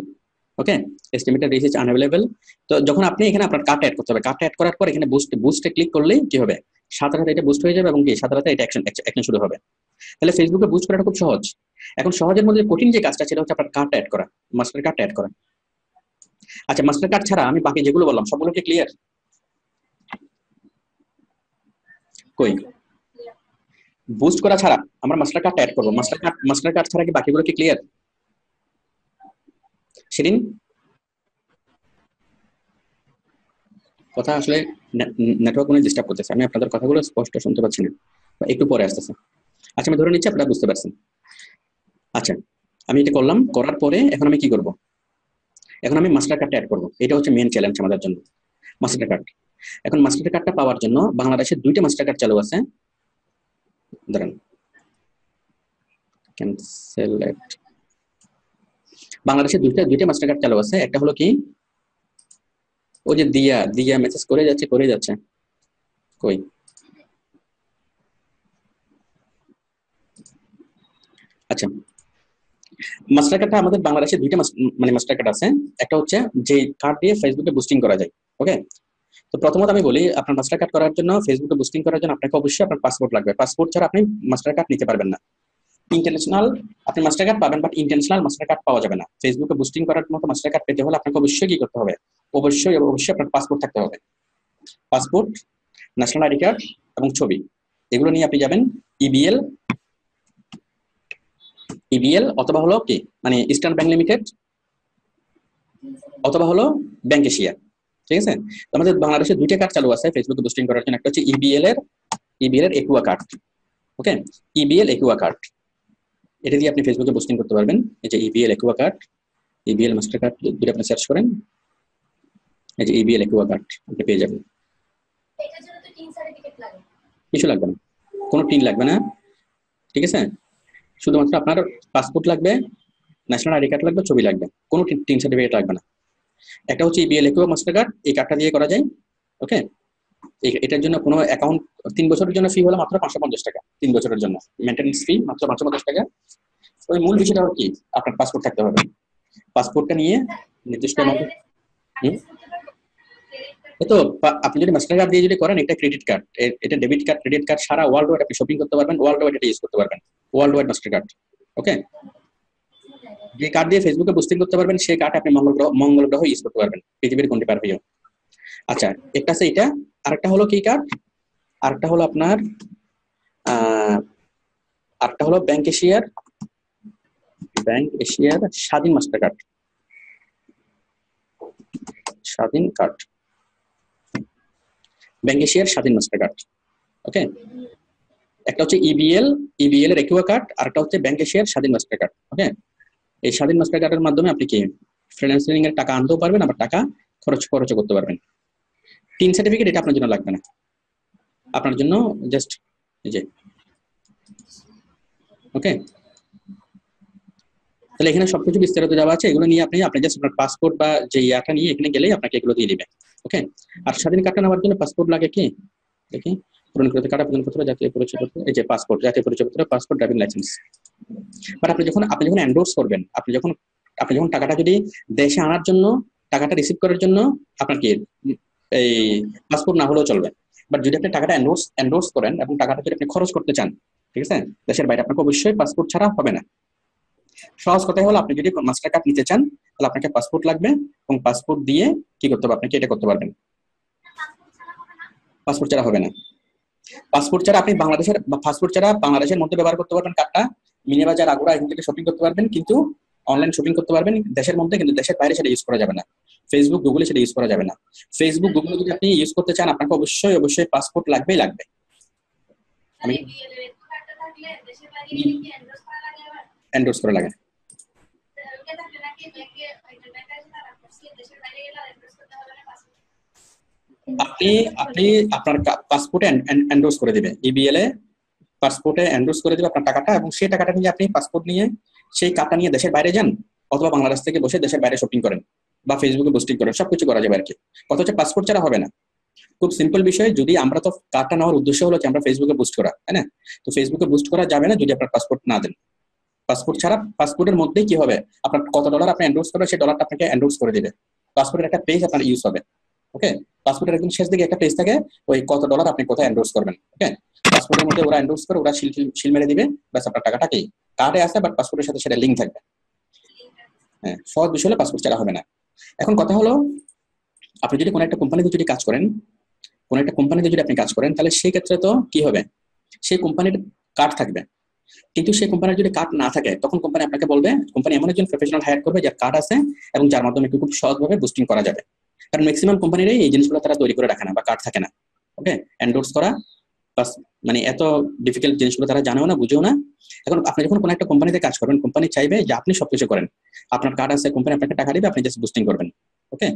okay, estimated reach is unavailable. তো যখন আপনি এখানে আপনার কার্ড অ্যাড করতে হবে, কার্ড অ্যাড করার পর এখানে বুস্টে ক্লিক করলেই কি হবে, সাথে সাথে এটা বুস্ট হয়ে যাবে এবং কি সাথে সাথে এটা অ্যাকশন শুরু হবে। তাহলে ফেসবুকে বুস্ট করাটা খুব সহজ। এখন সহজের মধ্যে কঠিন যে কাজটা ছিল হচ্ছে আপনার কার্ড অ্যাড করা, মাস্টার কার্ড অ্যাড করা। আচ্ছা, মাস্টার কার্ড ছাড়া আমি বাকি যেগুলো বললাম সবগুলো কি ক্লিয়ার? কই, বুস্ট করা ছাড়া আমরা মাস্টার কার্ড অ্যাড করবো, মাস্টার কার্ড ছাড়া কি বাকিগুলো কি ক্লিয়ার? সেদিন কথা আসলে নেটওয়ার্ক কোনো ডিস্টার্ব করতেছে, আমি আপনাদের কথাগুলো স্পষ্ট শুনতে পাচ্ছি না, একটু পরে আসতেছে। আচ্ছা, আমি ধরে নিচ্ছি আপনারা বুঝতে পারছেন। আচ্ছা, আমি এটা করলাম, করার পরে এখন আমি কি করব, এখন আমি মাস্টার কার্ডটা অ্যাড করবো। এটা হচ্ছে মেন চ্যালেঞ্জ আমাদের জন্য, মাস্টার কার্ড। এখন মাস্টার কার্ডটা পাওয়ার জন্য বাংলাদেশে 2টা মাস্টার কার্ড চালু আছে। ধরেন ক্যান্সেল, বাংলাদেশে দুইটা মাস্টার কার্ড চালু আছে। একটা হলো কি, ওই যে দিয়া মেসেজ করে যাচ্ছে, কই, আচ্ছা, মাস্টার কার্ডটা আমাদের বাংলাদেশে 2টা মাস্টার কার্ড আছে। একটা হচ্ছে যে কার্ড দিয়ে ফেসবুকে বুস্টিং করা যায়। ওকে, তো প্রথমত আমি বলি, আপনার মাস্টার কার্ড করার জন্য, ফেসবুকে বুস্টিং করার জন্য আপনাকে অবশ্যই আপনার পাসপোর্ট লাগবে। পাসপোর্ট ছাড়া আপনি মাস্টার কার্ড নিতে পারবেন না। ইন্টারন্যাশনাল আপনি মাস্টার কার্ড পাবেন, বাট ইন্টারন্যাশনাল মাস্টার কার্ড পাওয়া যাবে না। ফেসবুকে বুস্টিং করার মতো মাস্টার কার্ড পেতে হলে আপনাকে অবশ্যই কি করতে হবে, অবশ্যই আপনার পাসপোর্ট থাকতে হবে। পাসপোর্ট, ন্যাশনাল আইডি কার্ড এবং ছবি, এগুলো নিয়ে আপনি যাবেন ইবিএল অথবা হলো কি, মানে ইস্টার্ন ব্যাংক লিমিটেড, অথবা হলো ব্যাংক এশিয়া। ঠিক আছে, তো আমাদের বাংলাদেশে 2টা কার্ড চালু আছে ফেসবুকে বুস্টিং করার জন্য। একটা হচ্ছে ইবিএল এর একুয়া কার্ড। ওকে, ইবিএল একুয়া কার্ড, এটা দিয়ে আপনি ফেসবুকে বুস্টিং করতে পারবেন। এই যে EBL Aqua card, EBL master card যদি আপনি সার্চ করেন, এই যে ইবিএল একুয়া কার্ড আপনি পেয়ে যাবেন। এটার জন্য তো টিন সার্টিফিকেট লাগে? কিছু লাগবে না, কোনো টিন লাগবে না। ঠিক আছে, শুধুমাত্র আপনার পাসপোর্ট লাগবে, ন্যাশনাল আইডি কার্ড লাগবে, ছবি লাগবে, কোনো টিন সার্টিফিকেট লাগবে না। একটা হচ্ছে ইবিএল একুয়া মাস্টার কার্ড, এই কার্ডটা দিয়ে করা যায়। ওকে, এটার জন্য কোনো অ্যাকাউন্ট 3 বছরের জন্য ফি হলো মাত্র 550 টাকা, 3 বছরের জন্য মেইনটেনেন্স ফি মাত্র 550 টাকা। ওই মূল বিষয়টা হলো কি, আপনার পাসপোর্ট থাকতে হবে। পাসপোর্টটা নিয়ে নির্দিষ্ট অ্যামাউন্ট, তো আপনি যদি মাস্টার কার্ড দিয়ে যদি করেন, এটা ক্রেডিট কার্ড, এটা ডেবিট কার্ড, ক্রেডিট কার্ড, সারা ওয়ার্ল্ড ওয়াইড আপনি শপিং করতে পারবেন, ওয়ার্ল্ড ওয়াইড এটা ইউজ করতে পারবেন, ওয়ার্ল্ড ওয়াইড মাস্টার কার্ড। ওকে, যে কার্ড দিয়ে ফেসবুকে বুস্টিং করতে পারবেন, সেই কার্ড আপনি মঙ্গল গ্রহ ইউজ করতে পারবেন, পৃথিবীর কোনটি পারবেও। আচ্ছা, একটা আছে এটা, আরেকটা হলো কি কার্ড, আরেকটা হলো আপনার আরেকটা হলো ব্যাংক এশিয়ার স্বাধীন মাস্টার কার্ড, স্বাধীন কার্ড, ব্যাংক এশিয়ার স্বাধীন মাস্টার কার্ড। ওকে, একটা হচ্ছে ইবিএল এর একুয়া কার্ড, আর একটা হচ্ছে ব্যাংক এশিয়ার স্বাধীন মাস্টার কার্ড। ওকে, এই স্বাধীন মাস্টার কার্ডের মাধ্যমে আপনি কি ফ্রিল্যান্সিং এর টাকা আনতেও পারবেন, আবার টাকা খরচ করতে পারবেন। টিন সার্টিফিকেট এটা আপনার জন্য লাগবে না, আপনার জন্য জাস্ট এই যে। ওকে, তাহলে এখানে সবকিছু বিস্তারিত দেওয়া আছে, এগুলো নিয়ে আপনি জাস্ট আপনার পাসপোর্ট বা যে ইয়াটা নিয়ে এখানে গেলেই আপনাকে এগুলো দিয়ে দিবে। ওকে, আর স্বাধীন কার্ডটা নেওয়ার জন্য পাসপোর্ট লাগে কি, দেখি, পূরণকৃত কার্ড, আবেদনপত্র, জাতীয় পরিচয়পত্র, এই যে পাসপোর্ট, জাতীয় পরিচয়পত্র, পাসপোর্ট, ড্রাইভিং লাইসেন্স। বাট আপনি যখন এন্ডোর্স করবেন, আপনি যখন টাকাটা যদি দেশে আনার জন্য, টাকাটা রিসিভ করার জন্য আপনার কি এই পাসপোর্ট না হলেও চলবে। বাট যদি আপনি টাকাটা এন্ডোর্স করেন এবং টাকাটা যদি আপনি খরচ করতে চান, ঠিক আছে, দেশের বাইরে, আপনাকে অবশ্যই পাসপোর্ট ছাড়া হবে না। সহজ কথাই হলো, আপনি যদি মাস্টার কার্ড নিতে চান, তাহলে আপনাকে পাসপোর্ট লাগবে, এবং পাসপোর্ট দিয়ে কি করতে হবে, আপনাকে এটা করতে পারবেন। পাসপোর্ট ছাড়া হবে না। পাসপোর্ট ছাড়া আপনি বাংলাদেশের পাসপোর্ট ছাড়া বাংলাদেশের মধ্যে ব্যবহার করতে পারবেন কার্ডটা, মিনি বাজার আগুরা এখান থেকে শপিং করতে পারবেন, কিন্তু অনলাইন শপিং করতে পারবেন দেশের মধ্যে, কিন্তু দেশের বাইরে সেটা ইউজ করা যাবে না। ফেসবুক গুগলে সেটা ইউজ করা যাবে না। ফেসবুক গুগলে যদি আপনি ইউজ করতে চান আপনাকে অবশ্যই অবশ্যই পাসপোর্ট লাগবেই লাগবে। আমি এন্ডোর্স করা লাগে। আপনি আপনি আপনার পাসপোর্টে এন্ডোর্স করে দিবে, ইবিএল এ পাসপোর্টে এন্ডোর্স করে দিবে আপনার টাকাটা, এবং সেই টাকাটা নিয়ে আপনি পাসপোর্ট নিয়ে সেই কার্ডটা নিয়ে দেশের বাইরে যান, অথবা বাংলাদেশ থেকে বসে দেশের বাইরে শপিং করেন বা ফেসবুকে পোস্টিং করেন, সবকিছু করা যাবে আর কি। কথা হচ্ছে পাসপোর্ট ছাড়া হবে না। খুব সিম্পল বিষয়। যদি আমরা তো কার্ডটা নেওয়ার উদ্দেশ্য হলো যে আমরা ফেসবুকে বুস্ট করা, তাই না? তো ফেসবুকে বুস্ট করা যাবে না যদি আপনার পাসপোর্ট না দেন। পাসপোর্ট ছাড়া পাসপোর্টের মধ্যেই কি হবে, আপনার কত ডলার আপনি এন্ডোর্স করবেন সেই ডলারটা আপনাকে এন্ডোর্স করে দিবে। পাসপোর্টের একটা পেজ আপনার ইউজ হবে। ওকে, পাসপোর্টের একদম শেষ দিকে একটা পেজ থাকে, ওই কত ডলার আপনি কোথায় এন্ডোর্স করবেন। ওকে, পাসপোর্টের মধ্যে ওরা এন্ডোর্স করে, ওরা সিল মেরে দিবে, ব্যাস আপনার টাকাটা কি কার্ডে আসে, বাট পাসপোর্টের সাথে সেটা লিঙ্ক থাকবে। হ্যাঁ, সহজ বিষয় হলো পাসপোর্ট ছাড়া হবে না। এখন কথা হলো, আপনি যদি কোনো একটা কোম্পানিতে যদি কাজ করেন, কোনো একটা কোম্পানিতে যদি আপনি কাজ করেন, তাহলে সেই ক্ষেত্রে তো কি হবে, সেই কোম্পানির কার্ড থাকবে, কিন্তু সেই কোম্পানির যদি কার্ড না থাকে তখন কোম্পানি আপনাকে বলবে, কোম্পানি এমন একজন প্রফেশনাল হায়ার করবে যার কার্ড আছে এবং যার মাধ্যমে খুব সহজভাবে বুস্টিং করা যাবে। কারণ ম্যাক্সিমাম কোম্পানিরই এই জিনিসগুলো তারা তৈরি করে রাখে না বা কার্ড থাকে না। ওকে, এন্ডোর্স করা মানে এত ডিফিকাল্ট জিনিসগুলো তারা জানেও না, বুঝেও না। এখন আপনি যখন কোনো একটা কোম্পানিতে কাজ করবেন, কোম্পানি চাইবে যে আপনি সবকিছু করেন, আপনার কার্ড আছে, কোম্পানি আপনাকে টাকা দিবে, আপনি জাস্ট বুস্টিং করবেন। ওকে,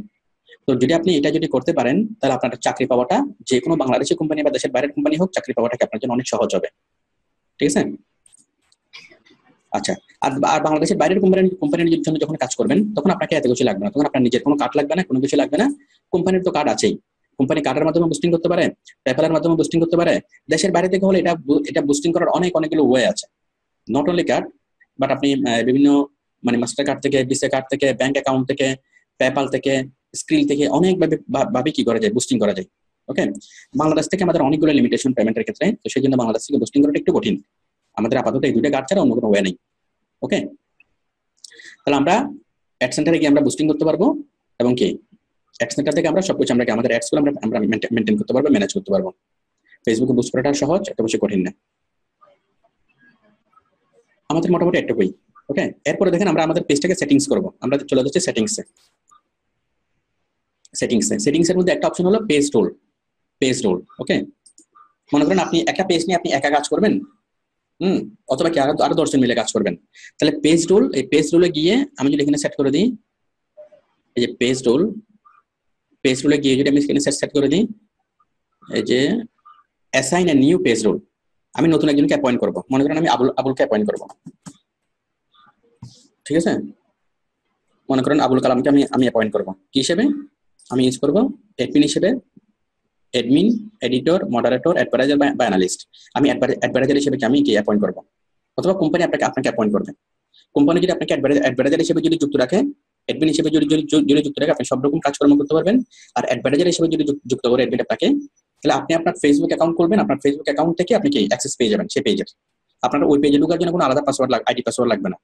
তো যদি আপনি এটা যদি করতে পারেন, তাহলে আপনার চাকরি পাওয়াটা, যে কোনো বাংলাদেশি কোম্পানি বা দেশের বাইরের কোম্পানি হোক, চাকরি পাওয়াটা আপনার জন্য অনেক সহজ হবে। ঠিক আছে? আচ্ছা, আর বাংলাদেশের বাইরের কোম্পানির জন্য যখন কাজ করবেন, তখন আপনাকে এত কিছু লাগবে না, তখন আপনার নিজের কোনো কার্ড লাগবে না, কোনো কিছু লাগবে না। কোম্পানির তো কার্ড আছেই, কোম্পানি কার্ডের মাধ্যমে বুস্টিং করতে পারে, পেপ্যালের মাধ্যমে বুস্টিং করতে পারে। দেশের বাইরে থেকে হলে এটা বুস্টিং করার অনেকগুলো ওয়ে আছে, নট অনলি কার্ড, বাট আপনি বিভিন্ন মানে মাস্টার কার্ড থেকে, ভিসা কার্ড থেকে, ব্যাংক অ্যাকাউন্ট থেকে, পেপ্যাল থেকে, স্ক্রিল থেকে অনেকভাবে কি করা যায়, বুস্টিং করা যায়। ওকে, বাংলাদেশ থেকে আমাদের অনেকগুলো লিমিটেশন পেমেন্টের ক্ষেত্রে, তো সেই জন্য বাংলাদেশ থেকে বুস্টিং করাটা একটু কঠিন। আমাদের আপাতত এই দুইটা কার্ড ছাড়া অন্য কোনো ওয়ে নেই। ওকে, তাহলে আমরা অ্যাড সেন্টারে গিয়ে আমরা বুস্টিং করতে পারবো, এবং কি অ্যাড সেন্টার থেকে আমরা সবকিছু আমাদের অ্যাডসগুলো আমরা মেনটেন করতে পারবো, ম্যানেজ করতে পারবো। ফেসবুকে বুস্ট করাটা সহজ, এত বেশি কঠিন না। আমাদের মোটামুটি একটুকুই। ওকে, এরপরে দেখেন আমরা আমাদের পেজটাকে সেটিংস করবো। আমরা চলে যাচ্ছি সেটিংসের মধ্যে একটা অপশন হলো পেজ রোল। ওকে, মনে করেন আপনি একটা পেজ নিয়ে আপনি একা কাজ করবেন, অথবা কি আরো 10 জন মিলে কাজ করবেন, তাহলে পেজ রোল, এই পেজ রোলে গিয়ে আমি যদি এখানে সেট করে দিই, এই যে পেজ রোলে গিয়ে যদি আমি এখানে সেট করে দিই, এই যে assign a new page role, আমি নতুন একজনকে অ্যাপয়েন্ট করব। মনে করেন আমি আবুলকে অ্যাপয়েন্ট করব। ঠিক আছে, মনে করেন আবুল কালামকে আমি অ্যাপয়েন্ট করব। কি হিসেবে আমি ইউজ করব? অ্যাডমিন হিসেবে, অ্যাডমিন, এডিটর, মডারেটর, অ্যাডভাইজার বা অ্যানালিস্ট। আমি অ্যাডভাইজার হিসেবে আমি কি অ্যাপয়েন্ট করব, অথবা কোম্পানি আপনাকে অ্যাপয়েন্ট করবে। কোম্পানি যদি আপনাকে অ্যাডভাইজার হিসেবে যদি যুক্ত রাখে, অ্যাডমিন হিসেবে যদি যুক্ত রাখে, আপনি সব রকম কাজকর্ম করতে পারবেন। আর অ্যাডভাইজার হিসেবে যদি যুক্ত করে অ্যাডমিন আপনাকে, তাহলে আপনি আপনার ফেসবুক অ্যাকাউন্ট করবেন, আপনার ফেসবুক অ্যাকাউন্ট থেকে আপনি কি অ্যাক্সেস পেয়ে যাবেন সেই পেজের। আপনার ওই পেজে ঢোকার জন্য কোনো আলাদা আইডি পাসওয়ার্ড লাগবে না।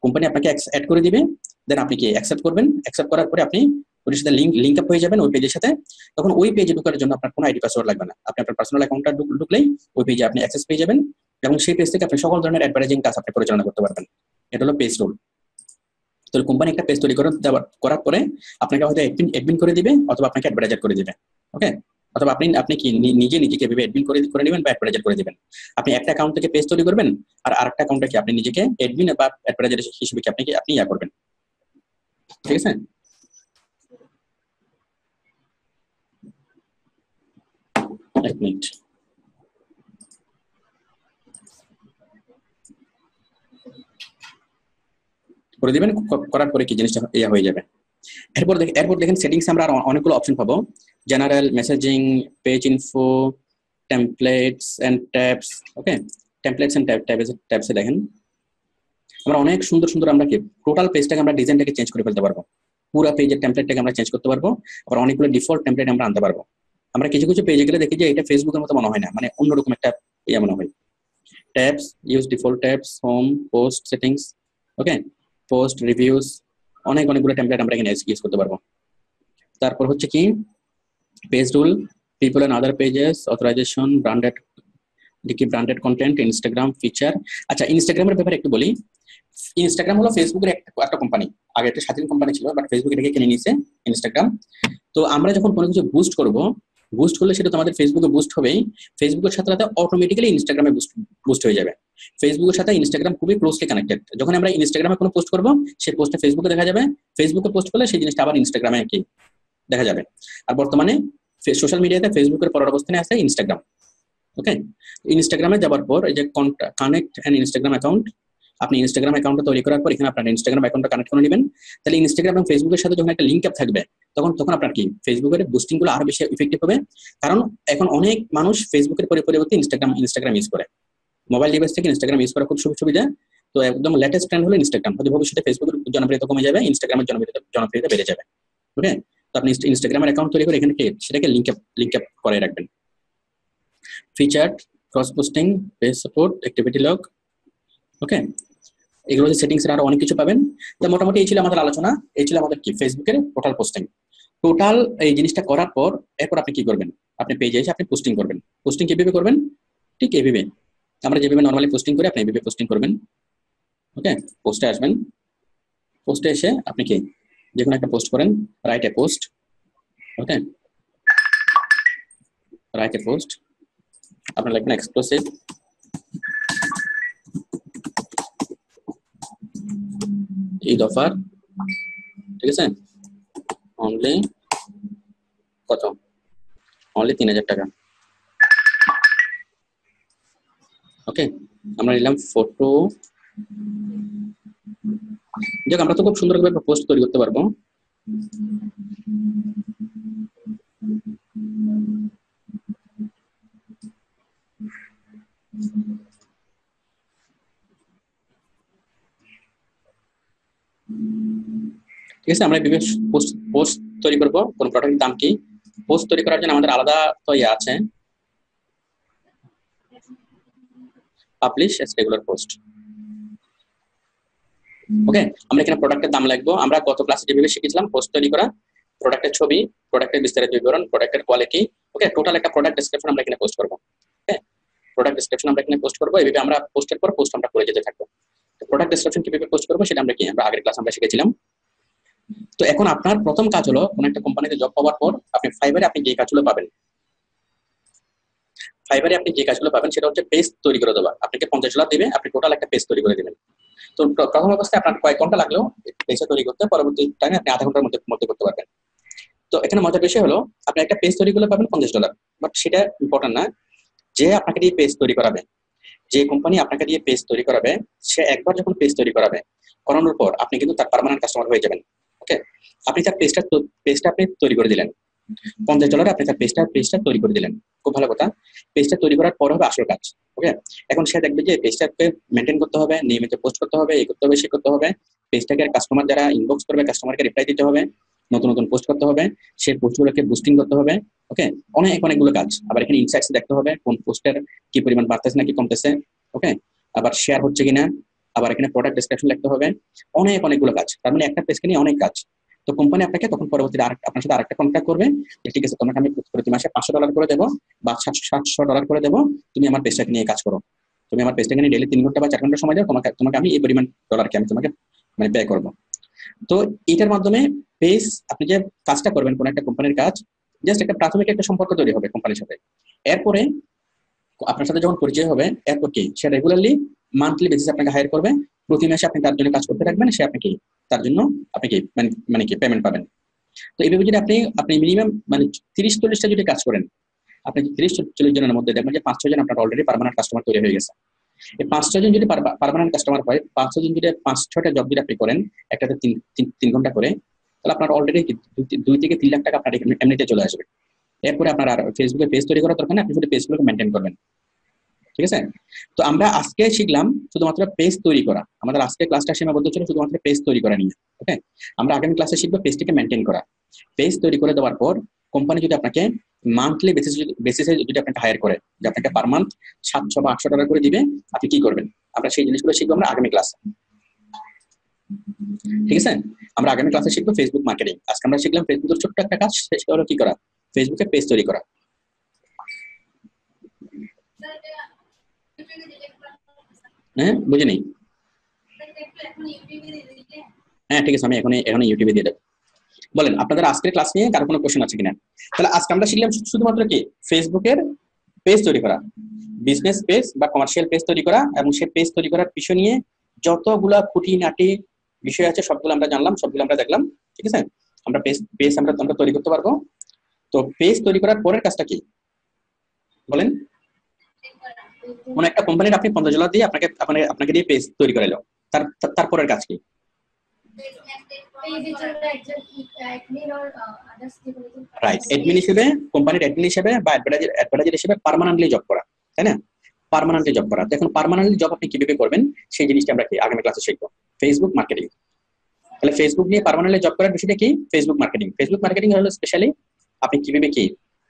কোম্পানি আপনাকে অ্যাড করে দিবে, দেন আপনি কি অ্যাকসেপ্ট করবেন। অ্যাকসেপ্ট করার পরে আপনি ওর সাথে লিঙ্ক আপ হয়ে যাবেন ওই পেজের সাথে। তখন ওই পেজে ঢোকার জন্য আপনার কোনো আইডি পাসওয়ার্ড লাগবে না। আপনি আপনার পার্সোনাল অ্যাকাউন্টটা ঢুকলেই ওই পেজে আপনি অ্যাক্সেস পেয়ে যাবেন, এবং সেই পেজ থেকে আপনি সকল ধরনের অ্যাডভার্টাইজিং কাজ আপনি পরিচালনা করতে পারবেন। এটা হলো পেজ রোল। তো কোম্পানি একটা পেজ তৈরি করার পরে আপনাকে হয়তো অ্যাডমিন করে দিবে, অথবা আপনাকে অ্যাডভার্টাইজার করে দিবে। ওকে, অথবা আপনি কি নিজেকে ভেবে অ্যাডমিন করে নেবেন বা অ্যাডভার্টাইজার করে দিবেন। আপনি একটা অ্যাকাউন্ট থেকে পেজ তৈরি করবেন, আর আরেকটা অ্যাকাউন্টে কি আপনি নিজেকে অ্যাডমিন বা অ্যাডভার্টাইজার হিসেবে কি আপনি ইয়া করবেন। ঠিক আছে, এক মিনিট করে দিবেন। করার পরে কি জিনিসটা ইয়া হয়ে যাবে। এরপর দেখেন সেটিংস আমরা অনেকগুলো অপশন পাবো, general, messaging, page info, templates and tabs. Okay, templates and ট্যাবসে দেখেন আমরা অনেক সুন্দর আমরা কি টোটাল পেজটাকে আমরা ডিজাইনটাকে চেঞ্জ করে ফেলতে পারবো। পুরো পেজের টেমপ্লেটটাকে আমরা চেঞ্জ করতে পারবো, আবার অনেকগুলো ডিফল্ট টেমপ্লেট আমরা আনতে পারবো। আমরা কিছু পেজে গেলে দেখি যে এটা ফেসবুকের মতো মনে হয় না, মানে অন্যরকম একটা ইয়া মনে হয়। Tabs, use default tabs, home, post, settings, okay, post, reviews, অনেকগুলো টেমপ্লেট আমরা এখানে ইউজ করতে পারবো। তারপর হচ্ছে কি page rule, people and other pages, authorization, branded content, Instagram feature। আচ্ছা, ইনস্টাগ্রামের ব্যাপারে একটু বলি। ইনস্টাগ্রাম হলো ফেসবুকের একটা কোম্পানি, আগে একটা স্বাধীন কোম্পানি ছিল, বাট ফেসবুক এটাকে কিনে নিয়েছে ইনস্টাগ্রাম। তো আমরা যখন কোনো কিছু বুস্ট করলে সেটা তো আমাদের ফেসবুকে বুস্ট হবেই, ফেসবুকের সাথে সাথে অটোমেটিক্যালি ইনস্টাগ্রামে বুস্ট হয়ে যাবে। ফেসবুকের সাথে ইনস্টাগ্রাম খুবই ক্লোজলি কানেক্টেড। যখন আমরা ইনস্টাগ্রামে কোনো পোস্ট করবো, সেই পোস্টটা ফেসবুকে দেখা যাবে, ফেসবুকে পোস্ট করলে সেই জিনিসটা আবার ইনস্টাগ্রামে কি দেখা যাবে। আর বর্তমানে সোশ্যাল মিডিয়াতে ফেসবুকের পরের অবস্থানে আছে ইনস্টাগ্রাম। ওকে, ইনস্টাগ্রামে যাওয়ার পর এই যে কানেক্ট অ্যান্ড ইনস্টাগ্রাম অ্যাকাউন্ট, আপনি ইনস্টাগ্রাম অ্যাকাউন্টটা তৈরি করার পর এখানে আপনার ইনস্টাগ্রাম অ্যাকাউন্টটা কানেক্ট করে নেবেন। তাহলে ইনস্টাগ্রাম এবং ফেসবুকের সাথে যখন একটা লিঙ্ক আপ থাকবে, তখন আপনার কি ফেসবুকের বুস্টিং গুলো আরো বেশি ইফেক্টিভ হবে। কারণ এখন অনেক মানুষ ফেসবুকের পরিবর্তে ইনস্টাগ্রাম ইউজ করে, মোবাইল ডিভাইস থেকে ইনস্টাগ্রাম ইউজ করা খুব সুবিধা। তো একদম লেটেস্ট ট্রেন্ড হলো ইনস্টাগ্রাম। হয়তো ভবিষ্যতে ফেসবুকের জনপ্রিয়তা কমে যাবে, ইনস্টাগ্রামের জনপ্রিয়তা বেড়ে যাবে। ওকে, তো আপনি ইনস্টাগ্রামের অ্যাকাউন্ট তৈরি করে এখানে সেটাকে লিঙ্ক আপ করে রাখবেন। Featured, cross posting, page support, activity log. Okay, এগুলো যে সেটিংস এর আরো অনেক কিছু পাবেন। তো মোটামুটি এই ছিল আমাদের আলোচনা, এই ছিল আমাদের কি ফেসবুকের টোটাল পোস্টিং। টোটাল এই জিনিসটা করার পর এরপর আপনি কি করবেন, আপনি পেজে এসে আপনি পোস্টিং করবেন। পোস্টিং কিভাবে করবেন? ঠিক এইভাবে আমরা যেভাবে নর্মালি পোস্টিং করি, আপনি এইভাবে পোস্টিং করবেন। ওকে, পোস্টে আসবেন, পোস্টে এসে আপনি কি যে কোনো একটা পোস্ট করেন, write a post. Okay, write a post, আপনার লিখবেন এক্সক্লুসিভ ঈদ অফার, ঠিক আছে, অনলি কত, অনলি 3000 টাকা। ওকে, আমরা নিলাম ফটো। দেখ, আমরা তো খুব সুন্দরভাবে পোস্ট তৈরি করতে পারবো। ঠিক আছে, আমরা বিভিন্ন পোস্ট তৈরি করবো। কোন প্রোডাক্টের দাম কি, পোস্ট তৈরি করার জন্য আমাদের আলাদা তো আছে, পাবলিশ এস রেগুলার পোস্ট। ওকে, আমরা এখানে প্রোডাক্টের দাম লিখবো। আমরা গত ক্লাসে যেভাবে শিখেছিলাম পোস্ট তৈরি করা, প্রোডাক্টের ছবি, প্রোডাক্টের বিস্তারিত বিবরণ, প্রোডাক্টের কোয়ালিটি। ওকে, টোটাল একটা প্রোডাক্ট ডেসক্রিপশন আমরা এখানে পোস্ট করবো। ওকে, প্রোডাক্ট ডেসক্রিপশন আমরা এখানে পোস্ট করবো। এইভাবে আমরা পোস্টের পর পোস্ট আমরা করে যেতে থাকবো। প্রোডাক্ট ডেসক্রিপশন কিভাবে পোস্ট করবো সেটা আমরা আগের ক্লাস আমরা শিখেছিলাম। তো এখন আপনার প্রথম কাজ হলো, কোন একটা কোম্পানিতে জব পাওয়ার পর আপনি ফাইবারে আপনি যে কাজগুলো পাবেন, সেটা হচ্ছে পেজ তৈরি করে দেওয়া। আপনাকে $50 দিবে, আপনি টোটাল একটা পেজ তৈরি করে দিবেন। তো প্রথম অবস্থায় আপনার কয়েক ঘন্টা লাগলেও পেজটা তৈরি করতে, পরবর্তী টাইমে আপনি আধা ঘন্টার মধ্যে করতে পারবেন। তো এখানে মজার বিষয় হলো, আপনি একটা পেজ তৈরি করলে পাবেন $50, বাট সেটা ইম্পর্টেন্ট না। যে আপনাকে দিয়ে পেজ তৈরি করাবে, যে কোম্পানি আপনাকে দিয়ে পেজ তৈরি করাবে, সে একবার যখন পেজ তৈরি করানোর পর আপনি কিন্তু তার পার্মানেন্ট কাস্টমার হয়ে যাবেন। ওকে, আপনি তার পেজটা আপনি তৈরি করে দিলেন $50, আপনি তার পেজটা তৈরি করে দিলেন, খুব ভালো কথা। পেজটা তৈরি করার পর হবে আসল কাজ। ওকে, এখন সে দেখবে যে পেজটাকে মেনটেন করতে হবে, নিয়মিত পোস্ট করতে হবে, এই করতে হবে, সে করতে হবে। পেজটাকে কাস্টমার যারা ইনবক্স করবে, কাস্টমারকে রিপ্লাই দিতে হবে, নতুন পোস্ট করতে হবে, সেই পোস্টগুলোকে বুস্টিং করতে হবে। ওকে, অনেকগুলো কাজ। আবার এখানে ইনসাইটস দেখতে হবে, কোন পোস্টের কি পরিমাণ বাড়তেছে না কি কমতেছে। ওকে, আবার শেয়ার হচ্ছে কিনা, আবার এখানে প্রোডাক্ট ডেসক্রিপশন লিখতে হবে, অনেকগুলো কাজ। তার মানে একটা পেজকে নিয়ে অনেক কাজ। তো কোম্পানি আপনাকে তখন পরবর্তীতে আপনার সাথে আরেকটা কন্ট্রাক্ট করবে, ঠিক আছে তোমাকে আমি প্রতি মাসে $500 করে দেবো বা $700 করে দেবো, তুমি আমার পেজটাকে নিয়ে কাজ করো, তুমি আমার পেজটাকে নিয়ে ডেইলি 3 ঘন্টা বা 4 ঘন্টা সময় দাও, তোমাকে আমি এই পরিমাণ ডলারকে আমি তোমাকে পে করবো। তো এটার মাধ্যমে পেজ, আপনি যে কাজটা করবেন কোন একটা কোম্পানির কাজ, জাস্ট একটা প্রাথমিক একটা সম্পর্ক তৈরি হবে কোম্পানির সাথে। এরপরে আপনার সাথে যখন পরিচয় হবে, এরপর কি সে রেগুলারলি মান্থলি বেসিস আপনাকে হায়ার করবে, প্রতি মাসে আপনি তার জন্য কাজ করতে থাকবেন, সে আপনাকে তার জন্য আপনি কি মানে কি পেমেন্ট পাবেন। তো এইভাবে যদি আপনি মিনিমাম 30-40টা যদি কাজ করেন, আপনি 30-40 জনের মধ্যে দেখবেন যে 5-6 জন আপনার অলরেডি পার্মানেন্ট কাস্টমার তৈরি হয়ে গেছে। এই 5-6 জন যদি পার্মানেন্ট কাস্টমার হয়, 5-6 জন যদি 5-6টা জব যদি আপনি করেন একটাতে 3 ঘন্টা করে, তাহলে আপনার অলরেডি 2 থেকে 3 লাখ টাকা আপনার এমনিতে চলে আসবে। এরপরে আপনার আর ফেসবুকে পেজ তৈরি করার দরকার নেই, আপনি শুধু পেজগুলোকে মেনটেন করবেন। ঠিক আছে, তো আমরা আজকে শিখলাম শুধুমাত্র পেজ তৈরি করা। আমাদের আজকে ক্লাসটা সীমাবদ্ধ ছিল শুধুমাত্র পেজ তৈরি করা নিয়ে। ওকে, আমরা আগামী ক্লাসে শিখবো পেজটিকে মেনটেন করা। পেজ তৈরি করে দেওয়ার পর কোম্পানি যদি আপনাকে মান্থলি বেসিসে যদি আপনাকে হায়ার করে, যে আপনাকে পার মান্থ $700 বা $800 করে দিবে, আপনি কি করবেন? আমরা সেই জিনিসগুলো শিখবো আমরা আগামী ক্লাসে। ঠিক আছে, আমরা আগামী ক্লাসে শিখবো ফেসবুক মার্কেটিং। আজকে আমরা শিখলাম ফেসবুকের ছোট্ট একটা কাজ, সেটা হলো কি করা, ফেসবুকে পেজ তৈরি করা। হ্যাঁ বুঝে নেই। হ্যাঁ ঠিক আছে, আমি এখন এখন ইউটিউবে দিয়ে দেবো। বলেন আপনাদের আজকের ক্লাস নিয়ে কারো কোনো কোশ্চেন আছে কিনা? তাহলে আজকে আমরা শিখলাম শুধুমাত্র কি ফেসবুকের পেজ তৈরি করা, বিজনেস পেজ বা কমার্শিয়াল পেজ তৈরি করা, এবং সেই পেজ তৈরি করার বিষয় নিয়ে যতগুলা খুঁটিনাটি বিষয় আছে সবগুলো আমরা জানলাম, সবগুলো আমরা দেখলাম। ঠিক আছে, আমরা পেজ পেজ আমরা আমরা তৈরি করতে পারবো। তো পেজ তৈরি করার পরের কাজটা কি বলেন? কোন একটা কোম্পানির আপনি $50 দিয়ে আপনাকে আপনাকে দিয়ে পেজ তৈরি করাইলো, তারপরের কাজ কি? রাইট, অ্যাডমিন হিসেবে, কোম্পানির অ্যাডমিন হিসেবে বা অ্যাডভার্টাইজার হিসেবে পার্মানেন্টলি জব করা, তাই না? পার্মানেন্টলি জব করা। এখন পার্মানেন্টলি জব আপনি কিভাবে করবেন সেই জিনিসটা আমরা কি আগামী ক্লাসে শিখবো, ফেসবুক মার্কেটিং। তাহলে ফেসবুক নিয়ে পার্মানেন্টলি জব করার বিষয়টা কি? Facebook marketing. ফেসবুক মার্কেটিং হলো স্পেশালি আপনি কিভাবে কি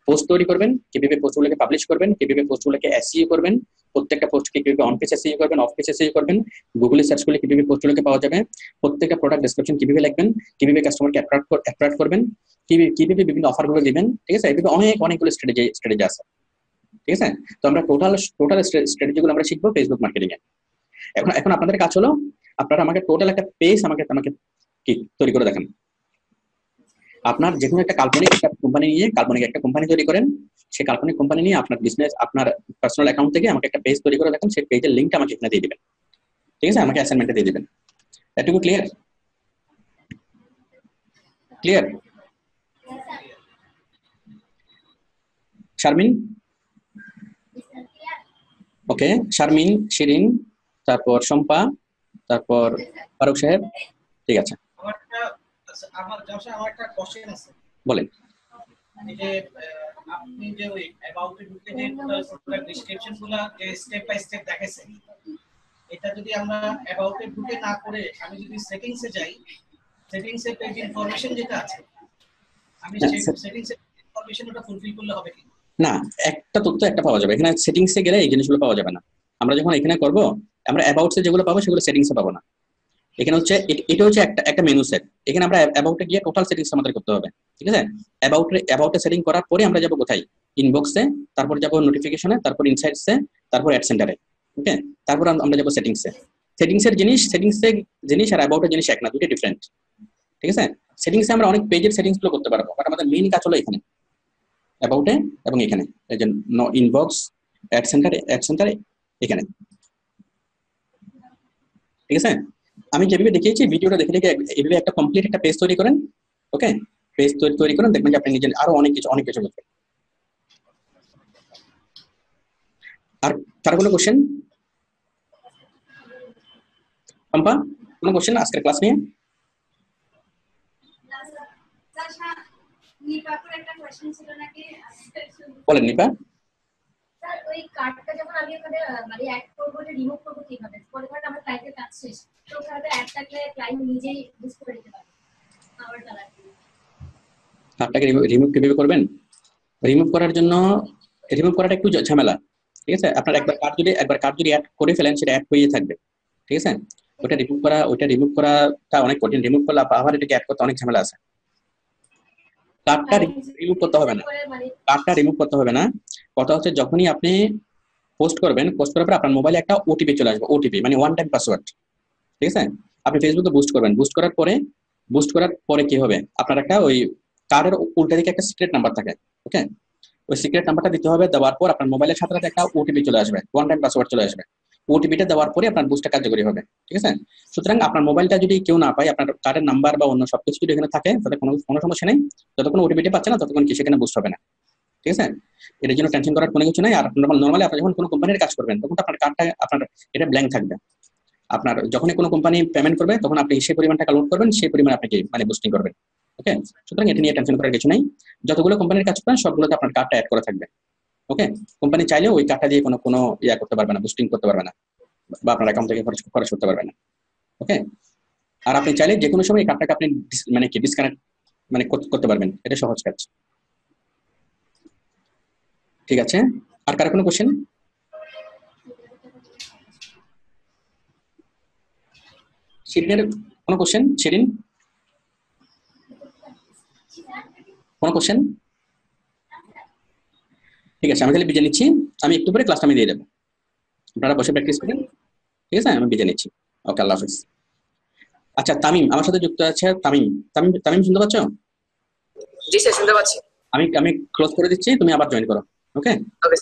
পোস্ট তৈরি করবেন, কিভাবে পোস্টগুলোকে পাবলিশ করবেন, কিভাবে পোস্টগুলোকে এসইও করবেন, প্রত্যেকটা পোস্টকে কিভাবে অন পেজ এসইও করবেন, অফ পেজ এসইও করবেন, গুগলে সার্চ করলে কিভাবে পোস্টগুলোকে পাওয়া যাবে, প্রত্যেকটা প্রোডাক্ট ডেসক্রিপশন কিভাবে লিখবেন, কিভাবে কাস্টমারকে অ্যাট্রাক্ট করবেন, কিভাবে বিভিন্ন অফারগুলো দিবেন। ঠিক আছে, এভাবে অনেকগুলো স্ট্র্যাটেজি আছে। ঠিক আছে, তো আমরা টোটাল স্ট্র্যাটেজিগুলো আমরা শিখবো ফেসবুক মার্কেটিং এ। এখন এখন আপনাদের কাজ হলো আপনারা আমাকে টোটাল একটা পেজ আমাকে কি তৈরি করে দেখান। আপনার যে কোনো একটা কাল্পনিক একটা কোম্পানি নিয়ে কাল্পনিক একটা কোম্পানি তৈরি করেন, সেই কাল্পনিক কোম্পানি নিয়ে আপনার বিজনেস, আপনার পার্সোনাল অ্যাকাউন্ট থেকে আমাকে একটা পেজ তৈরি করে দেখেন, সেই পেজের লিঙ্কটা আমাকে এখানে দিয়ে দিবেন। ঠিক আছে, আমাকে অ্যাসাইনমেন্টে দিয়ে দিবেন। এটুকু ক্লিয়ার? ক্লিয়ার? শারমিন? ওকে, শারমিন, শিরিন, তারপর শম্পা, তারপর ফারুক সাহেব। ঠিক আছে, আমার একটা কোশ্চেন আছে। বলেন। এই যে আপনি যে ওই অ্যাবাউট এ ঢুকে যে প্রোডাক্ট ডেসক্রিপশনগুলো যে স্টেপ বাই স্টেপ দেখাইছেন, এটা যদি আমরা অ্যাবাউট এ ঢুকে না করে আমি যদি সেটিংসে যাই, সেটিংসে পেজ ইনফরমেশন যেটা আছে, আমি সেটিংসে ইনফরমেশন ওটা ফুলফিল করলে হবে কি না? একটা তথ্য একটা পাওয়া যাবে, এখানে সেটিংসে গেলে এই জিনিসগুলো পাওয়া যাবে না। আমরা যখন এখানে করব, আমরা অ্যাবাউটসে যেগুলো পাবো সেগুলো সেটিংসে পাবো না। এখানে হচ্ছে এটা হচ্ছে একটা মেনু সেট। এখানে আমরা অ্যাবাউটে গিয়ে টোটাল সেটিংস আমাদের করতে হবে। ঠিক আছে, অ্যাবাউটে সেটিং করার পরে আমরা যাব কোথায়? ইনবক্সে, তারপর যাব নোটিফিকেশনে, তারপর ইনসাইটসে, তারপর অ্যাড সেন্টারে। ওকে, তারপর আমরা যাব সেটিংসে। সেটিংসের জিনিস আর অ্যাবাউটের জিনিস এক না, দুটো ডিফারেন্ট। ঠিক আছে, সেটিংসে আমরা অনেক পেজের সেটিংস গুলো করতে পারবো, বাট আমাদের মেইন কাজ হলো এখানে অ্যাবাউটে এবং এখানে এই যে ইনবক্স, অ্যাড সেন্টারে এখানে। ঠিক আছে, আমি যেভাবে দেখিয়েছি ভিডিওটা দেখে দেখে এইভাবে একটা কমপ্লিট একটা পেজ তৈরি করেন। ওকে, পেজ তৈরি করেন, দেখবেন যে আপনি নিজে আরো অনেক কিছু বুঝবেন। আর কার কোনো কোশ্চেন? পম্পা, কোনো কোশ্চেন আজকের ক্লাস নিয়ে? বলেন নিপা। স্যার ওই কার্ডটা যখন আমি ওখানে মানে অ্যাড করব, এটা রিমুভ করব কিভাবে? পরে পরে আমার ক্লায়েন্টের কাজ শেষ, তো ওখানে অ্যাড থাকলে ক্লায়েন্ট নিজেই বুঝ করে নিতে পারবে আমার কালার। কার্ডটাকে রিমুভ কিভাবে করবেন? রিমুভ করার জন্য রিমুভ করাটা একটু ঝামেলা। ঠিক আছে, আপনার একবার কার্ড যদি অ্যাড করে ফেলেন সেটা অ্যাড হয়ে থাকবে। ঠিক আছে, ওটা রিমুভ করাটা অনেক কঠিন। রিমুভ করলে আবার এটাকে অ্যাড করতে অনেক ঝামেলা আছে। কার্ডটা রিমুভ করতে হবে না, কার্ডটা রিমুভ করতে হবে না। কথা হচ্ছে যখনই আপনি পোস্ট করবেন, পোস্ট করার পর আপনার মোবাইলে একটা ওটিপি চলে আসবে। ওটিপি মানে ওয়ান টাইম পাসওয়ার্ড। ঠিক আছে, আপনি ফেসবুকে বুস্ট করবেন, বুস্ট করার পরে কি হবে, আপনার একটা ওই কার্ডের উল্টা দিকে একটা সিক্রেট নাম্বার থাকে। ওকে, ওই সিক্রেট নাম্বারটা দিতে হবে। দেওয়ার পর আপনার মোবাইলের সাথে সাথে একটা ওটিপি চলে আসবে, ওয়ান টাইম পাসওয়ার্ড চলে আসবে। ওটিপিটা দেওয়ার পরে আপনার বুস্টটা কার্যকরী হবে। ঠিক আছে, সুতরাং আপনার মোবাইলটা যদি কেউ না পায়, আপনার কার্ডের নাম্বার বা অন্য সবকিছু যদি এখানে থাকে, তাহলে কোনো সমস্যা নেই। যতক্ষণ ওটিপিটা পাচ্ছে না ততক্ষণ কি সেখানে বুস্ট হবে না। ঠিক আছে, এটার জন্য টেনশন করার কোনো কিছু নাই। আর নর্মালি আপনি যখন কোনো কোম্পানির কাজ করবেন তখন আপনার কার্ডটা আপনার এটা ব্ল্যাঙ্ক থাকবে। আপনার যখনই কোনো কোম্পানি পেমেন্ট করবে তখন আপনি সেই পরিমাণ টাকা লোড করবেন, সেই পরিমাণ আপনি কি মানে বুস্টিং করবেন। ওকে, সুতরাং এটা নিয়ে টেনশন করার কিছু নাই। যতগুলো কোম্পানির কাজ করেন সবগুলোতে আপনার কার্ডটা অ্যাড করা থাকবে। ওকে, কোম্পানি চাইলে ওই কার্ডটা দিয়ে কোনো ইয়া করতে পারবে না, বুস্টিং করতে পারবে না, বা আপনার অ্যাকাউন্ট থেকে খরচ করতে পারবে না। ওকে, আর আপনি চাইলে যে কোনো সময় এই কার্ডটাকে আপনি মানে কি ডিসকানেক্ট মানে করতে পারবেন, এটা সহজ কাজ। ঠিক আছে, আর কার কোনো কোশ্চেন? শিরিনের কোনো কোশ্চেন? শিরিন কোনো কোশ্চেন? ঠিক আছে, আমি তাহলে বিদায় নিচ্ছি। আমি একটু পরে ক্লাসটা আমি দিয়ে দেবো। আপনারা বসে প্র্যাকটিস করেন, ঠিক আছে? আমি বিদায় নিচ্ছি। ওকে, আল্লাহ হাফেজ। আচ্ছা, তামিম আমার সাথে যুক্ত আছে। তামিম, তামিম, তামিম শুনতে পাচ্ছ? জি স্যার শুনতে পাচ্ছি। আমি ক্লোজ করে দিচ্ছি, তুমি আবার জয়েন করো। ওকে ওকে